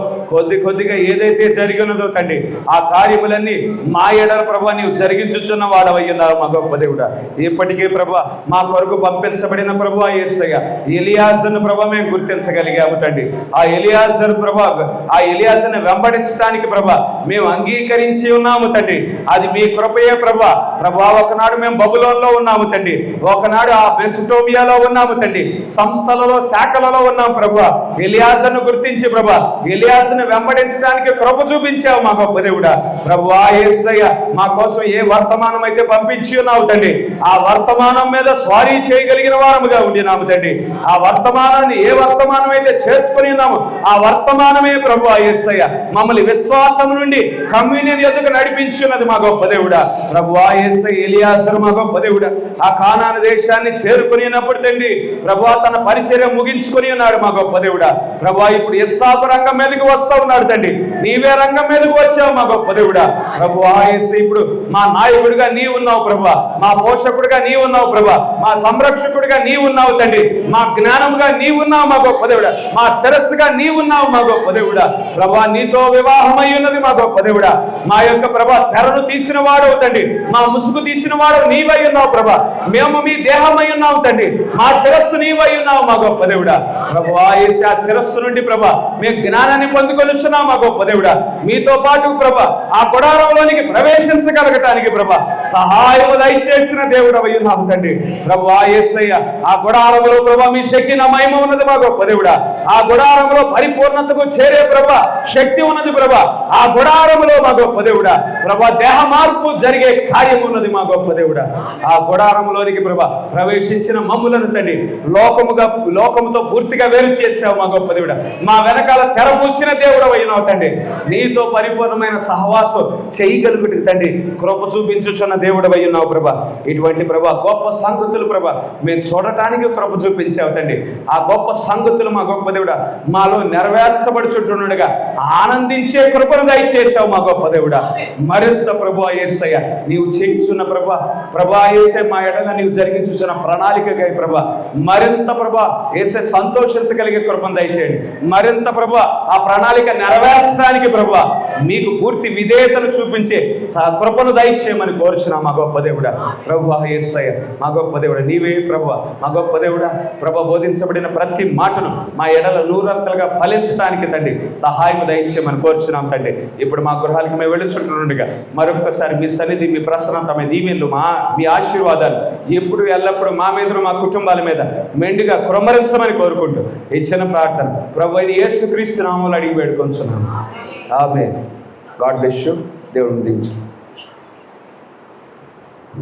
కొద్దిగా ఏదైతే జరిగినదో తండ్రి ఆ కార్యములన్నీ మా ఎడల ప్రభా నీవు జరిగించుచున్న వాడవయ్యున్నారు మా గొప్ప దేవుడా. ఇప్పటికే ప్రభా మా కొరకు పంపించబడిన ప్రభువా యేసయ్య, ఎలియాజరును ప్రభా మేము గుర్తించగలిగాము తండ్రి. ఆ ఎలియాజరు ప్రభా, ఆ ఎలియాజరుని వెంబడించడానికి ప్రభా మేము అంగీకరించి ఉన్నాము తండ్రి. అది మీ కృపయే ప్రభా. ప్రభా ఒకనాడు మేము బబులోన్లో ఉన్నాము తండ్రి, ఒకనాడు ఆ మెసొపొతామియాలో ఉన్నాము తండ్రి, సంస్థలలో శాఖలలో ఉన్నాము ప్రభా. ఎలియాజరును గుర్తించి ప్రభా ఎలియాజరుని వెంబడించడానికి కృప చూపించావు మా గొప్ప దేవుడా. ప్రభువా యేసయ్య, మా కోసం ఏ వర్తమానం అయితే పంపించి ఉన్నావు తండ్రి ఆ వర్తమానం మీద స్వారీ చేయగలిగిన వారముగా ఉండినాము తండ్రి. ఆ వర్తమానాన్ని ఏ వర్తమానం అయితే చేర్చుకుని ఉన్నాము ఆ వర్తమానమే ప్రభువా యేసయ్య మమ్మల్ని విశ్వాసం నుండి కమ్యూనియన్ ఎదుగు నడిపించున్నది మా గొప్ప దేవుడా. ప్రభువా యేసయ్య, ఎలియాజరు మా గొప్ప దేవుడా ఆ కానాను దేశాన్ని చేరుకునేటప్పుడు తండ్రి ప్రభువా తన పరిచర్య ముగించుకుని ఉన్నాడు మా గొప్ప దేవుడా. ప్రభువా ఇప్పుడు ఇస్సాకు రంగం మీదకి వస్తా ఉన్నాడు తండ్రి, నీవే రంగం మీదకి వచ్చావు మా గొప్ప దేవుడా. ప్రభువా యేసయ్య, ఇప్పుడు మా నాయకుడిగా నీ ఉన్నావు ప్రభా, మా పోషకుడిగా నీ ఉన్నావు ప్రభా, మా సంరక్షకుడిగా నీ ఉన్నావు తండ్రి, మా జ్ఞానముగా నీ ఉన్నావు మా గొప్ప దేవుడా, మా శిరస్సుగా నీ ఉన్నావు మా గొప్ప దేవుడా. ప్రభా నీతో వివాహమై ఉన్నది మా గొప్ప దేవుడా. మా యొక్క ప్రభా తెరను తీసిన వాడవు తండ్రి, మా ముసుగు తీసిన వాడు నీవై ఉన్నావు ప్రభా. మేము మీ దేహమై ఉన్నావు తండ్రి, మా శిరస్సు నీవై ఉన్నావు మా గొప్ప దేవుడా. ప్రభువా యేసయ్య, ఆ శిరస్సు నుండి ప్రభా మేము జ్ఞానాన్ని పొందుకొనిచున్నాం మా గొప్ప దేవుడా. మీతో పాటు ప్రభా ఆ గుడారంలోనికి ప్రవేశించగలగటానికి ప్రభా సహాయము దయచేసిన దేవుడు అయ్యున్నాము తండ్రి. ప్రభువా యేసయ్య, ఆ గుడారములో ప్రభా మీ శక్తి నా మహిమ ఉన్నది మా గొప్ప దేవుడా. ఆ ఆ గుడారంలో పరిపూర్ణతకు చేరే ప్రభా శక్తి ఉన్నది ప్రభా. ఆ గుడారములో మా గొప్ప దేవుడా ప్రభా దేహ మార్పు జరిగే కార్యం ఉన్నది మా గొప్ప దేవుడా. ఆ గుడారంలోనికి ప్రభా ప్రవేశించిన మమ్ములను తండ్రి లోకముతో పూర్తిగా వేరు చేసావు మా గొప్ప దేవుడా. మా వెనకాల తెర మూసిన దేవుడు అయినావు తండ్రి. నీతో పరిపూర్ణమైన సహవాసం చేయగలుగుతుంది తండ్రి. కృప చూపించుచున్న దేవుడు అయి ఉన్నావు ప్రభా. ఇటువంటి ప్రభా గొప్ప సంగతులు ప్రభా మేము చూడటానికి కృప చూపించావు తండ్రి. ఆ గొప్ప సంగతులు మా గొప్ప దేవుడా మాలో నెరవేర్చబడుచుంటుండగా ఆనందించే కృపను దయచేసావు మా గొప్ప దేవుడా. మరింత ప్రభా యేసయ్య నీవు చేయించున్న ప్రభా యేసే మా ఎడల నీవు జరిగించున్న ప్రణాళికగా ప్రభా మరింత ప్రభా యేసే సంతోషించగలిగే కృపను దయచేయండి. మరింత ప్రభా ఆ ప్రణాళిక నెరవేర్చడానికి ప్రభా మీకు పూర్తి విధేయతను చూపించే కృపను దయచేయమని కోరుచున్నా మా గొప్ప దేవుడా. ప్రభువా యేసయ్య మా గొప్ప దేవుడా నీవే ప్రభువా మా గొప్ప దేవుడా. ప్రభా బోధించబడిన ప్రతి మాటను మా ఎడల నూరంతలుగా ఫలించడానికి తండ్రి సహాయం దయచేయమని కోరుచున్నాం తండ్రి. ఇప్పుడు మా గృహాలకి మేము వెళ్ళుచుంటుండగా మరొకసారి మీ సన్నిధి మీ ప్రసన్నత మీ దీవెనలు మీ ఆశీర్వాదాలు ఎప్పుడు ఎల్లప్పుడూ మా మీద మా కుటుంబాల మీద మెండుగా కృమ్మరించమని కోరుకుంటూ ఇచ్చిన ప్రార్థన ప్రభు యేసుక్రీస్తు నామములో అడిగి వేడుకొంచున్నాను. ఆమేన్. God bless you. దేవుడిని దీవించు.